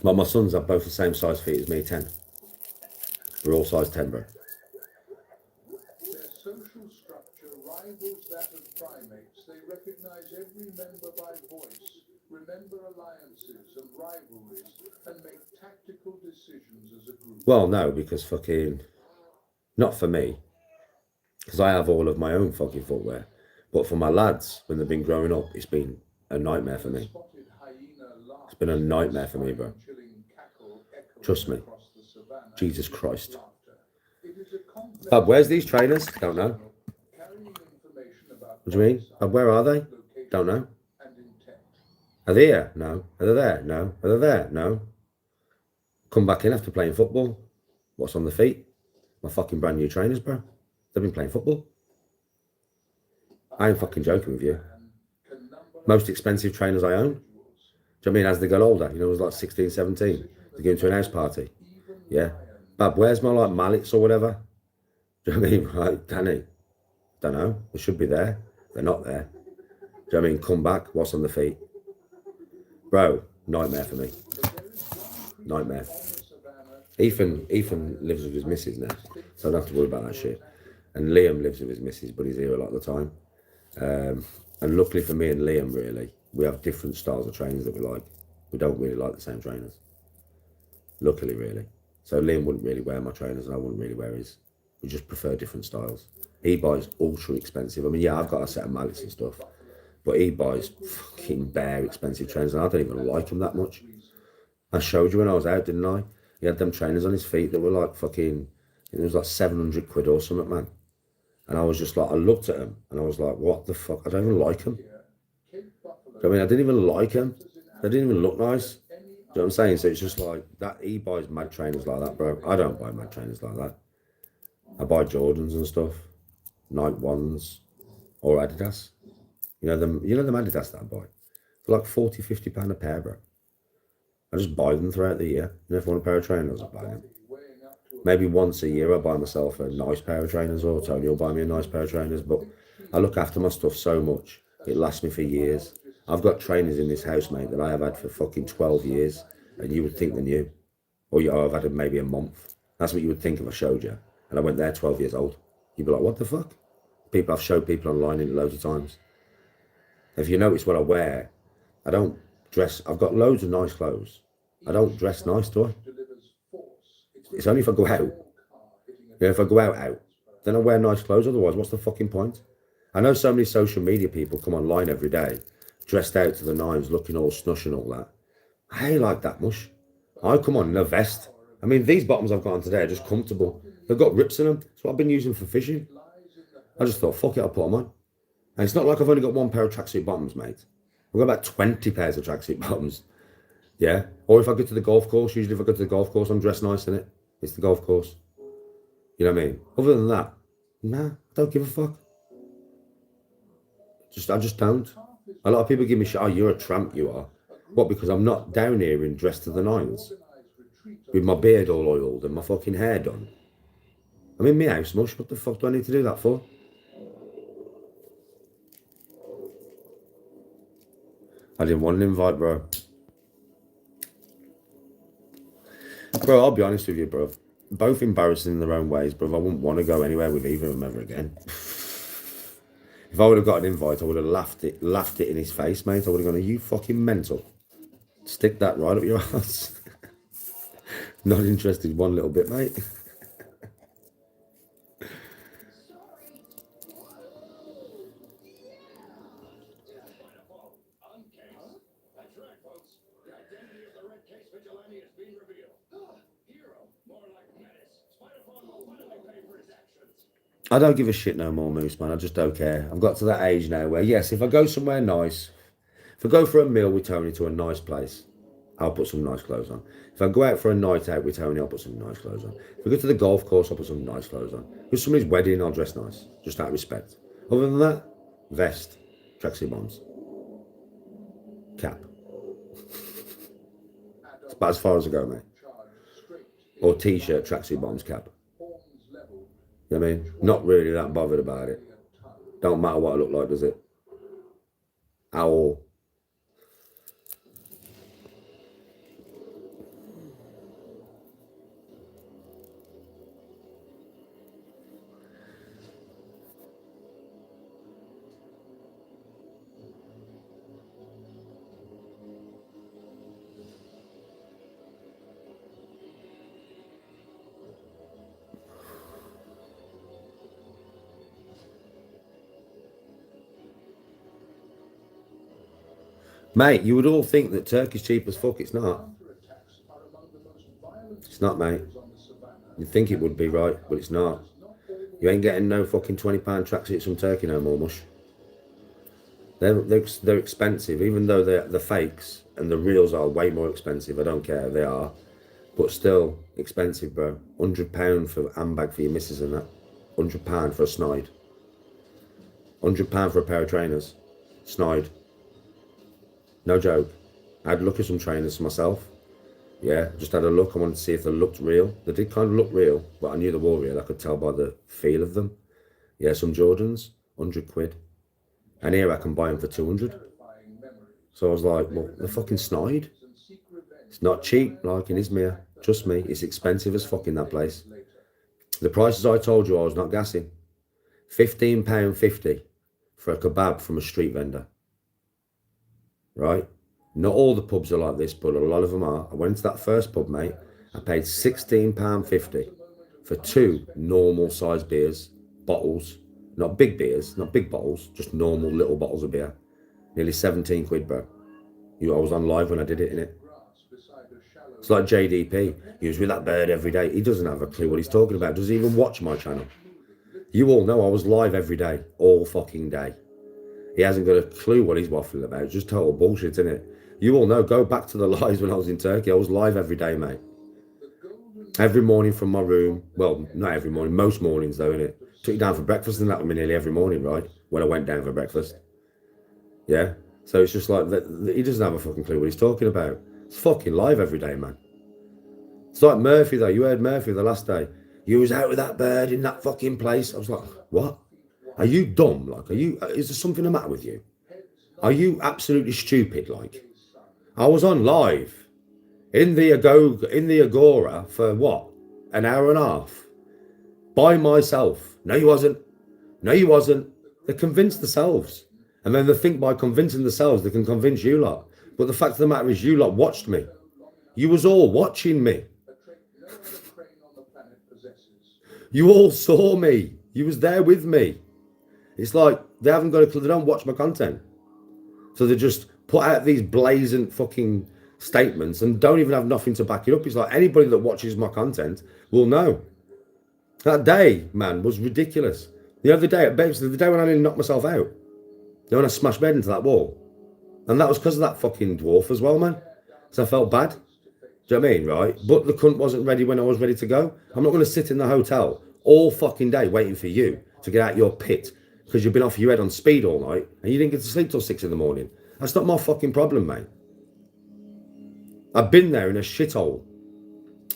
Well, my sons are both the same size feet as me, 10. We're all size 10, bro. Their social structure rivals that of primates. They recognize every member by voice, remember alliances and rivalries, and make tactical decisions as a group. Well, no, because fucking... Not for me. Because I have all of my own fucking footwear. But for my lads, when they've been growing up, it's been a nightmare for me. It's been a nightmare for me, bro. Trust me. Jesus Christ. Bub, where's these trainers? Don't know. What do you mean? Bub, where are they? Don't know. Are they here? No. Are they there? No. Are they there? No. Come back in after playing football. What's on the feet? My fucking brand new trainers, bro. They've been playing football. I ain't fucking joking with you. Most expensive trainers I own. Do you know what I mean? As they get older, you know, it was like 16, 17. They're going to an house party. Yeah. Bab, where's my like mallets or whatever? Do you know what I mean? Like, Danny? Don't know. They should be there. They're not there. Do you know what I mean? Come back. What's on the feet? Bro, nightmare for me. Nightmare. Ethan lives with his missus now, so I don't have to worry about that shit. And Liam lives with his missus, but he's here a lot of the time. And luckily for me and Liam, really, we have different styles of trainers that we like. We don't really like the same trainers. Luckily, really. So Liam wouldn't really wear my trainers and I wouldn't really wear his. We just prefer different styles. He buys ultra expensive. I mean, yeah, I've got a set of mallets and stuff, but he buys fucking bare expensive trainers and I don't even like them that much. I showed you when I was out, didn't I? He had them trainers on his feet that were like fucking, it was like 700 quid or something, man. And I was just like, I looked at him and I was like, what the fuck? I don't even like him. I mean, I didn't even like him. They didn't even look nice. Do you know what I'm saying? So it's just like, that he buys mad trainers like that, bro. I don't buy mad trainers like that. I buy Jordans and stuff. Nike ones or Adidas. You know them Adidas that I buy? They're like 40, 50 pound a pair, bro. I just buy them throughout the year. And if I want a pair of trainers, I buy them. Maybe once a year I buy myself a nice pair of trainers, or Tony will buy me a nice pair of trainers, but I look after my stuff so much, it lasts me for years. I've got trainers in this house, mate, that I have had for fucking 12 years, and you would think they're new. Or I've had them maybe a month. That's what you would think if I showed you. And I went there 12 years old. You'd be like, what the fuck? I've showed people online in loads of times. If you notice what I wear, I don't dress. I've got loads of nice clothes. I don't dress nice, do I? It's only if I go out. Yeah, if I go out, then I wear nice clothes. Otherwise, what's the fucking point? I know so many social media people come online every day, dressed out to the nines, looking all snush and all that. I ain't like that much. I come on in a vest. I mean, these bottoms I've got on today are just comfortable. They've got rips in them. That's what I've been using for fishing. I just thought, fuck it, I'll put them on. And it's not like I've only got one pair of tracksuit bottoms, mate. I've got about 20 pairs of tracksuit bottoms. Yeah. Or if I go to the golf course, usually if I go to the golf course, I'm dressed nice in it. It's the golf course. You know what I mean? Other than that, nah, I don't give a fuck. I just don't. A lot of people give me shit, oh, you're a tramp, you are. What, because I'm not down here in dressed to the nines? With my beard all oiled and my fucking hair done. I'm in my house, mush. What the fuck do I need to do that for? I didn't want an invite, bro. Bro, I'll be honest with you, bro. both embarrassing in their own ways, but I wouldn't want to go anywhere with either of them ever again. If I would have got an invite, I would have laughed it in his face, mate. I would have gone, are you fucking mental? Stick that right up your ass. Not interested one little bit, mate. I don't give a shit no more, Moose, man. I just don't care. I've got to that age now where, yes, if I go somewhere nice, if I go for a meal with Tony to a nice place, I'll put some nice clothes on. If I go out for a night out with Tony, I'll put some nice clothes on. If I go to the golf course, I'll put some nice clothes on. If it's somebody's wedding, I'll dress nice, just out of respect. Other than that, vest, tracksuit bottoms, cap. It's about as far as I go, mate. Or t-shirt, tracksuit bottoms, cap. You know what I mean? Not really that bothered about it. Don't matter what I look like, does it? At all. Mate, you would all think that Turkey's cheap as fuck. It's not. It's not, mate. You'd think it would be, right? But it's not. You ain't getting no fucking £20 tracksuits from Turkey no more, mush. They're expensive, even though they're fakes and the reals are way more expensive. I don't care, they are. But still expensive, bro. £100 for a handbag for your missus and that. £100 for a snide. £100 for a pair of trainers. Snide. No joke. I had a look at some trainers myself. Yeah, just had a look. I wanted to see if they looked real. They did kind of look real, but I knew they were real. I could tell by the feel of them. Yeah, some Jordans, £100. And here I can buy them for 200. So I was like, well, they're fucking snide. It's not cheap, like in Izmir. Trust me, it's expensive as fuck in that place. The prices I told you I was not gassing. £15.50 for a kebab from a street vendor. Right? Not all the pubs are like this, but a lot of them are. I went to that first pub, mate. I paid £16.50 for 2 normal size beers, bottles. Not big beers, not big bottles, just normal little bottles of beer. Nearly 17 quid, bro. I was on live when I did it, innit? It's like JDP. He was with that bird every day. He doesn't have a clue what he's talking about. Doesn't even watch my channel. You all know I was live every day, all fucking day. He hasn't got a clue what he's waffling about. It's just total bullshit, isn't it? You all know, go back to the lives when I was in Turkey. I was live every day, mate. Every morning from my room. Well, not every morning, most mornings though, innit? Took you down for breakfast and that with me nearly every morning, right? When I went down for breakfast. Yeah? So it's just like, he doesn't have a fucking clue what he's talking about. It's fucking live every day, man. It's like Murphy though. You heard Murphy the last day. You was out with that bird in that fucking place. I was like, what? Are you dumb? Like, is there something the matter with you? Are you absolutely stupid? Like, I was on live in the Agora for what? An hour and a half by myself. No, you wasn't. No, you wasn't. They convinced themselves. And then they think by convincing themselves they can convince you lot. But the fact of the matter is you lot watched me. You was all watching me. You all saw me. You was there with me. It's like they haven't got a clue. They don't watch my content. So they just put out these blazing fucking statements and don't even have nothing to back it up. It's like anybody that watches my content will know. That day, man, was ridiculous. The other day, the day when I nearly knocked myself out. When I smashed my head into that wall. And that was because of that fucking dwarf as well, man. So I felt bad. Do you know what I mean, right? But the cunt wasn't ready when I was ready to go. I'm not going to sit in the hotel all fucking day waiting for you to get out your pit because you've been off your head on speed all night and you didn't get to sleep till 6 in the morning. That's not my fucking problem, mate. I've been there in a shithole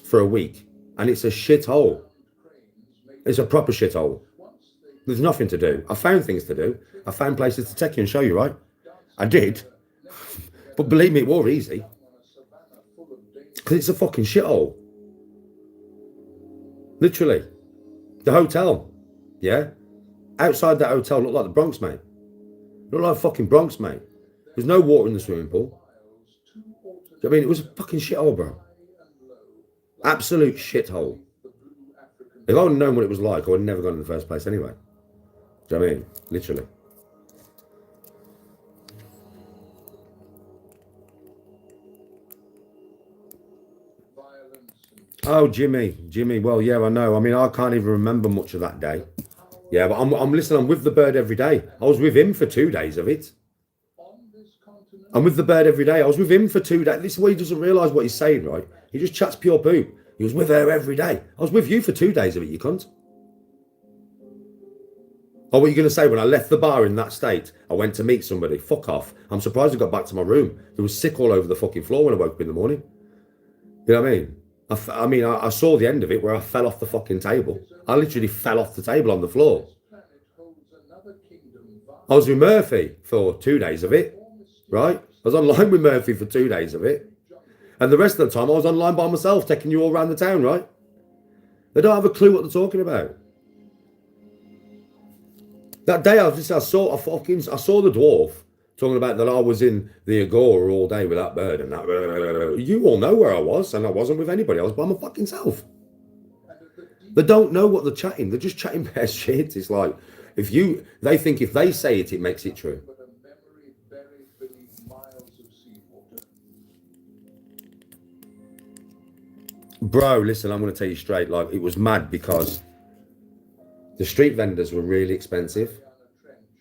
for a week and it's a shithole. It's a proper shithole. There's nothing to do. I found things to do. I found places to take you and show you, right? I did. But believe me, it was easy. Because it's a fucking shithole. Literally. The hotel. Yeah? Outside that hotel looked like the Bronx, mate. Looked like fucking Bronx, mate. There's no water in the swimming pool. I mean, it was a fucking shithole, bro. Absolute shithole. If I would known what it was like, I would have never gone in the first place anyway. Do you know what I mean? Literally. Oh, Jimmy. Well, yeah, I know. I mean, I can't even remember much of that day. Yeah, but I'm listening. I'm with the bird every day. I was with him for 2 days of it. I'm with the bird every day. I was with him for 2 days. This is why he doesn't realise what he's saying, right? He just chats pure poop. He was with her every day. I was with you for 2 days of it, you cunt. Oh, what are you going to say? When I left the bar in that state, I went to meet somebody. Fuck off. I'm surprised I got back to my room. There was sick all over the fucking floor when I woke up in the morning. You know what I mean? I saw the end of it where I fell off the fucking table. I literally fell off the table on the floor. I was with Murphy for 2 days of it, right? I was online with Murphy for 2 days of it. And the rest of the time I was online by myself, taking you all around the town, right? They don't have a clue what they're talking about. That day I saw the dwarf talking about that I was in the Agora all day with that bird and that. You all know where I was, and I wasn't with anybody. I was by my fucking self. They don't know what they're chatting. They're just chatting bare shit. It's like, they think if they say it, it makes it true. Bro, listen, I'm going to tell you straight. Like, it was mad because the street vendors were really expensive,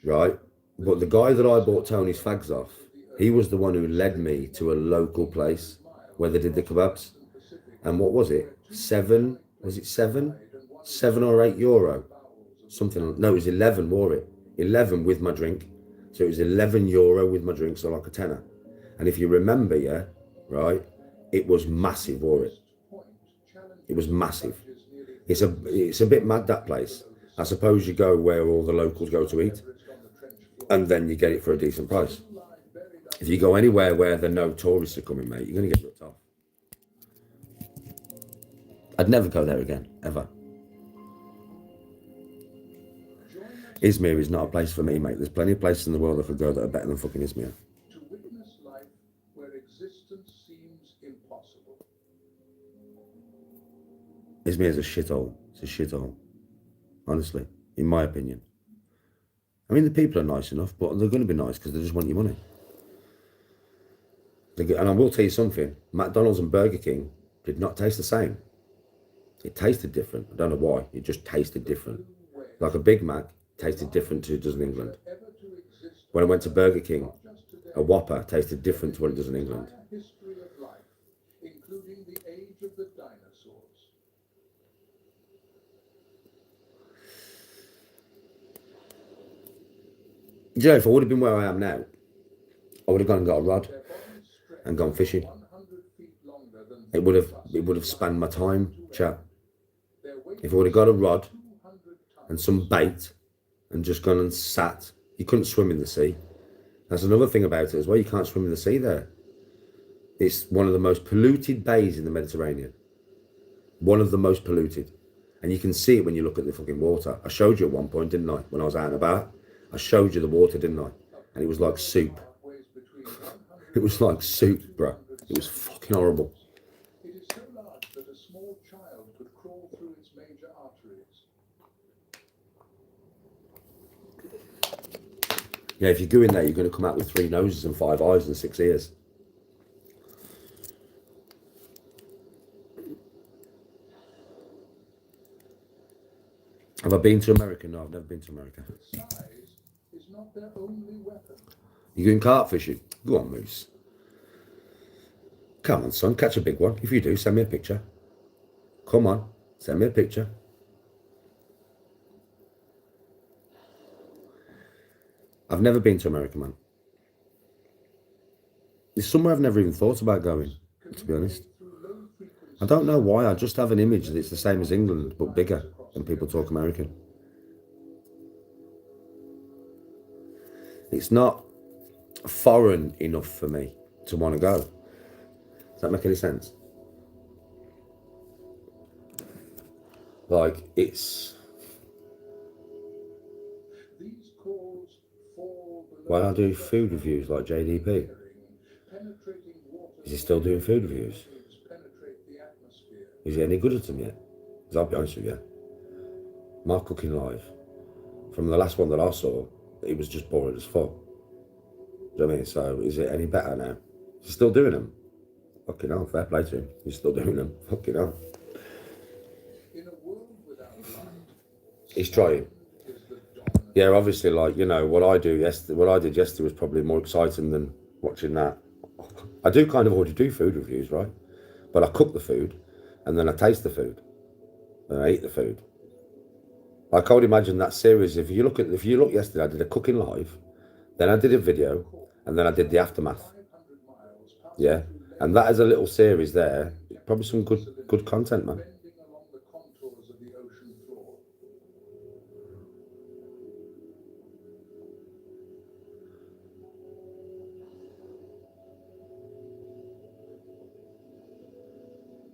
right? But the guy that I bought Tony's fags off, he was the one who led me to a local place where they did the kebabs. And what was it? 7? Was it 7? 7 or 8 euro? Something. No, it was 11, wore it. 11 with my drink. So it was 11 euro with my drink, so like a tenner. And if you remember, yeah, right, it was massive, wore it. It was massive. It's a bit mad, that place. I suppose you go where all the locals go to eat, and then you get it for a decent price. If you go anywhere where there are no tourists are coming, mate, you're going to get ripped off. I'd never go there again, ever. Izmir is not a place for me, mate. There's plenty of places in the world I could go that are better than fucking Izmir. To witness life where existence seems impossible. Izmir is a shithole. It's a shithole. Honestly, in my opinion. I mean, the people are nice enough, but they're going to be nice because they just want your money. And I will tell you something. McDonald's and Burger King did not taste the same. It tasted different. I don't know why. It just tasted different. Like a Big Mac tasted different to it does in England. When I went to Burger King, a Whopper tasted different to what it does in England. History of life, including the age of the dinosaurs. Yeah, if I would have been where I am now, I would have gone and got a rod and gone fishing. It would have spanned my time, chap. If I would have got a rod and some bait and just gone and sat, you couldn't swim in the sea. That's another thing about it as well. You can't swim in the sea there. It's one of the most polluted bays in the Mediterranean. One of the most polluted. And you can see it when you look at the fucking water. I showed you at one point, didn't I? When I was out and about, I showed you the water, didn't I? And it was like soup. It was like soup, bro. It was fucking horrible. It is so large that a small child could crawl through its major arteries. Yeah, if you go in there, you're going to come out with 3 noses and 5 eyes and 6 ears. Have I been to America? No, I've never been to America. Size is not their only weapon. You going carp fishing? Go on, Moose. Come on, son, catch a big one. If you do, send me a picture. Come on, send me a picture. I've never been to America, man. It's somewhere I've never even thought about going, to be honest. I don't know why. I just have an image that it's the same as England, but bigger, and people talk American. It's not foreign enough for me to want to go. Does that make any sense? Like, it's... These calls fall Why below not do food reviews like JDP? penetrating water Is he still doing food reviews? waves penetrate the atmosphere. Is he any good at them yet? Because I'll be honest with you, my cooking live, from the last one that I saw, it was just boring as fuck. Do you know what I mean? So is it any better now? Is he still doing them? Fucking hell, fair play to him. He's still doing them. Fucking hell. In a world without light, He's trying. is the dominant. Yeah, obviously, like, you know, what I did yesterday was probably more exciting than watching that. I do kind of already do food reviews, right? But I cook the food, and then I taste the food, and I eat the food. Like, I would imagine that series, if you look yesterday, I did a cooking live, then I did a video, and then I did the aftermath. 500 miles past Yeah, and that is a little series there. Probably some good content, man. bending along the contours of the ocean floor.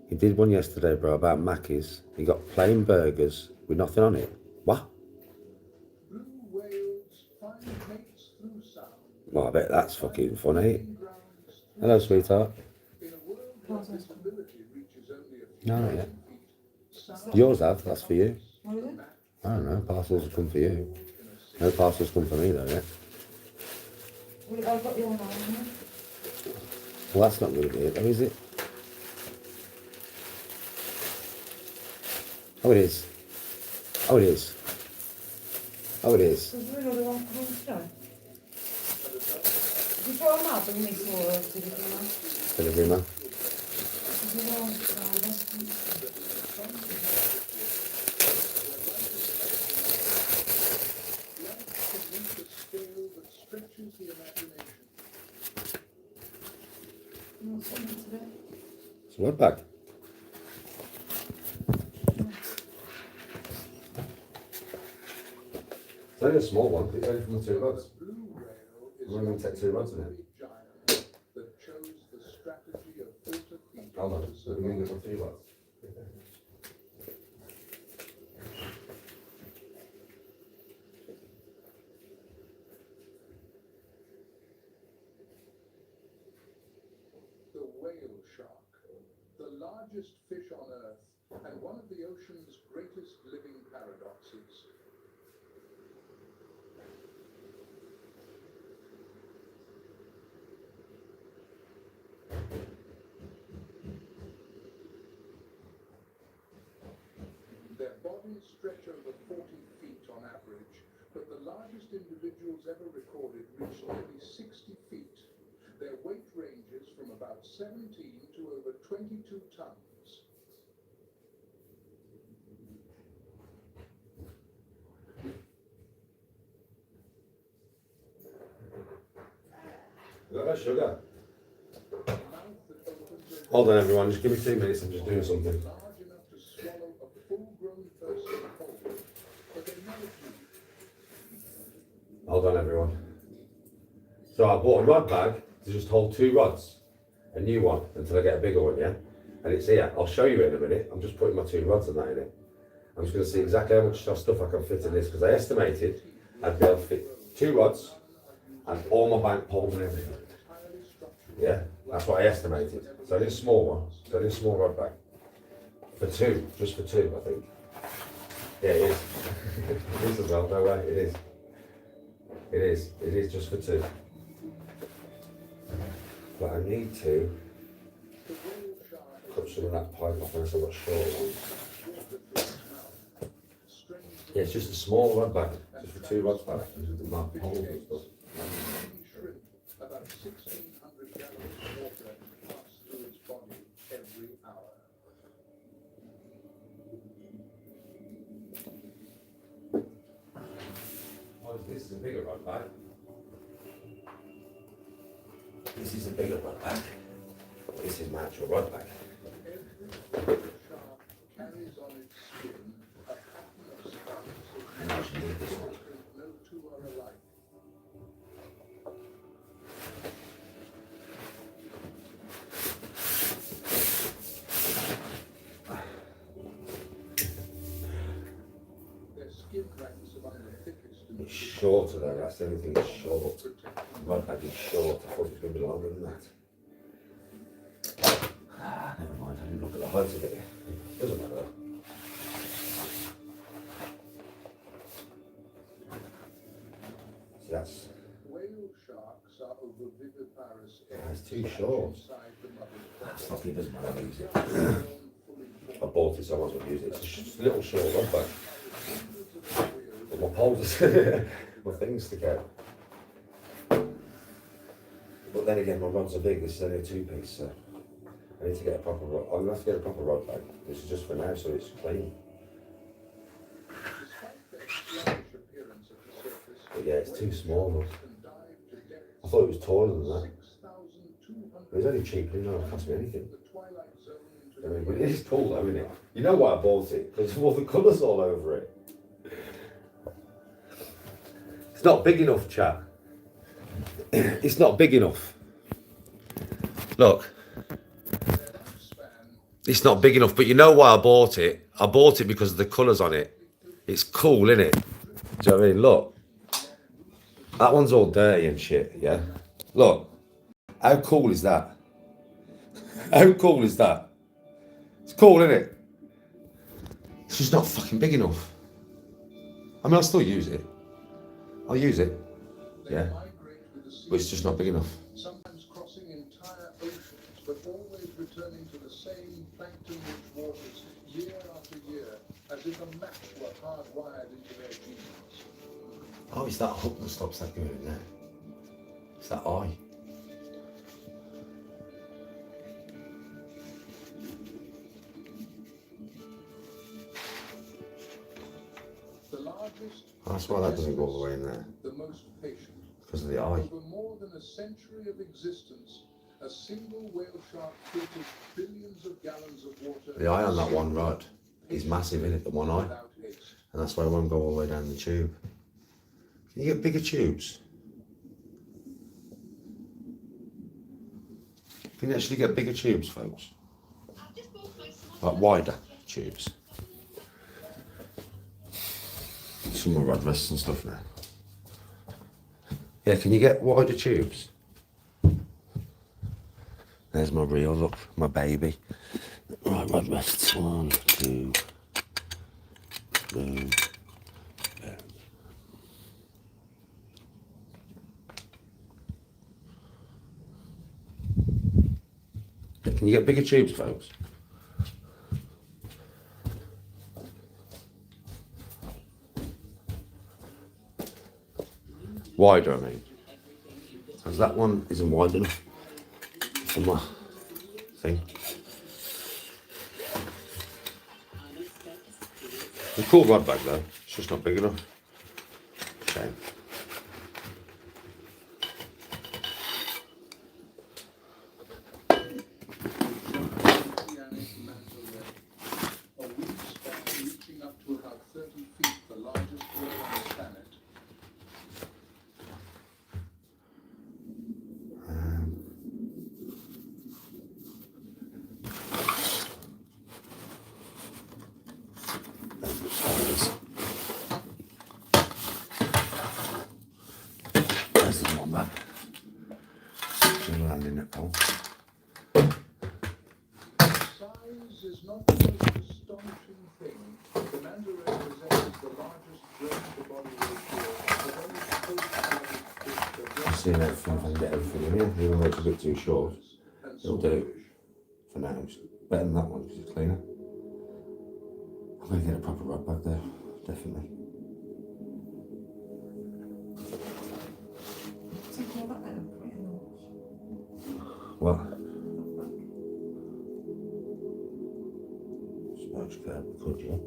He did one yesterday, bro, about Mackey's. He got plain burgers with nothing on it. What? Blue whales find mates through sound. Well, I bet that's fucking funny. Grounds through Hello, sweetheart. In a world where visibility reaches only a few No, not thousand yet. feet, sound Yours have, that's for you. What is it? I don't know, parcels will come for you. No parcels come for me though, yeah? Well, I've got your one on. Well, that's not going to be it though, is it? Oh, it is. Oh, it is. Oh, it is. There's another one coming today. Did you throw them out and miss more of the different Delivery man. life can reach a scale that stretches the imagination. It's a word bag. It's only a small one, it's only from the 2 rods. Blue whale is We're going to take 2 rods in it. a giant that chose the strategy of filter feeding Hold on, to so we're going to survive. get 3 rods. The whale shark, the largest fish on Earth and one of the ocean's greatest living paradoxes. Their bodies stretch over 40 feet on average, but the largest individuals ever recorded reached nearly 60 feet. Their weight ranges from about 17 to over 22 tons. Is that no sugar? Mouth that opens over Hold on everyone, just give me 2 minutes, I'm just doing something. large enough to swallow a full-grown person whole, but they never do. Hold on everyone. So I bought a rod bag to just hold 2 rods. A new one, until I get a bigger one, yeah? And it's here. I'll show you in a minute. I'm just putting my 2 rods and that in it. I'm just going to see exactly how much stuff I can fit in this, because I estimated I'd be able to fit 2 rods and all my bank poles and everything. Yeah, that's what I estimated. So I did a small one. So I did a small rod bag. For 2, just for 2, I think. Yeah, it is. It is as well, no way, it is. It is just for 2. But I need to cut some of that pipe off unless I've got short one. Yeah, it's just a small rod bag, just for 2 rods back. My poles and stuff. Shrimp, about 1,600 gallons of water pass through its body every hour. Oh, this is a bigger rod bag. This is a bigger rod bag. This is my actual rod bag. Every shark carries on its skin a pattern of stripes And I should need this one. that no two are alike. shorter though, that's the only thing, it's short. Rod bag is short, I thought it was going to be longer than that. Ah, never mind, I didn't look at the height of it. Doesn't matter though. See, that's Whale sharks are oviviparous. It's too short. Inside the mother's That's not, it doesn't matter, I use it. body. I bought it, so I might as well use it. It's just a little short rod bag. But my poles, my things stick out. But then again, my rods are big. This is only a 2-piece, so I need to get a proper rod. I'm gonna have to get a proper rod bag. This is just for now, so it's clean. Despite their sluggish appearance at the surface, But yeah, it's too small. Look. can dive to depths I thought it was taller than that. 6,200 It was only cheap, didn't it? It cost me anything. the twilight zone into I mean, but it is cool though, isn't it? You know why I bought it? Because of all the colours all over it. It's not big enough, chat. It's not big enough. Look. It's not big enough, but you know why I bought it? I bought it because of the colours on it. It's cool, isn't it? Do you know what I mean? Look. That one's all dirty and shit, yeah? Look. How cool is that? How cool is that? It's cool, isn't it? It's just not fucking big enough. I mean, I'll still use it. I'll use it. Yeah. But it's just not big enough. sometimes crossing entire oceans, but always returning to the same plankton-rich waters year after year, as if a match were hardwired into their genes. Oh, it's that hook that stops that going in there. It's that eye. The largest, Oh, that's why that doesn't go all the way in there. the most patient. Because of the eye. Over more than a century of existence, a single whale shark filters billions of gallons of water. The eye on that one rod is massive, isn't it? The one eye. Without haste. And that's why I won't go all the way down the tube. Can you get bigger tubes? Can you actually get bigger tubes, folks? Like wider tubes. Some more rod rests and stuff now. Yeah, can you get wider tubes? There's my reel, look, my baby. Right, rod rests. 1, 2, boom. Can you get bigger tubes, folks? Wider, I mean. Because that one isn't wide enough for my thing. It's a cool rod bag though, it's just not big enough. Shame. Oceanic manta ray, a wingspan reaching up to about 30 feet, the largest whale on the planet. There's the one back. Still landing it, Paul. Size is not the most astonishing thing. The manta ray possesses the largest brain-to-body ratio of any coast-based Seeing everything, if I can get everything in here, even though it's a bit too short. and It'll do for now. It's better than that one because it's cleaner. I'm going to get a proper rod bag there, definitely. Take all that out and put it in the wash. What? Suppose you could, yeah.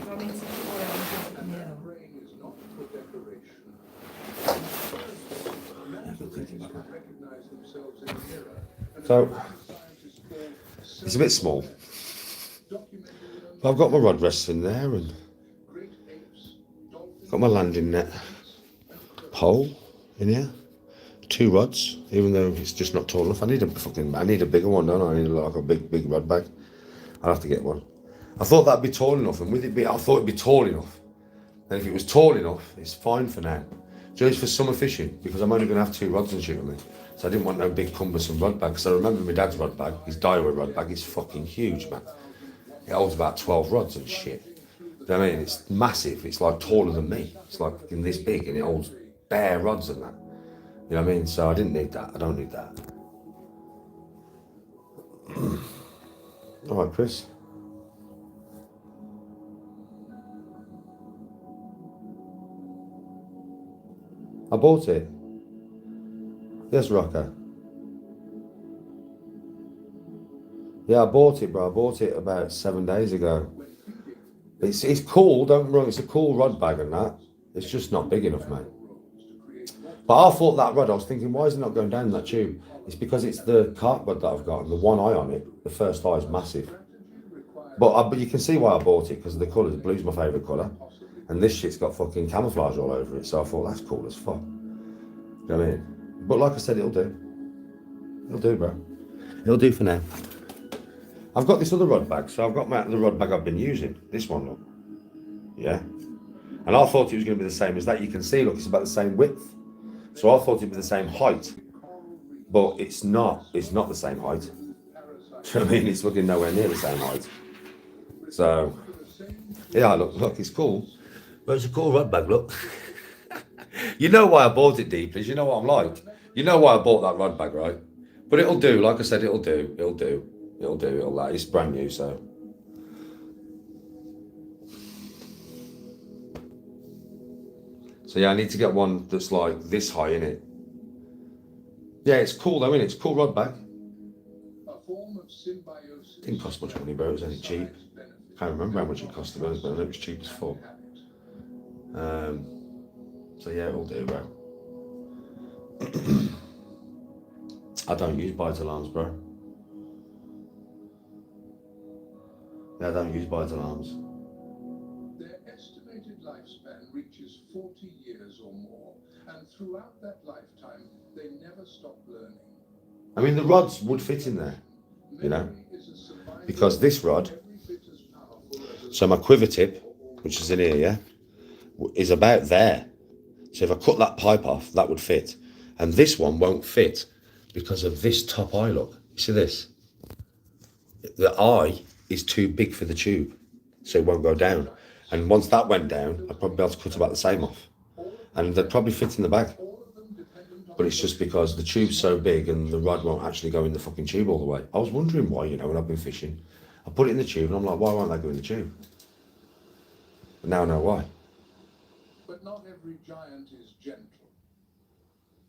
Do I need to pour it and put it in the that other? brain is not for decoration. good thinking about that. Recognize themselves in the mirror, and So, scientists call it's a bit small. documented But I've got my rod rests in there and great apes, dolphins, got my landing net pole in here. 2 rods, even though it's just not tall enough. I need a bigger one, don't I? I need like a big rod bag. I'll have to get one. I thought that'd be tall enough, and with it be, I thought it'd be tall enough. And if it was tall enough, it's fine for now. Just for summer fishing, because I'm only going to have 2 rods and shit with me. So I didn't want no big cumbersome rod bag. Because I remember my dad's rod bag, his Daiwa rod bag, is fucking huge, man. It holds about 12 rods and shit. You know what I mean? It's massive. It's like taller than me. It's like fucking this big, and it holds bare rods and that. You know what I mean? So I didn't need that. I don't need that. All right, Chris. I bought it. Yes, Rocker. Yeah, I bought it, bro. I bought it about 7 days ago. It's cool, don't get me wrong. It's a cool rod bag and that. It's just not big enough, mate. But I thought that rod, I was thinking, why is it not going down that tube? It's because it's the carp rod that I've got, and the one eye on it, the first eye is massive. But you can see why I bought it, because of the colour. The blue's my favourite colour. And this shit's got fucking camouflage all over it, so I thought, that's cool as fuck. You know what I mean? But like I said, it'll do. It'll do, bro. It'll do for now. I've got this other rod bag, so I've got the rod bag I've been using. This one, look. Yeah? And I thought it was going to be the same as that. You can see, look, it's about the same width. So I thought it'd be the same height. But it's not. It's not the same height. Do you know what I mean? It's looking nowhere near the same height. So, yeah, look, it's cool. But it's a cool rod bag, look. You know why I bought it, Deeply. You know what I'm like. You know why I bought that rod bag, right? But it'll do. Like I said, it'll do. It'll do. It'll do. It'll that. It's brand new, so. So yeah, I need to get one that's like this high, innit? Yeah, it's cool though, innit? It's a cool rod bag. Didn't cost much money, bro. It was only cheap. Can't remember how much it cost, but it was cheap as fuck. So yeah, it'll do, bro. I don't use bite alarms, bro. Yeah, I don't use bite alarms. Their estimated lifespan reaches 40 years or more, and throughout that lifetime, they never stop learning. I mean, the rods would fit in there, you know, because this rod, so my quiver tip, which is in here, yeah, is about there. So if I cut that pipe off, that would fit. And this one won't fit because of this top eye, look. You see this? The eye is too big for the tube, so it won't go down. And once that went down, I'd probably be able to cut about the same off. And they'd probably fit in the bag. But it's just because the tube's so big and the rod won't actually go in the fucking tube all the way. I was wondering why, you know, when I've been fishing. I put it in the tube and I'm like, why won't they go in the tube? But now I know why. But not every giant is gentle.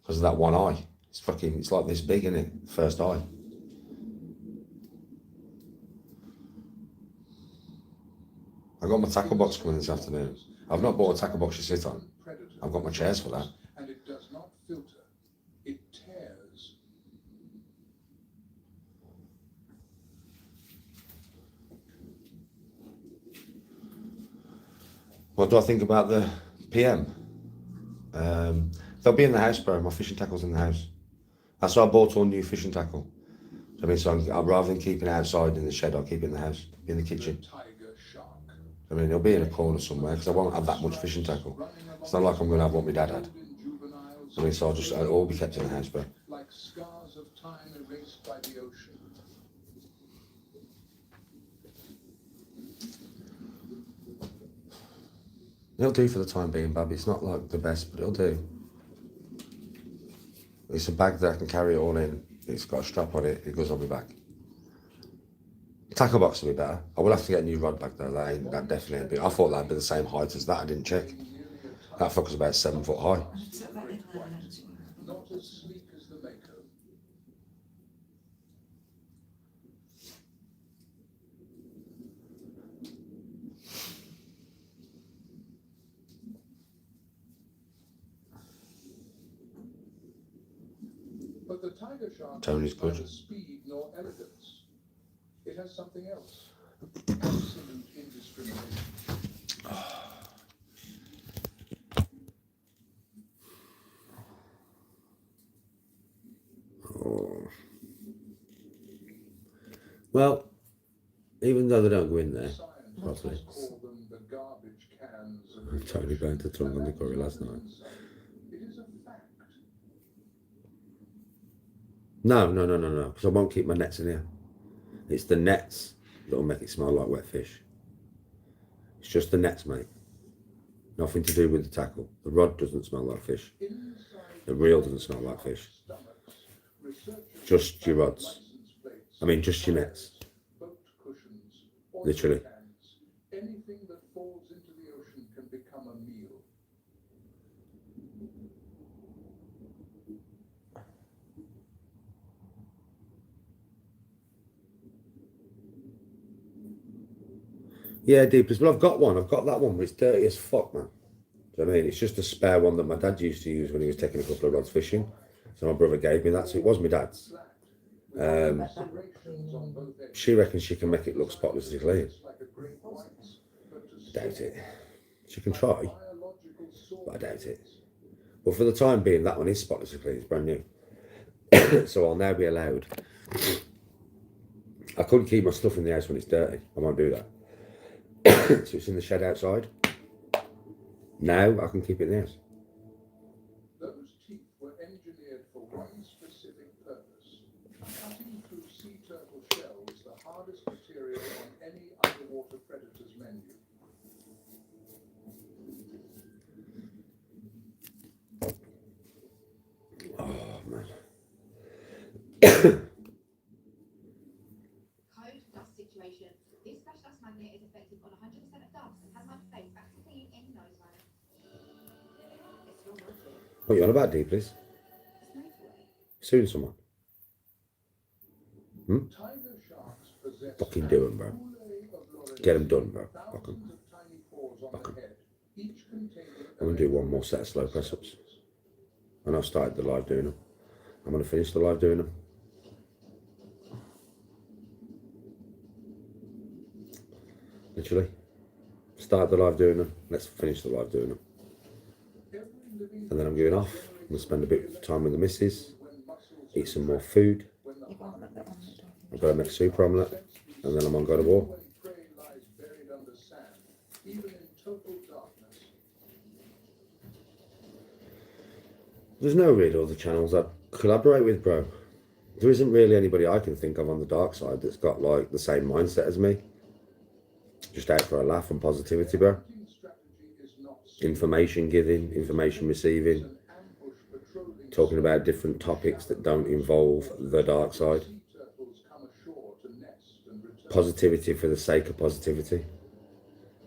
Because of that one eye. It's like this big, isn't it? First eye. I got my tackle box coming this afternoon. I've not bought a tackle box to sit on. I've got my chairs for that. And it does not filter. It tears. What do I think about the PM? They'll be in the house, bro. My fishing tackle's in the house. That's why I bought all new fishing tackle. I mean, so rather than keeping it outside in the shed, I'll keep it in the house, in the kitchen. Tiger shark. I mean, it'll be in a corner somewhere because I won't have that much fishing tackle. It's not like I'm going to have what my dad had. I mean, so it'll all be kept in the house, bro. Like scars of time erased by the ocean. It'll do for the time being, Bab. It's not like the best, but it'll do. It's a bag that I can carry it all in. It's got a strap on it. It goes on my back. Tackle box will be better. I will have to get a new rod bag though. That definitely ain't big. I thought that'd be the same height as that. I didn't check. That fucker's about 7 foot high. Not as sleek as the Mako. But the tiger shark Tony's has neither good. speed nor elegance. It has something else. Absolute indiscrimination. Well, even though they don't go in there Scientists properly. call them the garbage cans of Tony burnt her tongue on the curry last night. It is a fact. No, because I won't keep my nets in here. It's the nets that'll make it smell like wet fish. It's just the nets, mate. Nothing to do with the tackle. The rod doesn't smell like fish. The reel doesn't smell like fish. Just your rods. I mean, just your nets. Literally. Anything that falls into the ocean can become a meal. Yeah, deepest. Well, I've got one. I've got that one, but it's dirty as fuck, man. Do you know what I mean? It's just a spare one that my dad used to use when he was taking a couple of rods fishing. So my brother gave me that. So it was my dad's. She reckons she can make it look spotlessly clean. I doubt it. She can try, but I doubt it. But for the time being, that one is spotlessly clean. It's brand new. So I'll now be allowed. I couldn't keep my stuff in the house when it's dirty. I won't do that. So it's in the shed outside. Now I can keep it in the house. Those teeth were engineered for one specific purpose. Cutting through sea turtle shell is the hardest material on any underwater predator's menu. Oh, man. Code dust situation. This flash dust magnet is effective on 100% of dust and has my face back to clean in no time. It's still working. What are you on about, D, please? Soon, someone. Tiger sharks possess Fucking do 'em, bro. Get them done, bro. Fuck 'em. thousands of tiny pores on Fuck 'em. the head, each containing I'm going to do one more set of slow press-ups. And I've started the live doing them. I'm going to finish the live doing them. Literally. Start the live doing them. Let's finish the live doing them. And then I'm going off. I'm going to spend a bit of time with the missus. Eat some more food. You can't make that one. I'm going to make a super omelette. And then I'm on go to war. when prey lies buried under sand, even in total darkness. There's no really other channels I'd collaborate with, bro. There isn't really anybody I can think of on the dark side that's got like the same mindset as me. Just out for a laugh and positivity, bro. Hunting strategy is not Information giving, information receiving, an ambush patrolling. talking about different topics that don't involve the dark side. Sea turtles come ashore to nest and return. Positivity for the sake of positivity.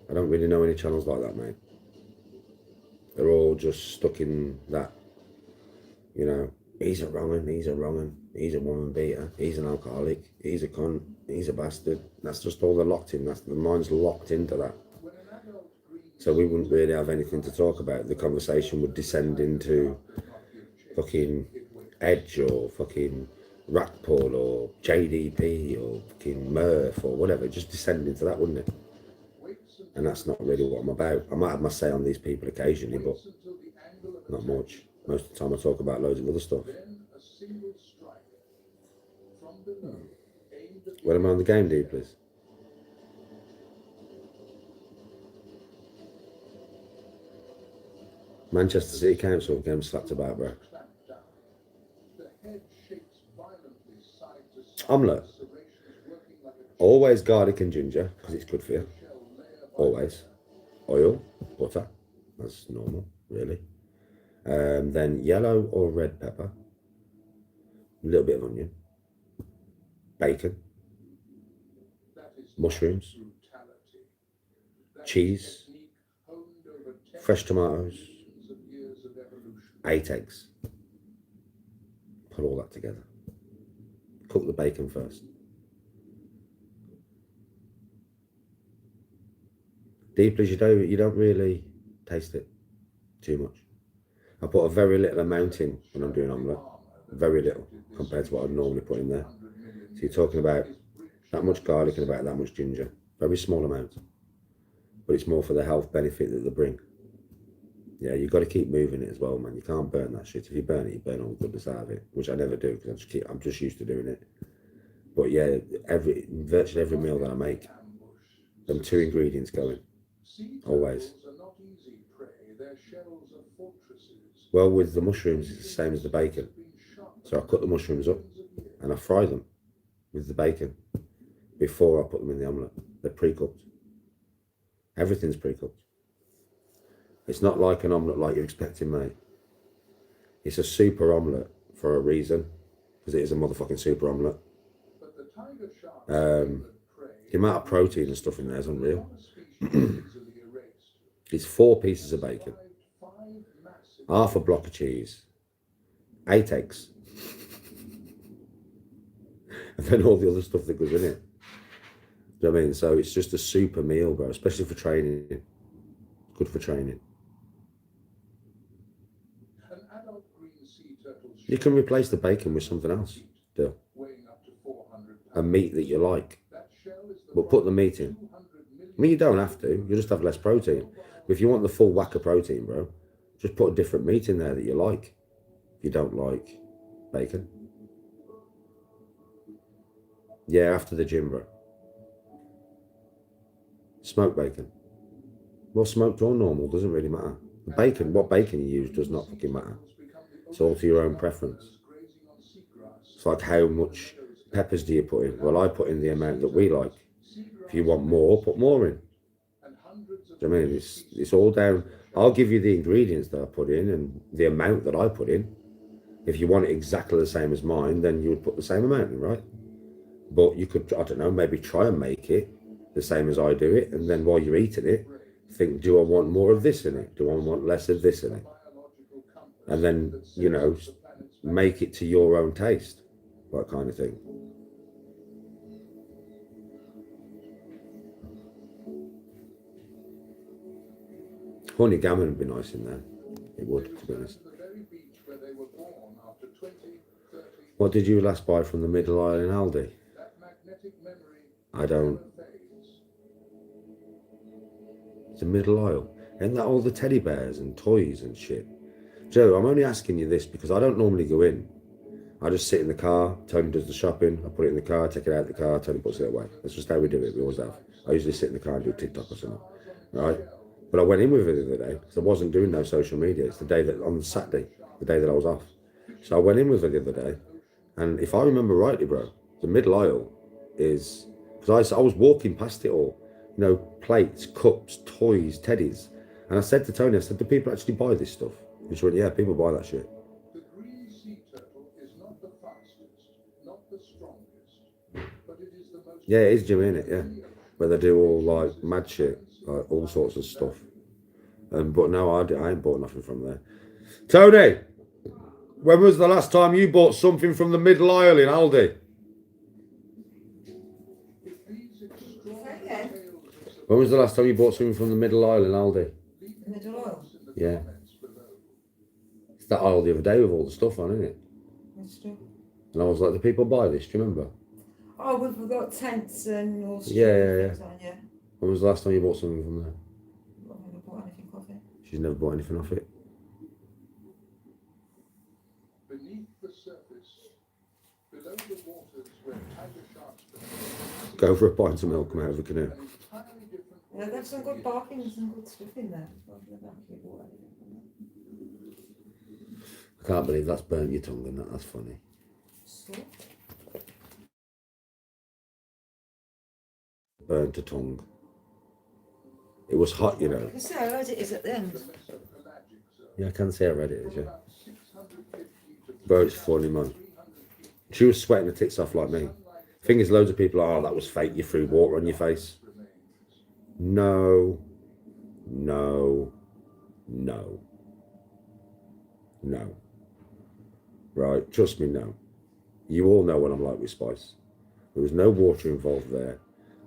I don't really know any channels like that, mate. They're all just stuck in that, you know, he's a wrong'un, he's a wrong'un, he's a woman beater, he's an alcoholic, he's a cunt, he's a bastard. That's just all they're locked in. That's the mind's locked into that. When an adult green So we wouldn't really have anything to talk about. The conversation would descend into fucking Edge or fucking Rackpool or JDP or fucking Murph or whatever. Just descend into that, wouldn't it? And that's not really what I'm about. I might have my say on these people occasionally, but until the angle of not much. Most of the time I talk about loads of other stuff. then a single strike from below aimed at When am I on the game, D, please? Manchester City Council getting slapped about, bro. clamped down. The head shakes violently side to side. Omelette. Serrations working like a Always garlic and ginger, because it's good for you. shell layer by Always. Oil, butter, that's normal, really. Then yellow or red pepper, a little bit of onion, bacon, that is mushrooms, brutality. That cheese, technique honed over 10 fresh tomatoes, millions of years of evolution. 8 eggs. Put all that together. Cook the bacon first. Deeply, you don't really taste it too much. I put a very little amount in when I'm doing omelette. Very little compared to what I'd normally put in there. So you're talking about that much garlic and about that much ginger. Very small amount. But it's more for the health benefit that they bring. Yeah, you've got to keep moving it as well, man. You can't burn that shit. If you burn it, you burn all the goodness out of it, which I never do because I'm just used to doing it. But yeah, virtually every meal that I make, them 2 ingredients go in. Always. Are not easy shells of fortresses. Well, with the mushrooms, it's the same as the bacon. Been shot So I cut the mushrooms up millions of years. and I fry them with the bacon before I put them in the omelette. They're pre-cooked. Everything's pre-cooked. It's not like an omelette like you're expecting, mate. It's a super omelette for a reason, because it is a motherfucking super omelette. But the tiger shark's Um, favourite prey The amount of protein and stuff in there is unreal. was a species easily erased. It's 4 pieces of bacon, Five massive half a block of cheese, 8 eggs, and then all the other stuff that goes in it. Do you know what I mean? So it's just a super meal, bro, especially for training. Good for training. an adult green sea turtle You can replace the bacon with something else, still. weighing up to 400 A pounds. meat that you like. That shell is the But put the meat in. 200 million I mean, you don't have to. You just have less protein. But if you want the full whack of protein, bro, just put a different meat in there that you like. If you don't like bacon. Yeah, after the gym, bro. Smoked bacon. Well, smoked or normal, doesn't really matter. The bacon, what bacon you use does not fucking matter. It's all to your own preference. It's like how much peppers do you put in? Well, I put in the amount that we like. If you want more, put more in. Do you know what I mean? It's all down. I'll give you the ingredients that I put in and the amount that I put in. If you want it exactly the same as mine, then you would put the same amount in, right? But you could, I don't know, maybe try and make it the same as I do it. And then while you're eating it, think, do I want more of this in it? Do I want less of this in it? And then, you know, make it to your own taste, that kind of thing. Honey gammon would be nice in there. It would, to be honest. the very beach where they were born after 20, 30, What did you last buy from the middle aisle in Aldi? that magnetic memory I don't. never fades. The middle aisle. Isn't that all the teddy bears and toys and shit? Joe, I'm only asking you this because I don't normally go in. I just sit in the car, Tony does the shopping, I put it in the car, take it out of the car, Tony puts it away. That's just how we do it, we always have. I usually sit in the car and do TikTok or something, right? But I went in with it the other day because I wasn't doing no social media. It's the day that, on Saturday, the day that I was off. So I went in with it the other day, and if I remember rightly, bro, the middle aisle is, because I was walking past it all, you know, plates, cups, toys, teddies. And I said to Tony, I said, do people actually buy this stuff? And she went, yeah, people buy that shit. The green sea turtle is not the fastest, not the strongest, but it is the most... Yeah, it is Jimmy, innit? Yeah. Where they do all like mad shit, like all sorts of stuff. But no, I ain't bought nothing from there. Tony, when was the last time you bought something from the middle aisle in Aldi? If these extraordinary Okay. tales of When was the last time you bought something from the middle aisle in Aldi? Middle aisle. in the Yeah. comments below. It's that aisle the other day with all the stuff on, isn't it? That's true. And I was like, do people buy this? Do you remember? Oh, we've got tents and all sorts Yeah, of yeah, things on, yeah. When was the last time you bought something from there? I've never bought anything off it. She's never bought anything off it. Beneath the surface, below the waters where tiger sharks live, Go for a pint of milk, come out of the canoe. an entirely different Yeah, there's some good barking and some good stuff in there. I've never actually bought anything from that. I can't believe that's burnt your tongue and that's funny. So, Burnt a tongue. It was hot, you know. you can see how loud it is at the end. mesopelagic zone. Yeah, I can see how red it is, yeah. About 650 to Bro, it's funny, man. 300 feet She was sweating her tits off like me. Thing is, loads of people are, oh, that was fake, you threw water on your face. remains. No. No. No. No. Right, trust me, no. You all know what I'm like with spice. There was no water involved there.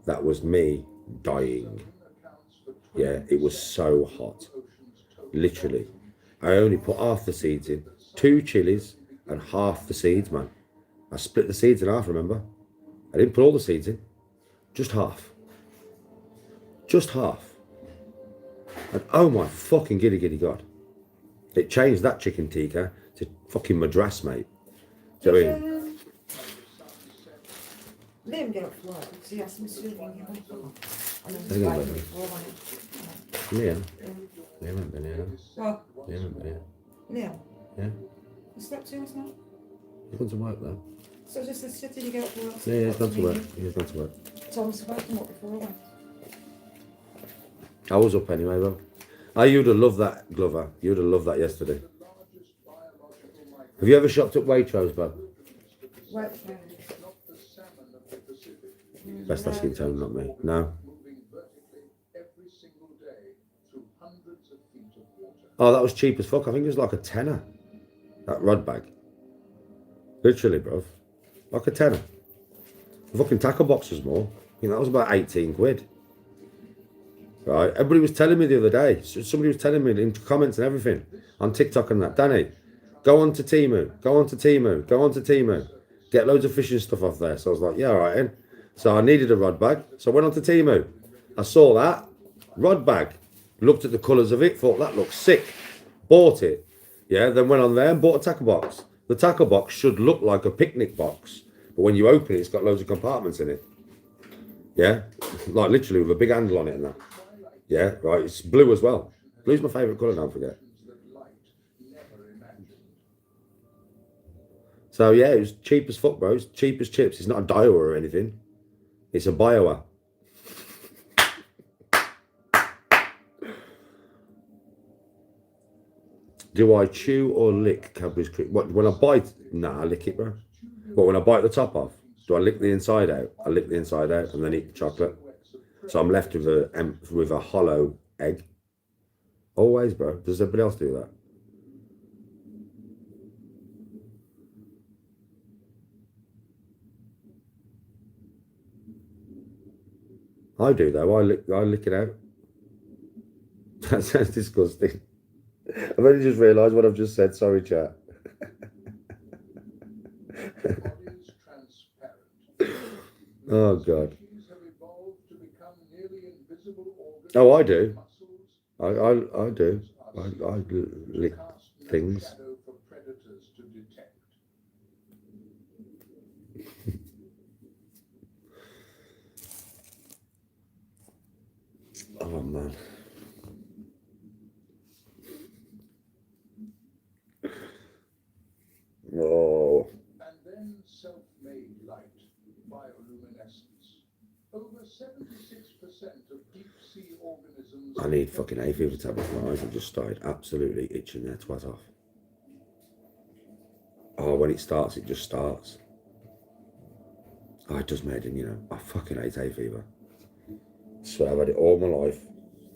That was me dying. Accounts for Yeah, it was so hot. oceans total. Literally. I only put half the seeds in. 2 chilies and half the seeds, man. I split the seeds in half, remember? I didn't put all the seeds in. Just half. Just half. And oh my fucking giddy God. It changed that chicken tikka to fucking madras, mate. Do you know what I mean? Liam get up for work because he has some swimming in the And then There you go, wait baby. before I- Liam? Yeah. Liam ain't been here. Well, Liam ain't been here. Liam. Yeah. You slept too last night? He's gone to work though. So just said, did you get up for work? Yeah, he's gone to work. He's gone to work. So I'm supposed to walk before I went. I was up anyway, though. Oh, you'd have loved that, Glover. You'd have loved that yesterday. Have you ever shopped at Waitrose, bud? Right, Not the salmon of the Pacific. Best asking Tony, not me. No. Moving vertically every single day through hundreds of feet of water. Oh, that was cheap as fuck. I think it was like a tenner. That rod bag. Literally, bruv. Like a tenner. The fucking tackle box was more. You know, that was about 18 quid. Right? Everybody was telling me the other day. Somebody was telling me in comments and everything on TikTok and that. Danny, go on to Temu. Go on to Temu. Go on to Temu. Get loads of fishing stuff off there. So I was like, yeah, all right then. So I needed a rod bag. So I went on to Temu. I saw that. Rod bag. Looked at the colours of it. Thought that looked sick. Bought it. Yeah, then went on there and bought a tackle box. The tackle box should look like a picnic box. But when you open it, it's got loads of compartments in it. Yeah? Like literally with a big handle on it and that. Yeah, right. It's blue as well. Blue's my favourite colour, don't forget. That light never imagined. So yeah, it was cheap as fuck, bro. It's cheap as chips. It's not a Daiwa or anything. It's a Biowa. Do I chew or lick Cadbury's Cream? What, when I bite? Nah, I lick it, bro. But when I bite the top off, do I lick the inside out? I lick the inside out and then eat the chocolate. So I'm left with a hollow egg. Always, bro. Does everybody else do that? I do though. I lick it out. That sounds disgusting. I've only just realised what I've just said. Sorry, chat. Bodies transparent. Oh God. Species have evolved to become nearly invisible organs. Oh, I do. Muscles I do. I lick cast no things. shadow for predators to detect. Oh man. Oh. And then self-made light, bioluminescence. Over 76% of deep-sea organisms... I need fucking hay fever tablets. My eyes have just started absolutely itching their twat off. Oh, when it starts, it just starts. Oh, it does made you know. I fucking hate hay fever. I swear I've had it all my life.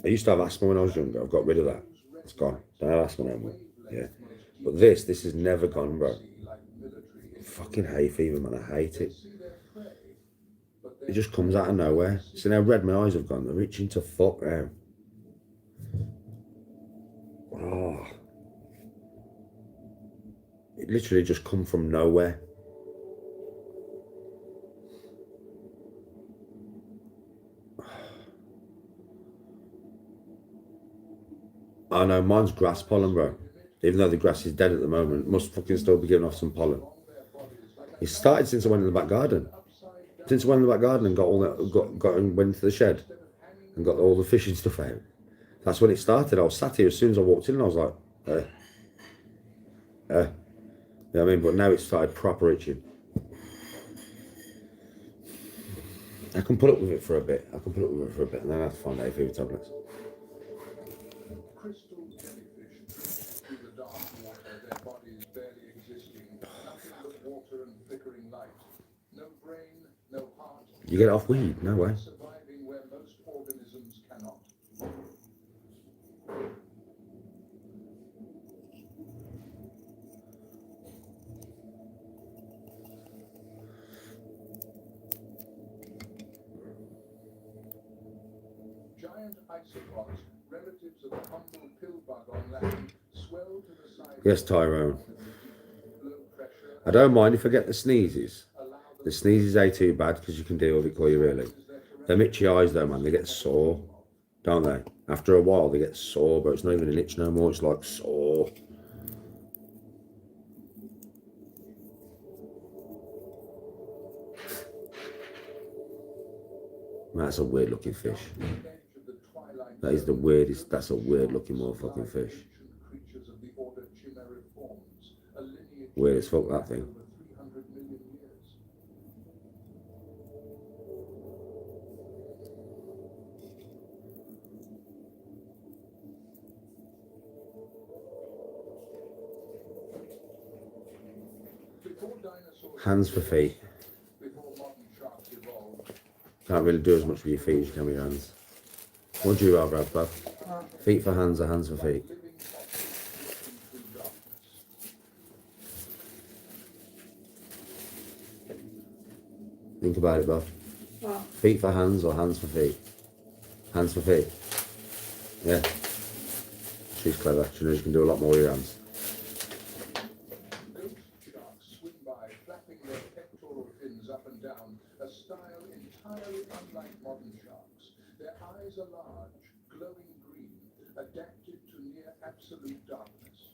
I used to have asthma when I was younger. I've got rid of that. It's gone. Don't have asthma no more. Yeah. But this has never gone, bro. Fucking hay fever, man. I hate it. It just comes out of nowhere. See how red my eyes have gone? They're itching to fuck now. Oh. It literally just come from nowhere. I know, mine's grass pollen, bro. Even though the grass is dead at the moment, must fucking still be giving off some pollen. It started since I went in the back garden. Since I went in the back garden and got all that, got and went to the shed and got all the fishing stuff out. That's when it started. I was sat here as soon as I walked in and I was like, you know what I mean? But now it started proper itching. I can put up with it for a bit. And then I have to find hay fever tablets. Crystal jellyfish through the dark water, their bodies barely existing, nothing but water and flickering light. No brain, no heart. You get it off weed? No way. Surviving where most organisms cannot. Giant isopods, relatives of the humble pillbug on land, swell to the size Yes, Tyrone. I don't mind if I get the sneezes. The sneezes ain't too bad because you can deal with it quite really. Them itchy eyes though, man, they get sore, don't they? After a while they get sore, but it's not even an itch no more, it's like sore. That's a weird looking fish. edge of the twilight That is the zone, weirdest. That's a weird looking motherfucking fish. ancient creatures of the order Chimeriformes, a lineage Weird as fuck, that back thing. over 300 million years. Before dinosaurs Hands for feet. before modern sharks evolved, Can't really do as much with your feet as you can with your hands. What do you rather have, Bob? Feet for hands or hands for feet? living fossils looking through darkness. Think about it, Bob. What? Feet for hands or hands for feet? Hands for feet. Yeah. She's clever. She knows you can do a lot more with your hands. Ghost sharks swim by, flapping their pectoral fins up and down, a style entirely unlike modern sharks. Their eyes are large, glowing green, adapted to near absolute darkness.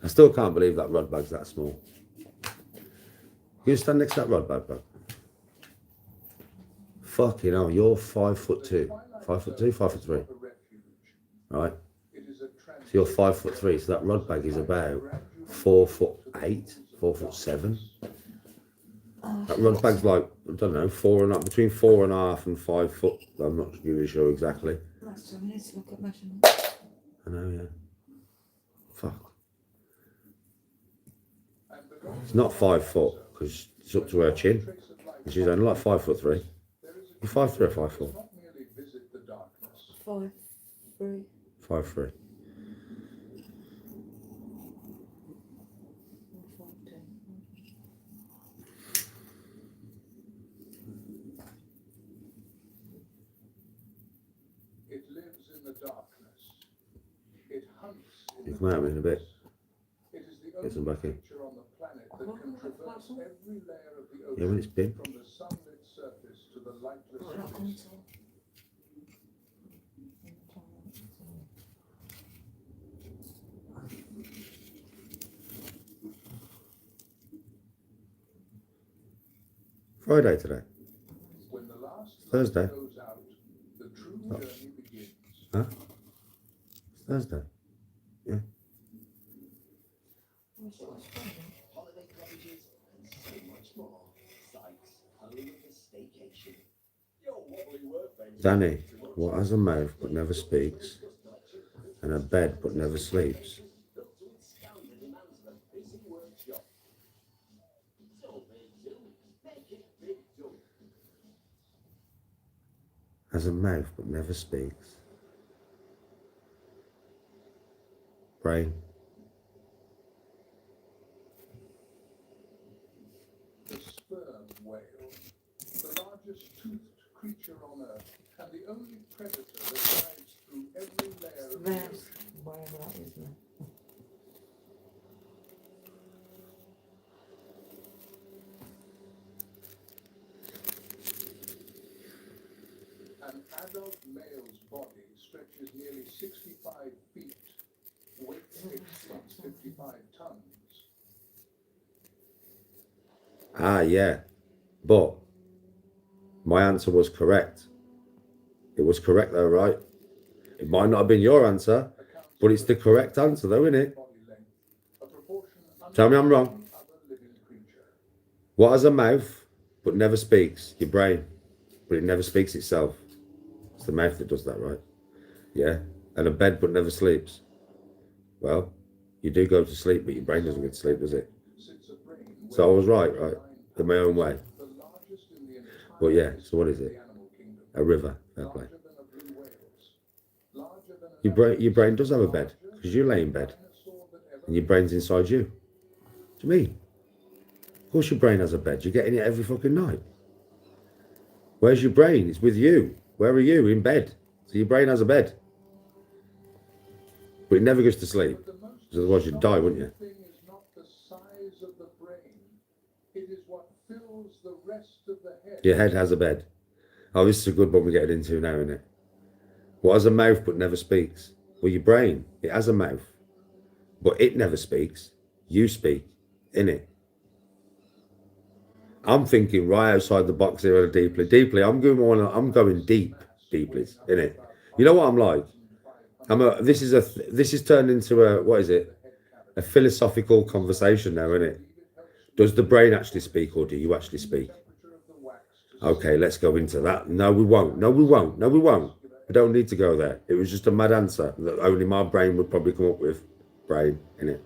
I still can't believe that rod bag's that small. You stand next to that rod bag, bro. Fucking hell, you're 5'2". 5'2", 5'3". A refuge. Right? It is a So you're 5'3", so that rod bag is about 4'8", 4'7". That rod bag's like, I don't know, between 4.5 and 5 foot. I'm not really sure exactly. Last time I need to look at measurements. I know, yeah. Fuck. It's not 5 foot, because it's up to her chin. And she's only like 5'3". You're 5'3" or 5'4"? Not merely visit the darkness. 5'3". 5'3". or 5'2". It lives in the darkness. It hunts in You the come out with it in a bit. It is the Get only some back in. creature on the planet that can traverse every layer of the Yeah, when it's ocean, been. from the sunlit surface to the lightless Not that abyss. contour. Friday today. When the last Thursday. light goes out, the true journey begins. Huh? It's Thursday. What's it, what's Friday? Holiday cottages, and so much more. Sykes, home of the staycation. Your wobbly workbench. Danny, what has a mouth but never speaks, and a bed but never sleeps? Built to withstand the demands of a busy workshop. So big too. Make it big too. Has a mouth but never speaks. Brain. The sperm whale, the largest toothed creature on Earth, and the only predator that dives through every layer of the There's ocean. wherever that is now. An adult male's body stretches nearly 65 feet. Weight exceeds 55 tons. Ah, yeah. But my answer was correct. It was correct though, right? It might not have been your answer, but it's the correct answer though, isn't it? Body length, a proportion Tell me I'm wrong. unlike any other living creature. What has a mouth but never speaks? Your brain. But it never speaks itself. It's the mouth that does that, right? Yeah. And a bed but never sleeps. Well, you do go to sleep, but your brain doesn't go to sleep, does it? Sits a brain So I was right, in my own way. the largest in the entire But yeah, so what is the it? animal kingdom. A river. Fair play. Larger than a blue whale's. Larger than Your brain does have a bed, because you lay in bed, dinosaur that ever and your brain's inside you. What do you mean? Of course your brain has a bed. You get in it every fucking night. Where's your brain? It's with you. Where are you? In bed. So your brain has a bed. But it never goes to sleep. But the most Because otherwise you'd die, wouldn't you? thing is not the size of the brain. It is what fills the rest of the head. Your head has a bed. Oh, this is a good one we're getting into now, isn't it? What has a mouth but never speaks? Well, your brain, it has a mouth, but it never speaks. you speak, innit? I'm thinking right outside the box here deeply. Deeply, I'm going deeply, innit? You know what I'm like? This is turned into a, what is it? A philosophical conversation now, innit? Does the brain actually speak or do you actually speak? Okay, let's go into that. No, we won't. No, we won't. No, we won't. We don't need to go there. It was just a mad answer that only my brain would probably come up with. Brain, innit?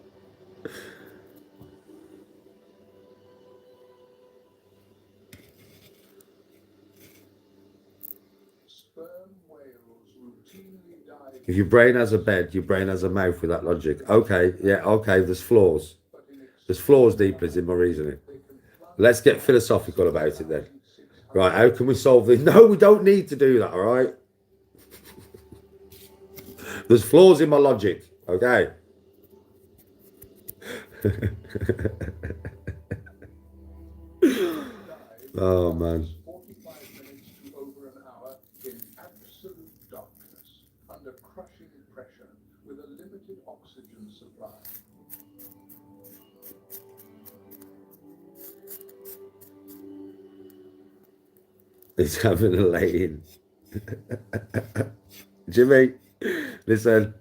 Sperm whales routinely dive If your brain has a bed, your brain has a mouth with that logic. Okay, yeah, okay, there's flaws. There's flaws deeply in my reasoning. Let's get philosophical about it then. Right, how can we solve this? No, we don't need to do that, all right? There's flaws in my logic, okay? Oh, man. 45 minutes to over an hour in absolute darkness, under crushing pressure, with a limited oxygen supply. He's having a lay-in. Jimmy, listen,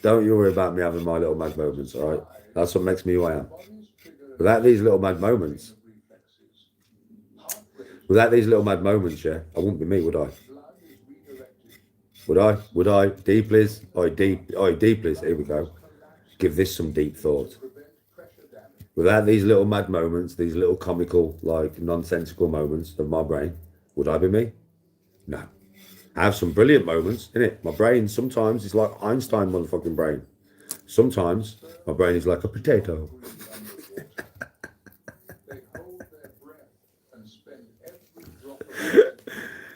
don't you worry about me having my little mad moments, all right? That's what makes me who I am. Without these little mad moments, yeah, I wouldn't be me, would I? Would I? Deep, please. Deep, please. Here we go. Give this some deep thought. Without these little mad moments, these little comical, like nonsensical moments of my brain, would I be me? No. I have some brilliant moments, innit? My brain sometimes is like Einstein motherfucking brain. Sometimes my brain is like a potato. They hold their breath and spend every drop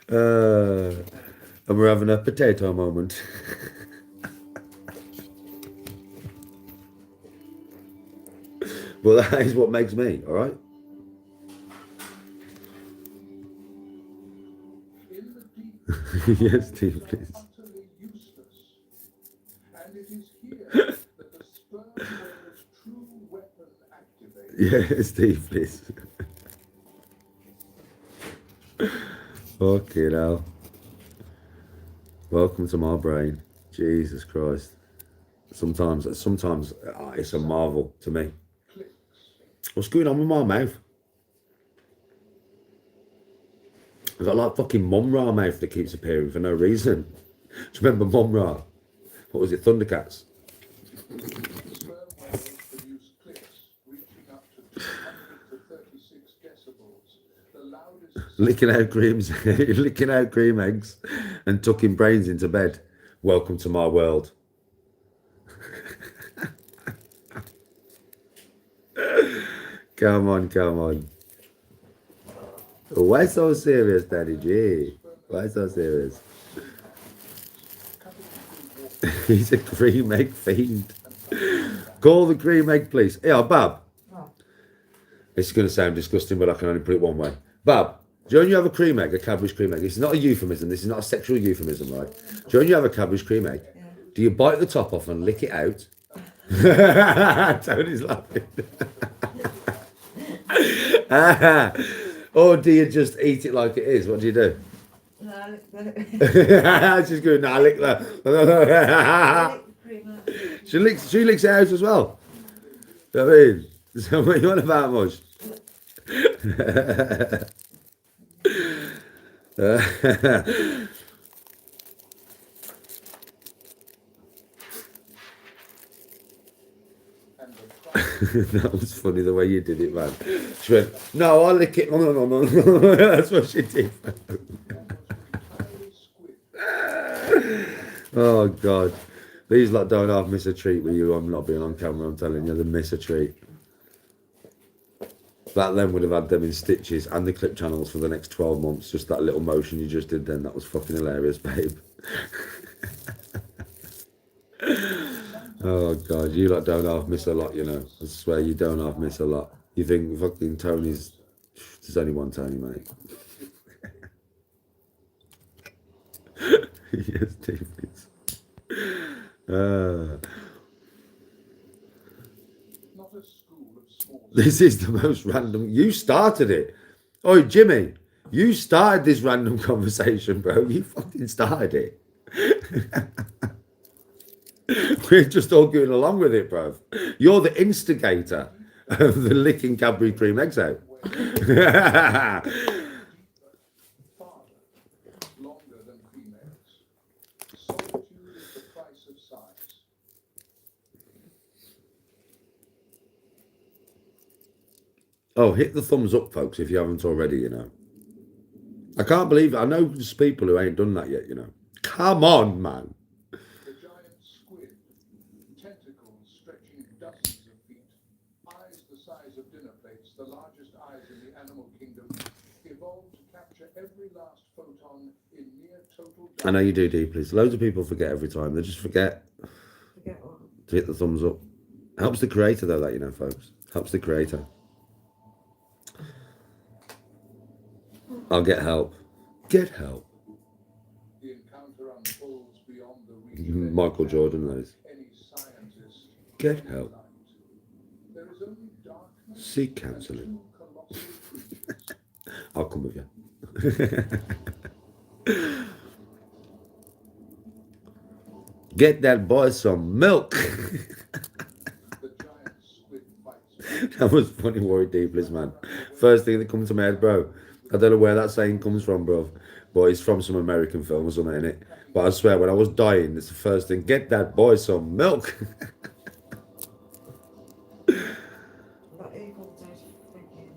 of And we're having a potato moment. Well, that is what makes me, all right? in the deep Yes, Steve, please. utterly useless. And it is here that the sperm whale's true weapon activates. Yeah, Steve, please. Fucking hell. Welcome to my brain. Jesus Christ. Sometimes it's a marvel to me. What's going on with my mouth? I've got like fucking Mum Ra mouth that keeps appearing for no reason. Do you remember Mum Ra? What was it, Thundercats? Sperm whales produce clicks reaching up to 200 to 36 decibels, the loudest licking out cream eggs and tucking brains into bed. Welcome to my world. Come on. Why so serious, Daddy G? Why so serious? He's a cream egg fiend. Call the cream egg, please. Yeah, Bab. Oh. It's going to sound disgusting, but I can only put it one way. Bab, do you know when you have a cream egg, a Cadbury's cream egg? This is not a euphemism. This is not a sexual euphemism, right? Do you know when you have a Cadbury's cream egg? Yeah. Do you bite the top off and lick it out? Tony's laughing. Or do you just eat it like it is? What do you do? No, I lick the She's going, nah, lick that. I lick the cream out. She licks it out as well. You know what I mean? So what you on about, Mush? That was funny the way you did it, man. She went, no, I'll lick it. No. That's what she did. Oh, God. These lot don't half miss a treat with you. I'm not being on camera, I'm telling you. They miss a treat. That then would have had them in stitches and the clip channels for the next 12 months. Just that little motion you just did then. That was fucking hilarious, babe. Oh, God. You lot don't half miss a lot, you know. I swear you don't half miss a lot. You think fucking Tony's... There's only one Tony, mate. Yes, Steve, please. Not a school This is the most random. You started it. Oh, Jimmy, you started this random conversation, bro. You fucking started it. We're just all going along with it, bro. You're the instigator of the licking Cadbury cream eggs out. Farther, longer than females. Solitude is the price of size. Oh, hit the thumbs up, folks, if you haven't already, you know. I can't believe it. I know there's people who ain't done that yet, you know. Come on, man. The giant squid, tentacles stretching dozens of feet, eyes the size of dinner plates, the largest eyes in the animal kingdom, evolved to capture every last photon in near total I know you do, deeply. Loads of people forget every time. They just forget Forget what? to hit the thumbs up. Helps the creator, though, that, you know, folks. Helps the creator. I'll get help. Get help. The encounter unfolds beyond the reach of Michael Jordan knows. any scientist. Get help. Light. There is only darkness Seek and counselling. two colossal creatures. I'll come with you. Get that boy some milk. The giant squid fights. That was funny, Warwick Deeplis, man. First thing that comes to my head, bro. I don't know where that saying comes from, bro. But it's from some American film or something, in it. But I swear, when I was dying, it's the first thing. Get that boy some milk. That Evil Dead thinking.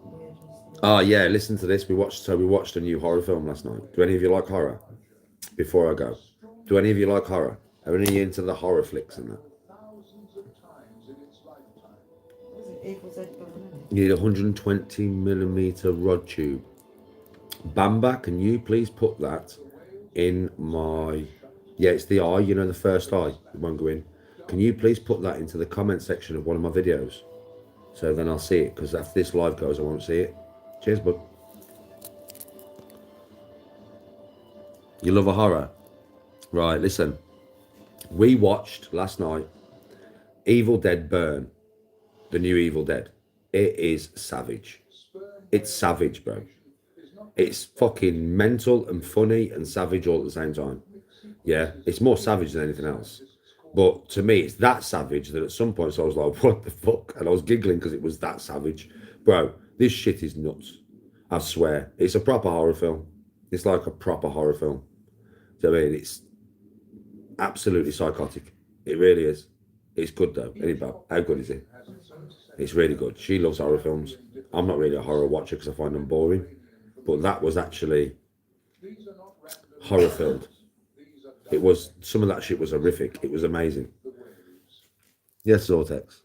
Weird. Oh yeah, listen to this. We watched a new horror film last night. Do any of you like horror? Before I go, do any of you like horror? Are any of you into the horror flicks and that? Thousands of times in its lifetime. Was it Evil Dead Burn? You need a 120mm rod tube. Bamba, can you please put that in my... Yeah, it's the eye, you know, the first eye. It won't go in. Can you please put that into the comment section of one of my videos? So then I'll see it, because after this live goes, I won't see it. Cheers, bud. You love a horror? Right, listen. We watched last night Evil Dead Burn. The new Evil Dead. It is savage. It's savage, bro. It's fucking mental and funny and savage all at the same time. Yeah, it's more savage than anything else. But to me, it's that savage that at some points I was like, what the fuck? And I was giggling because it was that savage. Bro, this shit is nuts. I swear. It's a proper horror film. It's like a proper horror film. Do you know what I mean? It's absolutely psychotic. It really is. It's good though. How good is it? It's really good. She loves horror films. I'm not really a horror watcher because I find them boring. But that was actually horror filled. It was, some of that shit was horrific. It was amazing. Yes, Zortex.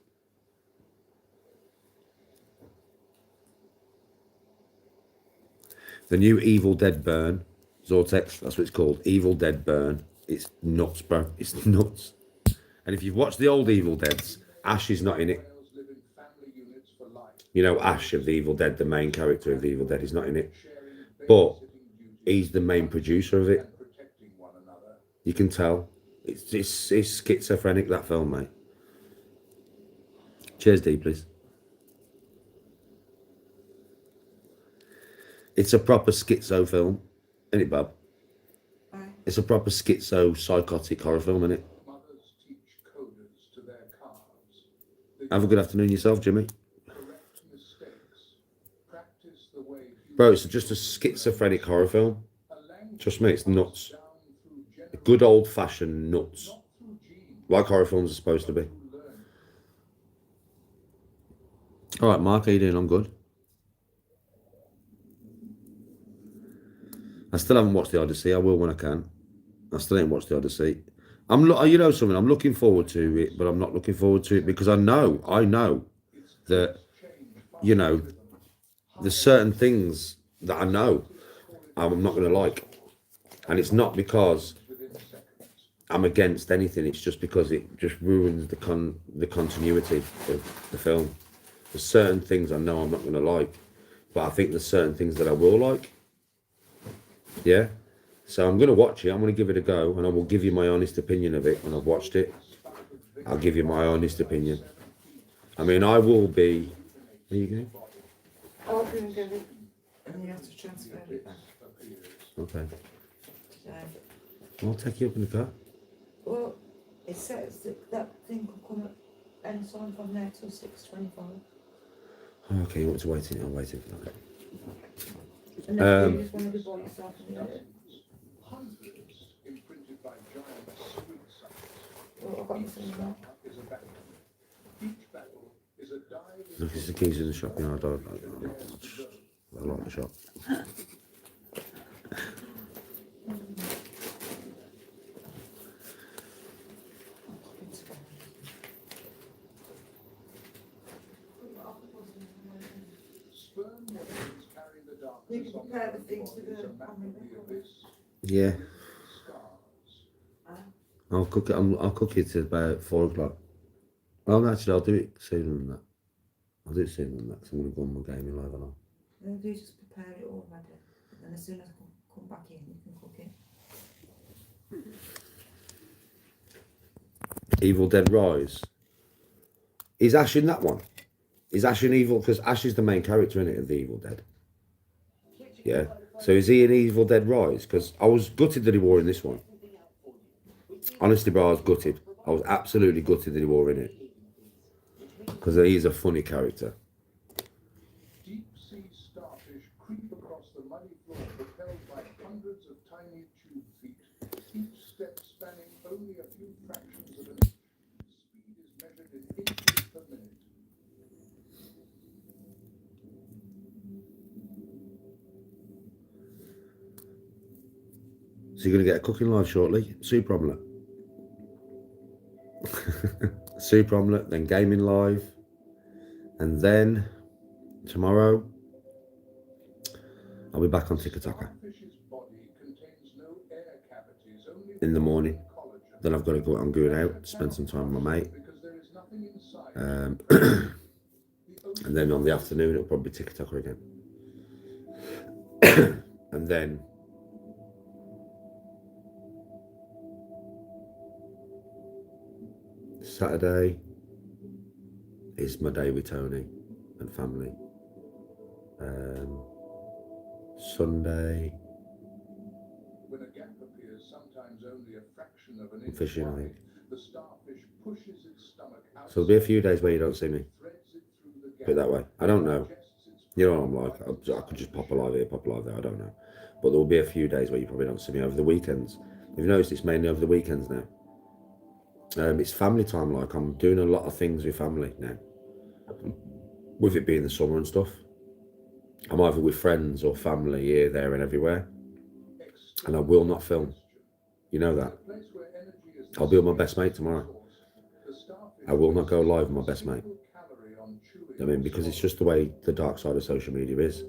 The new Evil Dead Burn. Zortex, that's what it's called. Evil Dead Burn. It's nuts, bro. It's nuts. And if you've watched the old Evil Deads, Ash is not in it. You know, Ash of the Evil Dead, the main character of the Evil Dead, is not in it. But he's the main producer of it. You can tell. It's schizophrenic, that film, mate. Cheers, D, please. It's a proper schizo film, isn't it, Bob? Aye. It's a proper schizo, psychotic horror film, isn't it? Have a good afternoon yourself, Jimmy. Bro, it's just a schizophrenic horror film. Trust me, it's nuts. Good old-fashioned nuts. Like horror films are supposed to be. All right, Mark, how you doing? I'm good. I still haven't watched The Odyssey. I will when I can. I still ain't watched The Odyssey. You know something, I'm looking forward to it, but I'm not looking forward to it because I know that, you know, there's certain things that I know I'm not going to like. And it's not because I'm against anything. It's just because it just ruins the continuity of the film. There's certain things I know I'm not going to like, but I think there's certain things that I will like. Yeah? So I'm going to watch it. I'm going to give it a go, and I will give you my honest opinion of it when I've watched it. I'll give you my honest opinion. I mean, I will be. There you go. I'll go and get it, and you have to transfer it back. Okay. So, I'll take you up in the car. well, it says that that thing could come at any time from there till 6:25. Okay, you want to wait in? I'll wait in for that. And then you just want to be by yourself and do it. Hundreds imprinted by giant squid suckers. Well, I've got my son now. Is a battle. Each battle is a dive Look, it's the keys in the shop. You know, I like the shop. sperm whales carrying the You darkness can of compare their the things with bodies, the a map of the abyss, Yeah, scars. I'll cook it. I'll cook it at about 4 o'clock. Well, actually, I'll do it sooner than that. I'll do it sooner than that because I'm going to go on my gaming live and all. Then do just prepare it all ready. And then as soon as I come back in, you can cook it. Evil Dead Rise. Is Ash in that one? Is Ash in Evil? Because Ash is the main character in it of the Evil Dead. Yeah. So is he in Evil Dead Rise? Because I was gutted that he wore in this one. Honestly, bro, I was gutted. I was absolutely gutted that he wore in it. Because he's a funny character. Deep sea starfish creep across the muddy floor propelled by hundreds of tiny tube feet, each step spanning only a few fractions of an inch. Speed is measured in inches per minute. So you're going to get a cooking live shortly. Soup omelette. Soup omelette, then gaming live. And then tomorrow, I'll be back on TikTok Starfish's body contains no air cavities, only in the morning. collagen. Then I've got to go. I'm going out, spend some time with my mate. Because there is nothing inside. And then on the afternoon, it'll probably be TikToker again. And then Saturday is my day with Tony and family. Sunday, When a gap appears, sometimes only a fraction of an inch fishing, I wide, think. the starfish pushes its stomach out. So there'll be a few days where you don't see me. Threads it through the gap. Put it that way. I don't know. Digests its You know what I'm like. I could just pop a live here, pop a live there. I don't know. But there will be a few days where you probably don't see me over the weekends. You've noticed it's mainly over the weekends now. It's family time. Like I'm doing a lot of things with family now. With it being the summer and stuff. I'm either with friends or family here, there, and everywhere. And I will not film. You know that. I'll be with my best mate tomorrow. I will not go live with my best mate. I mean, because it's just the way the dark side of social media is.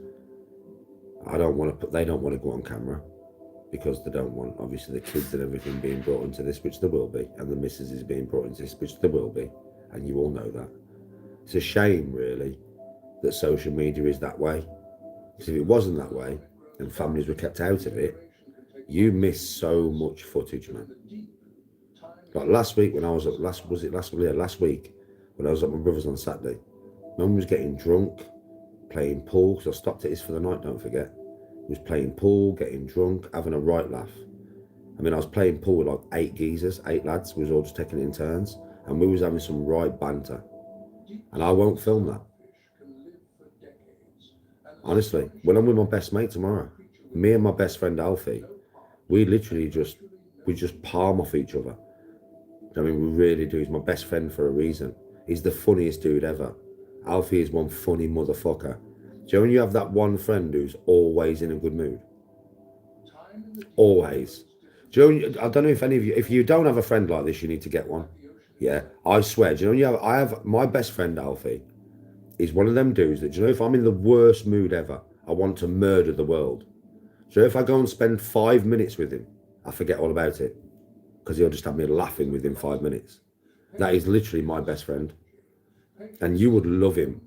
I don't want to put. They don't want to go on camera because they don't want, obviously, the kids and everything being brought into this, which there will be, and the missus is being brought into this, which there will be, and you all know that. It's a shame, really, that social media is that way. Because if it wasn't that way, and families were kept out of it, you miss so much footage, man. Like last week when I was at last week when I was at my brother's on Saturday, Mum was getting drunk, playing pool, because I stopped at his for the night, don't forget. He was playing pool, getting drunk, having a right laugh. I mean, I was playing pool with like 8 lads, we was all just taking it in turns, and we was having some right banter. And I won't film that. Honestly, when I'm with my best mate tomorrow, me and my best friend Alfie, we literally just palm off each other. I mean, we really do. He's my best friend for a reason. He's the funniest dude ever. Alfie is one funny motherfucker. Do you know when you have that one friend who's always in a good mood? Always. Do you know, I don't know if any of you, if you don't have a friend like this, you need to get one. Yeah, I swear. Do you know, I have my best friend Alfie. He's one of them dudes that, do you know, if I'm in the worst mood ever, I want to murder the world. So if I go and spend 5 minutes with him, I forget all about it. Because he'll just have me laughing within 5 minutes. That is literally my best friend. And you would love him,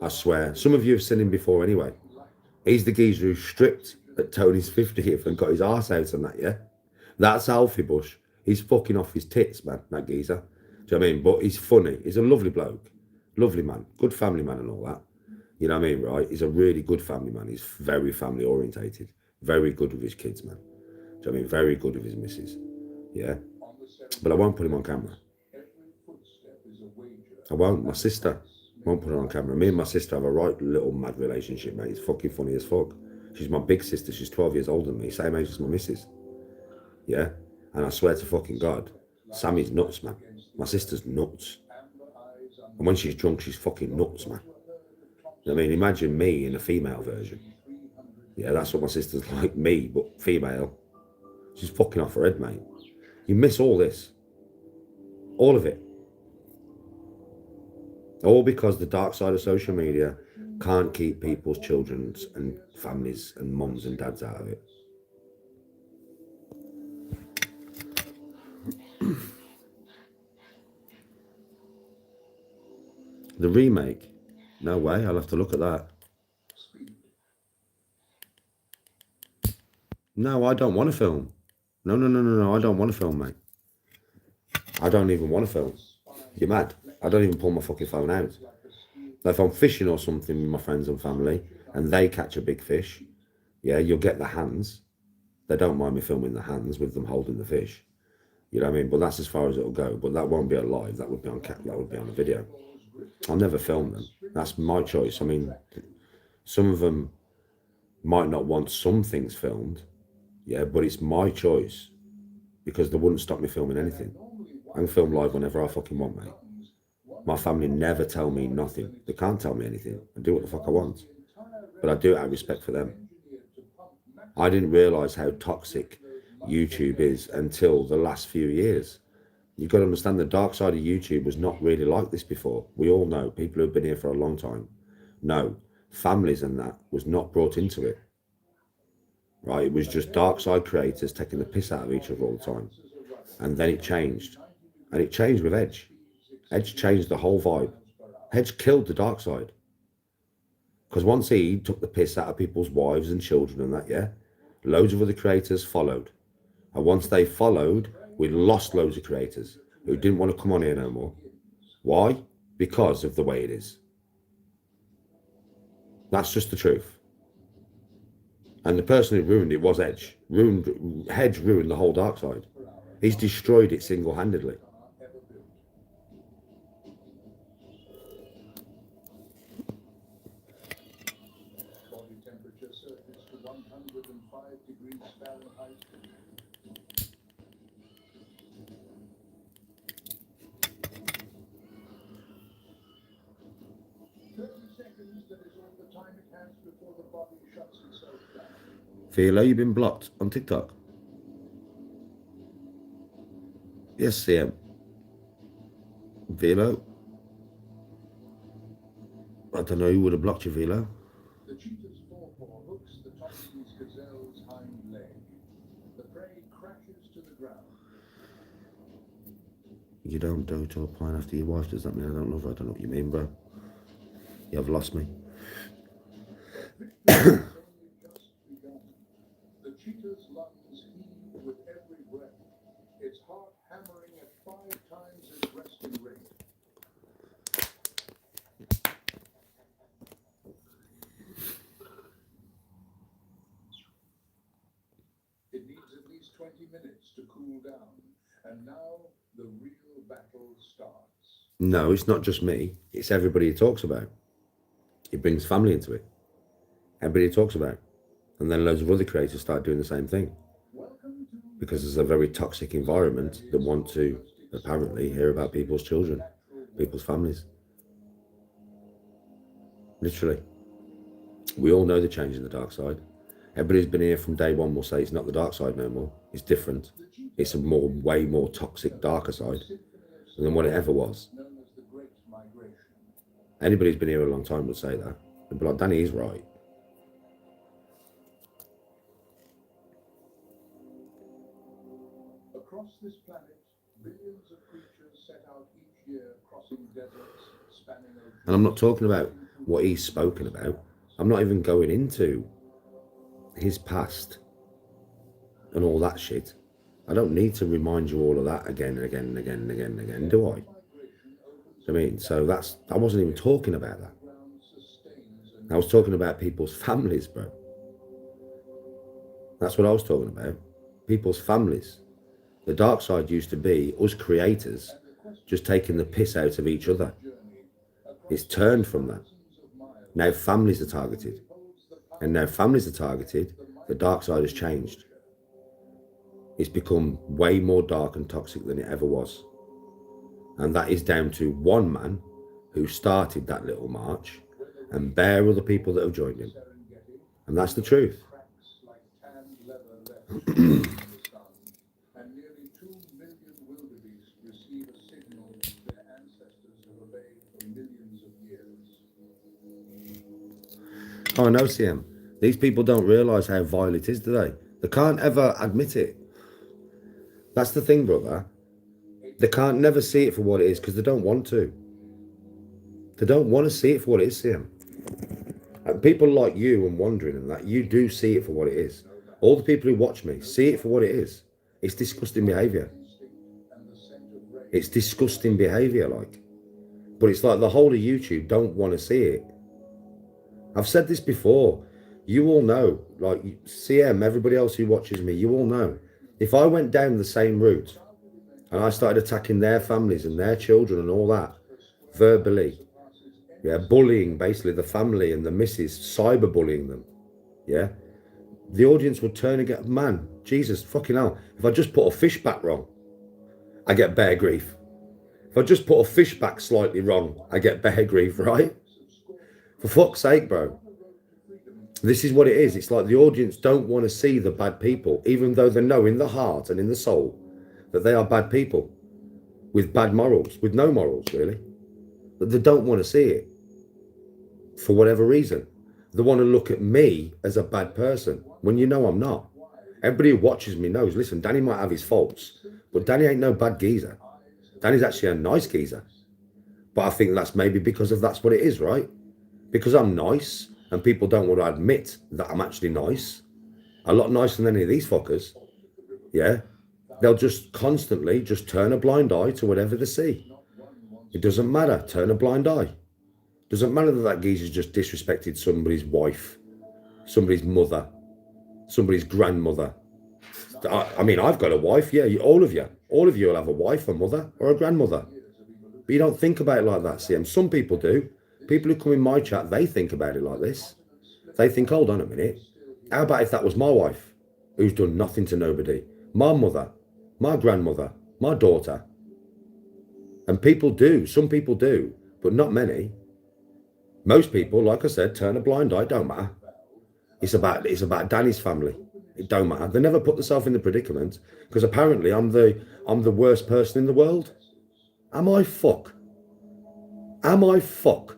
I swear. Some of you have seen him before anyway. He's the geezer who stripped at Tony's 50th and got his arse out and that, yeah? That's Alfie Bush. He's fucking off his tits, man, that geezer. Do you know what I mean? But he's funny. He's a lovely bloke. Lovely man, good family man and all that. You know what I mean, right? He's a really good family man. He's very family orientated. Very good with his kids, man. Do you know what I mean? Very good with his missus. Yeah. But I won't put him on camera. I won't. My sister won't put it on camera. Me and my sister have a right little mad relationship, mate. It's fucking funny as fuck. She's my big sister. She's 12 years older than me. Same age as my missus. Yeah. And I swear to fucking God, Sammy's nuts, man. My sister's nuts. And when she's drunk, she's fucking nuts, man. I mean, imagine me in a female version. Yeah, that's what my sister's like, me, but female. She's fucking off her head, mate. You miss all this. All of it. All because the dark side of social media can't keep people's children and families and mums and dads out of it. The remake? No way, I'll have to look at that. No, I don't want to film. No, I don't want to film, mate. I don't even want to film. You're mad. I don't even pull my fucking phone out. If I'm fishing or something with my friends and family and they catch a big fish, yeah, you'll get the hands. They don't mind me filming the hands with them holding the fish. You know what I mean? But that's as far as it'll go. But that won't be a live. That would be on that would be on a video. I'll never film them. That's my choice. I mean, some of them might not want some things filmed, yeah, but it's my choice because they wouldn't stop me filming anything. I can film live whenever I fucking want, mate. My family never tell me nothing. They can't tell me anything. I do what the fuck I want. But I do it out of respect for them. I didn't realise how toxic YouTube is until the last few years. You've got to understand the dark side of YouTube was not really like this before. We all know, people who've been here for a long time. No, families and that was not brought into it. Right, it was just dark side creators taking the piss out of each other all the time. And then it changed. And it changed with Edge. Edge changed the whole vibe. Edge killed the dark side. Because once he took the piss out of people's wives and children and that, yeah, loads of other creators followed. And once they followed, we lost loads of creators who didn't want to come on here no more. Why? Because of the way it is. That's just the truth. And the person who ruined it was Edge. Edge ruined the whole dark side. He's destroyed it single-handedly. Body temperature surges to 105 degrees Fahrenheit. Seconds, that is all the time it has before the body shuts itself down. Philo, you've been blocked on TikTok. Yes, CM. Velo. I don't know who would have blocked you, Velo. The cheetah's forepaw hooks the Tompkins gazelle's hind leg. The prey crashes to the ground. You don't dote or pine after your wife. Does that mean I don't love her? I don't know what you mean, bro. You have lost me. It's only just begun. The cheetah's lungs heave with every breath. Its heart hammering at 5 times its resting rate. It needs at least 20 minutes to cool down, and now the real battle starts. No, it's not just me. It's everybody he talks about. He brings family into it. Everybody he talks about. And then loads of other creators start doing the same thing. Because there's a very toxic environment that want to, apparently, hear about people's children, people's families. Literally. We all know the change in the dark side. Everybody who's been here from day one will say it's not the dark side no more. It's different. It's a way more toxic, darker side than what it ever was. Known as the Great Migration. Anybody who's been here a long time would say that. But like, Danny is right. Across this planet, billions of creatures set out each year, crossing deserts, spanning oceans. And I'm not talking about what he's spoken about. I'm not even going into his past and all that shit. I don't need to remind you all of that again and again and again and again and again, do I? Migration opens I mean, so I wasn't even talking about that. I was talking about people's families, bro. That's what I was talking about. People's families. The dark side used to be us creators just taking the piss out of each other. It's turned from that. Now families are targeted. And now families are targeted, the dark side has changed. It's become way more dark and toxic than it ever was. And that is down to one man who started that little march and bare other people that have joined him. And that's the truth. And nearly 2 million wildebeest receive a signal their ancestors have obeyed for millions of years. Oh, I know, CM. These people don't realise how vile it is, do they? They can't ever admit it. That's the thing, brother. They can't never see it for what it is because they don't want to. They don't want to see it for what it is, CM. And people like you and Wandering and that, you do see it for what it is. All the people who watch me see it for what it is. It's disgusting behaviour. It's disgusting behaviour, like. But it's like the whole of YouTube don't want to see it. I've said this before. You all know, like CM, everybody else who watches me, you all know. If I went down the same route and I started attacking their families and their children and all that, verbally, yeah, bullying basically the family and the missus, cyberbullying them, yeah, the audience would turn and get, man, Jesus, fucking hell, if I just put a fish back wrong, I get bear grief. If I just put a fish back slightly wrong, I get bear grief, right? For fuck's sake, bro. This is what it is. It's like the audience don't want to see the bad people, even though they know in the heart and in the soul that they are bad people with bad morals, with no morals, really. But they don't want to see it for whatever reason. They want to look at me as a bad person when you know I'm not. Everybody who watches me knows, listen, Danny might have his faults, but Danny ain't no bad geezer. Danny's actually a nice geezer. But I think that's maybe because of that's what it is, right? Because I'm nice and people don't want to admit that I'm actually nice. A lot nicer than any of these fuckers. Yeah. They'll just constantly just turn a blind eye to whatever they see. It doesn't matter. Turn a blind eye. Doesn't matter that that geezer's just disrespected somebody's wife, somebody's mother, somebody's grandmother. I mean, I've got a wife. Yeah, all of you will have a wife, a mother or a grandmother. But you don't think about it like that, CM. Some people do. People who come in my chat, they think about it like this. They think, hold on a minute. How about if that was my wife, who's done nothing to nobody? My mother, my grandmother, my daughter. And people do. Some people do, but not many. Most people, like I said, turn a blind eye. Don't matter. It's about Danny's family. It don't matter. They never put themselves in the predicament because apparently I'm the worst person in the world. Am I fuck? Am I fuck?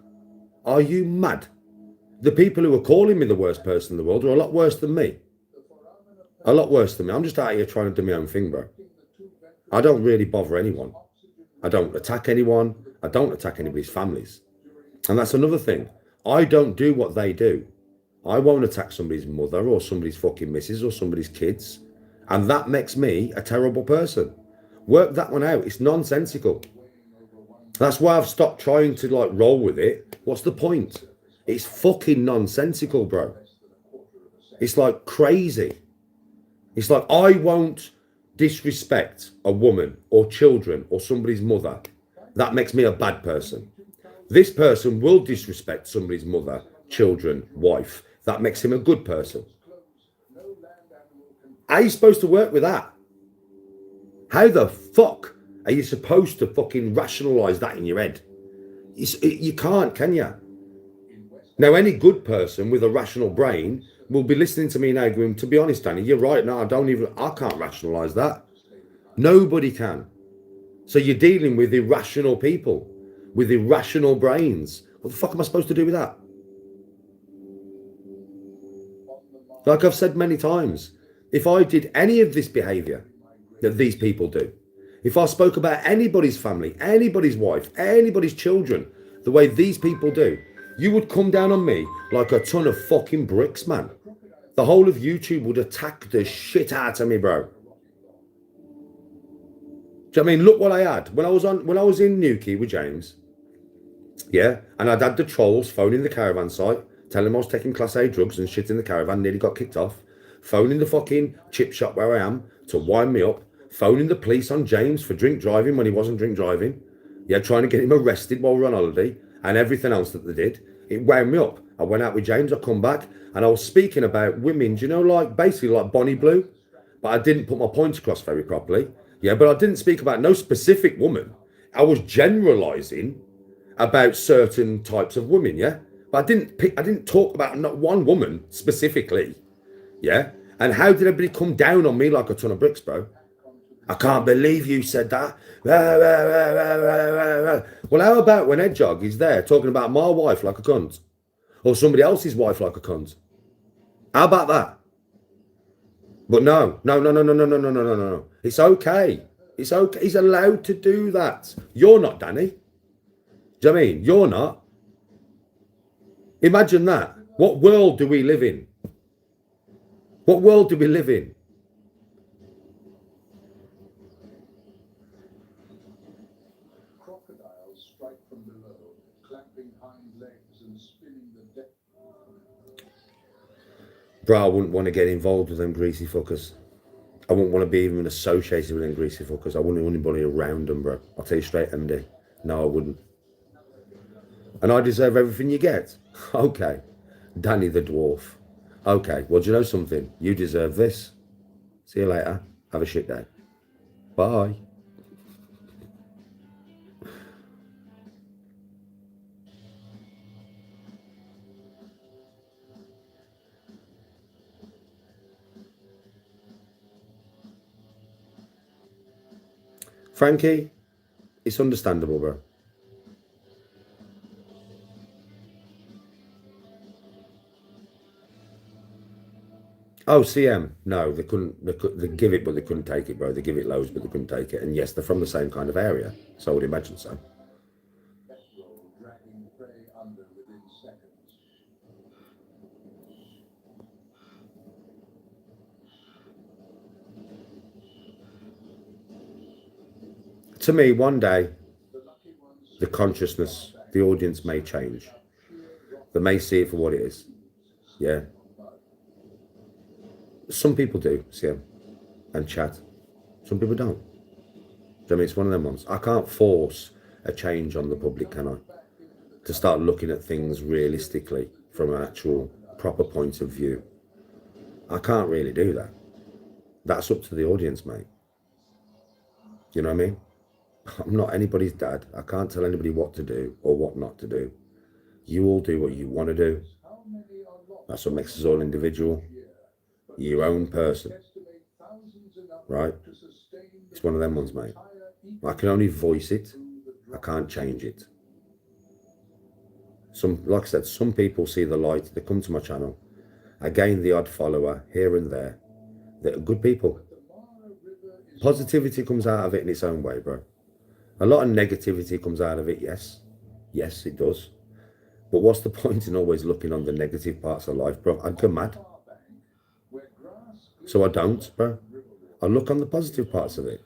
Are you mad? The people who are calling me the worst person in the world are a lot worse than me. A lot worse than me. I'm just out here trying to do my own thing, bro. I don't really bother anyone. I don't attack anyone. I don't attack anybody's families. And that's another thing. I don't do what they do. I won't attack somebody's mother or somebody's fucking missus or somebody's kids. And that makes me a terrible person. Work that one out. It's nonsensical. That's why I've stopped trying to like roll with it. What's the point? It's fucking nonsensical, bro. It's like crazy. It's like I won't disrespect a woman or children or somebody's mother. That makes me a bad person. This person will disrespect somebody's mother, children, wife. That makes him a good person. How are you supposed to work with that? How the fuck are you supposed to fucking rationalise that in your head? You can't, can you? Now, any good person with a rational brain will be listening to me now going, to be honest, Danny, you're right. No, I can't rationalise that. Nobody can. So you're dealing with irrational people with irrational brains. What the fuck am I supposed to do with that? Like I've said many times, if I did any of this behaviour that these people do, if I spoke about anybody's family, anybody's wife, anybody's children, the way these people do, you would come down on me like a ton of fucking bricks, man. The whole of YouTube would attack the shit out of me, bro. Do you know what I mean? Look what I had when I was in Newquay with James. Yeah, and I'd had the trolls phoning the caravan site, telling them I was taking Class A drugs and shit in the caravan, nearly got kicked off. Phoning the fucking chip shop where I am to wind me up. Phoning the police on James for drink driving when he wasn't drink driving. Yeah, trying to get him arrested while we're on holiday and everything else that they did. It wound me up. I went out with James, I come back, and I was speaking about women, do you know, like basically like Bonnie Blue, but I didn't put my points across very properly. Yeah, but I didn't speak about no specific woman. I was generalizing about certain types of women, yeah? But I didn't talk about not one woman specifically, yeah? And how did everybody come down on me like a ton of bricks, bro? I can't believe you said that. Well, how about when Edjog is there talking about my wife like a cunt? Or somebody else's wife like a cunt? How about that? But no. It's okay. It's okay. He's allowed to do that. You're not, Danny. Do you know what I mean? You're not. Imagine that. What world do we live in? What world do we live in? Crocodiles strike from below, clapping hind legs and spinning the deck. Bro, I wouldn't want to get involved with them greasy fuckers. I wouldn't want to be even associated with them greasy fuckers. I wouldn't want anybody around them, bro. I'll tell you straight, MD. No, I wouldn't. And I deserve everything you get. Okay. Danny the dwarf. Okay, well, do you know something? You deserve this. See you later. Have a shit day. Bye. Frankie, it's understandable, bro. Oh, CM. No, they couldn't. They give it, but they couldn't take it, bro. They give it loads, but they couldn't take it. And yes, they're from the same kind of area, so I would imagine so. Petrol dragging prey under within seconds. To me, one day, The lucky ones the consciousness, the audience may change. They may see it for what it is. Yeah. Some people do see them and chat. Some people don't. Do you know what I mean? It's one of them ones. I can't force a change on the public, can I? To start looking at things realistically from an actual proper point of view. I can't really do that. That's up to the audience, mate. You know what I mean? I'm not anybody's dad. I can't tell anybody what to do or what not to do. You all do what you want to do. That's what makes us all individual. Your own person. Right? It's one of them ones, mate. I can only voice it. I can't change it. Like I said, some people see the light. They come to my channel. I gain the odd follower here and there. They're good people. Positivity comes out of it in its own way, bro. A lot of negativity comes out of it, yes. Yes, it does. But what's the point in always looking on the negative parts of life, bro? I'd go mad. So I don't, bro. I look on the positive parts of it.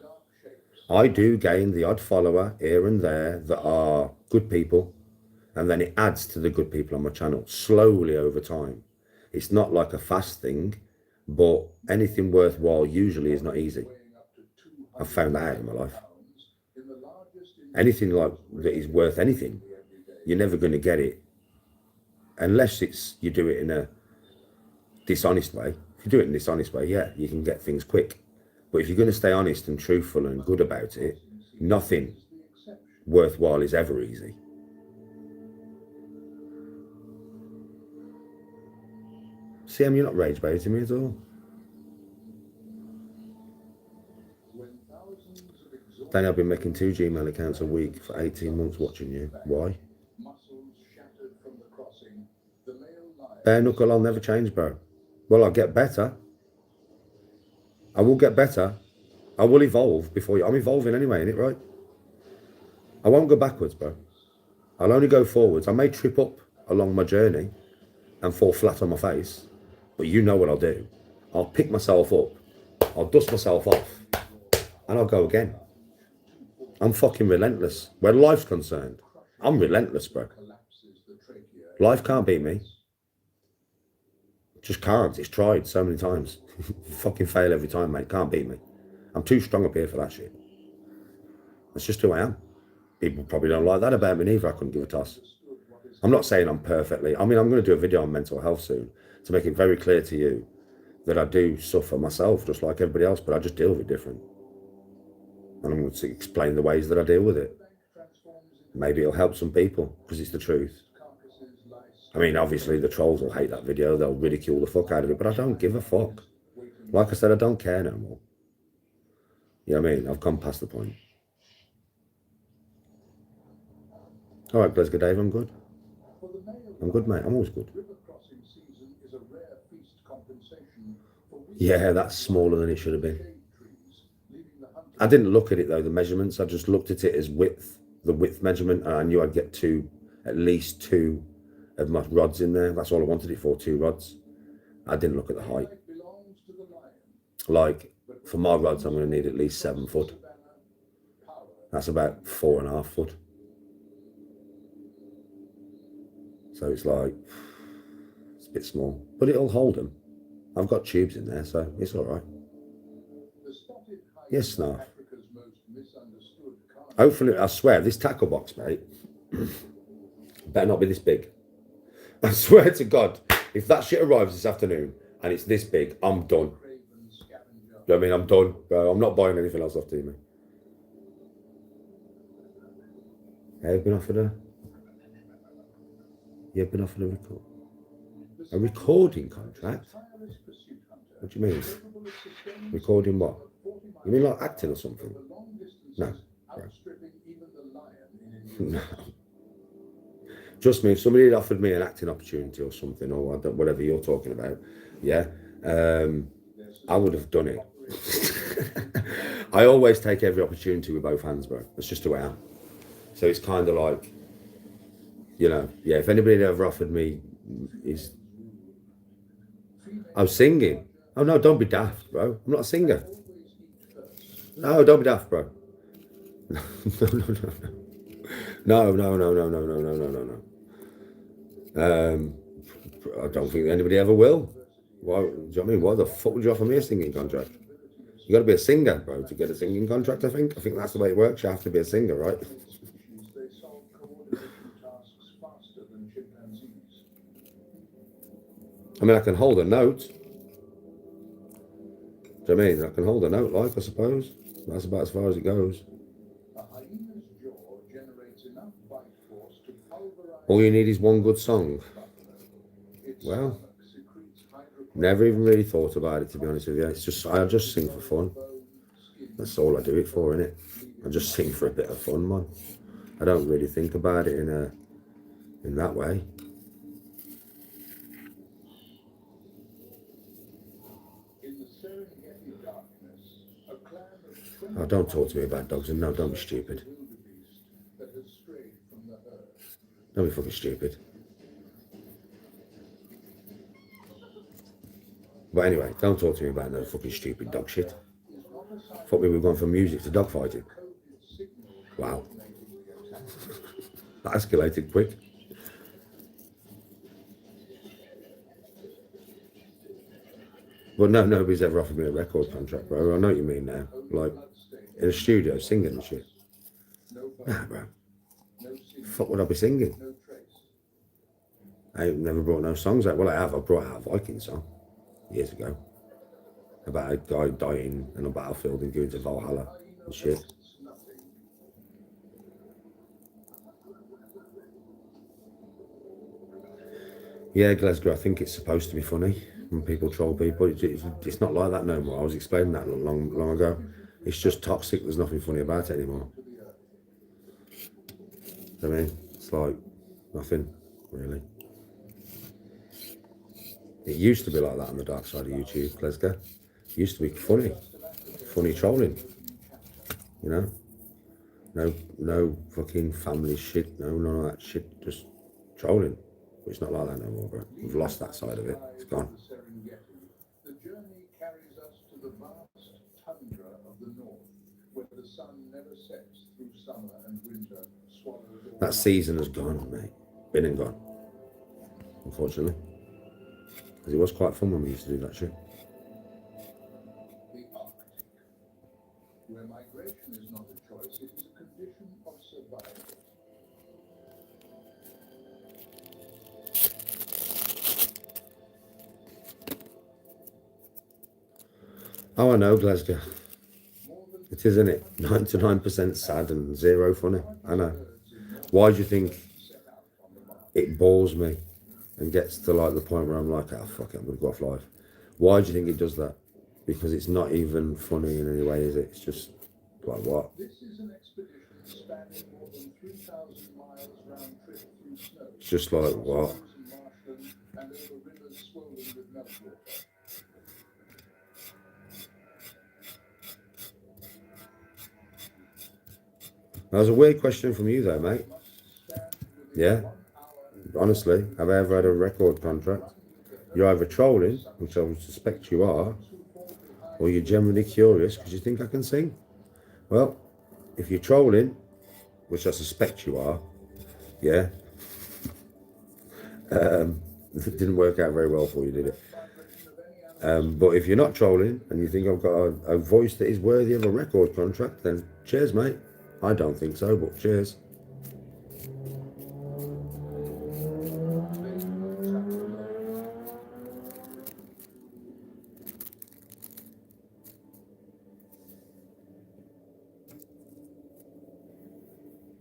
I do gain the odd follower here and there that are good people. And then it adds to the good people on my channel slowly over time. It's not like a fast thing, but anything worthwhile usually is not easy. I've found that out in my life. Anything like that is worth anything, you're never going to get it unless you do it in a dishonest way. If you do it in a dishonest way, yeah, you can get things quick. But if you're going to stay honest and truthful and good about it, nothing worthwhile is ever easy. CM, you're not rage baiting me at all. Danny, I've been making 2 Gmail accounts a week for 18 months watching you. Why? Bare knuckle, I'll never change, bro. Well, I'll get better. I will get better. I will evolve before you. I'm evolving anyway, innit, right? I won't go backwards, bro. I'll only go forwards. I may trip up along my journey and fall flat on my face, but you know what I'll do. I'll pick myself up. I'll dust myself off and I'll go again. I'm fucking relentless where life's concerned. I'm relentless, bro. Collapses the trachea. Life can't beat me. Just can't. It's tried so many times. Fucking fail every time, mate. Can't beat me. I'm too strong up here for that shit. That's just who I am. People probably don't like that about me neither. I couldn't give a toss. I'm not saying I'm perfectly. I mean, I'm going to do a video on mental health soon to make it very clear to you that I do suffer myself just like everybody else, but I just deal with it different. And I'm going to explain the ways that I deal with it. Maybe it'll help some people because it's the truth. I mean, obviously the trolls will hate that video. They'll ridicule the fuck out of it, but I don't give a fuck. Like I said, I don't care no more. You know what I mean? I've gone past the point. All right, Glasgow Dave, I'm good. I'm good, mate. I'm always good. Yeah, that's smaller than it should have been. I didn't look at it though, the measurements. I just looked at it as width, the width measurement, and I knew I'd get at least two of my rods in there. That's all I wanted it for, 2 rods. I didn't look at the height. Like, for my rods, I'm going to need at least 7 foot. That's about 4.5 foot. So it's like, it's a bit small, but it'll hold them. I've got tubes in there, so it's all right. Yes, Snarf. Hopefully, I swear, this tackle box, mate, better not be this big. I swear to God, if that shit arrives this afternoon and it's this big, I'm done. You know what I mean? I'm done, bro. I'm not buying anything else off to you, mate. You've been offered a recording contract? What do you mean? Recording what? You mean like acting or something? No. Right. No. Trust me, if somebody had offered me an acting opportunity or something, or whatever you're talking about, yeah, I would have done it. I always take every opportunity with both hands, bro. That's just who I am. So it's kind of like, you know, yeah, if anybody had ever offered me I was singing. Oh no, don't be daft, bro. I'm not a singer. No, don't be daft, bro. No. I don't think anybody ever will. Why? Do you know what I mean? Why the fuck would you offer me a singing contract? You got to be a singer, bro, to get a singing contract. I think that's the way it works. You have to be a singer, right? I mean, I can hold a note. Do you know what I mean? I can hold a note, like, I suppose. That's about as far as it goes. All you need is one good song. Well, never even really thought about it, to be honest with you. It's just, I just sing for fun. That's all I do it for, innit? I just sing for a bit of fun, man. I don't really think about it in that way. Oh, don't talk to me about dogs, and no, don't be stupid. Don't be fucking stupid. But anyway, don't talk to me about no fucking stupid dog shit. Thought we were going from music to dog fighting. Wow. That escalated quick. But no, nobody's ever offered me a record contract, bro. I know what you mean now. Like, in a studio, singing and shit. Nah, bro. Fuck would I be singing? I ain't never brought no songs out. Well, I have. I brought out a Viking song years ago. About a guy dying in a battlefield and going to Valhalla and shit. Yeah, Glasgow, I think it's supposed to be funny when people troll people. It's not like that no more. I was explaining that long ago. It's just toxic. There's nothing funny about it anymore. I mean, it's like nothing, really. It used to be like that on the dark side of YouTube, Glasgow. It used to be funny trolling. You know? No fucking family shit, none of that shit, just trolling. But it's not like that no more, bro. We've lost that side of it. It's gone. The journey carries us to the vast tundra of the north, where the sun never sets through summer and winter swallows all That season has gone, mate. Been and gone. Unfortunately. Because it was quite fun when we used to do that shit. the Arctic, where migration is not a choice, it is a condition of survival. Oh, I know, Glasgow. More than It is, isn't it? 99% sad and 0 funny. I know. Why do you think set out on the march. it bores me and gets to like the point where I'm like, oh, fuck it, I'm going to go off live? Why do you think it does that? Because it's not even funny in any way, is it? It's just like, what? This is an expedition spanning more than 3,000 miles round trip through snow. It's just like, what? Across marshland and over rivers swollen with meltwater. That was a weird question from you, though, mate. Must stand within Yeah. 1 hour Honestly, have I ever had a record contract? You're either trolling, which I would suspect you are, or you're genuinely curious because you think I can sing. Well, if you're trolling, which I suspect you are, yeah, it didn't work out very well for you, did it? But if you're not trolling and you think I've got a voice that is worthy of a record contract, then cheers, mate. I don't think so, but cheers.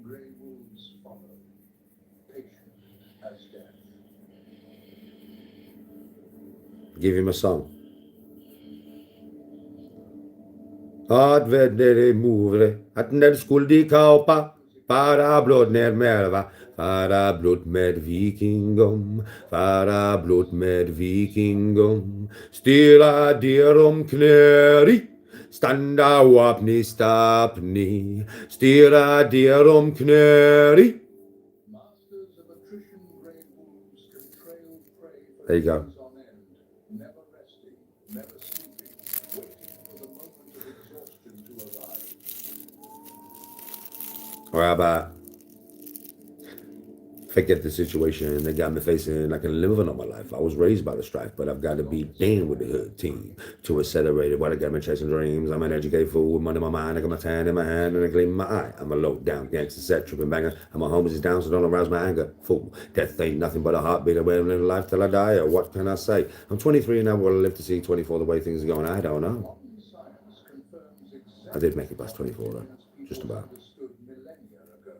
Grey wolves follow, patient as death. Give him a song. Advedere muvre, att när skulle de kaupa, fara blod ner merva, fara blod med vikingom, fara blod med vikingom, styra der om knäri, standa wapni stapni, styra der om knäri. Masters of attrition, grey wolves can trail prey for There you go. days on end, never resting, never sleeping, waiting for the moment of exhaustion to arrive. Or how about forget the situation and they got me facing like a living on my life. I was raised by the strife, but I've got to be down with the hood team to accelerate it. What I got me chasing dreams. I'm an educated fool with money in my mind. I got my tan in my hand and a gleam in my eye. I'm a low down gangster set tripping banger. And my homies is down, so don't arouse my anger. Fool, death ain't nothing but a heartbeat. I will live life till I die. Or what can I say? I'm 23 and I will live to see 24. The way things are going, I don't know. Modern science confirms exactly I did make it past 24 though, what just people about. understood millennia ago.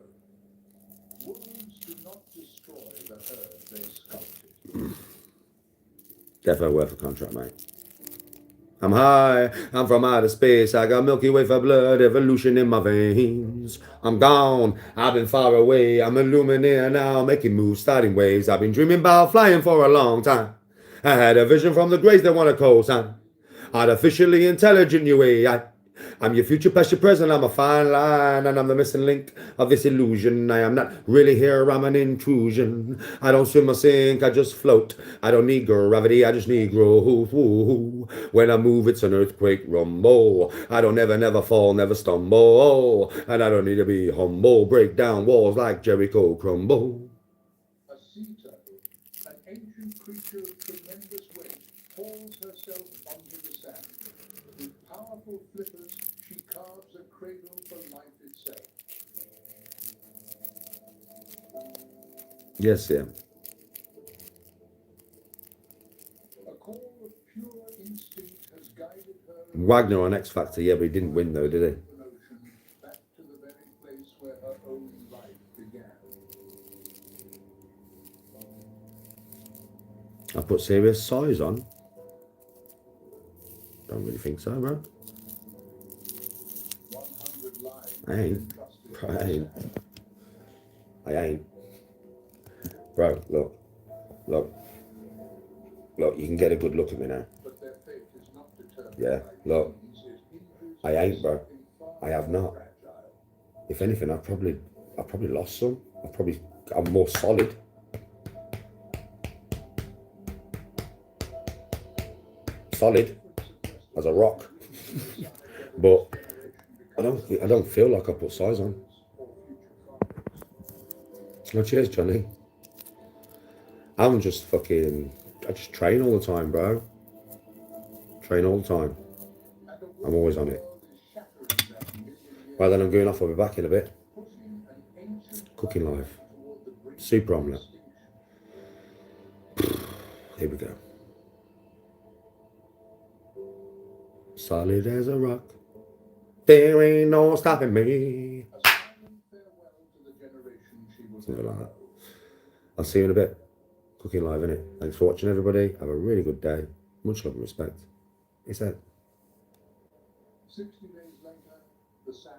Wolves do not destroy the herd they sculpted. Definitely worth a contract, mate. I'm high, I'm from outer space. I got Milky Way for blood, evolution in my veins. I'm gone, I've been far away. I'm illuminating now, making moves, starting waves. I've been dreaming about flying for a long time. I had a vision from the grace that want to co-sign. Artificially intelligent new AI. I'm your future, past your present, I'm a fine line, and I'm the missing link of this illusion. I am not really here, I'm an intrusion. I don't swim or sink, I just float. I don't need gravity, I just need growth. When I move, it's an earthquake rumble. I don't never fall, never stumble. And I don't need to be humble. Break down walls like Jericho crumble. A sea turtle, an ancient creature of tremendous weight, hauls herself onto the sand. With powerful flippers, she carves a cradle for life itself. Yes, yeah. A call of pure instinct has guided her Wagner on X Factor, yeah, but he didn't win though, did he? an ocean back to the very place where her own life began. I put serious size on. Don't really think so, bro. 100 lives I ain't. entrusted. I ain't. I ain't. Bro, look. Look. Look, you can get a good look at me now. But their fate is not determined Yeah, by look. genes. It hinges I ain't, bro. on something far I have more not. fragile. If anything, I've probably lost some. I'm more solid. Solid as a rock. But I don't feel like I put size on. or future fathers. Oh, cheers, Johnny. I'm just fucking. I just train all the time, bro. Train all the time. And the I'm always on it. world is shattering that million-year Right then, I'm going off. I'll be back in a bit. pushing an ancient Cooking life live. toward the brink Super of omelette. extinction. Here we go. Solid as a rock. There ain't no stopping me. A silent farewell to the generation she will Something like never that. know. I'll see you in a bit. Cooking live, innit? Thanks for watching, everybody. Have a really good day. Much love and respect. He said. 60 days later, the sound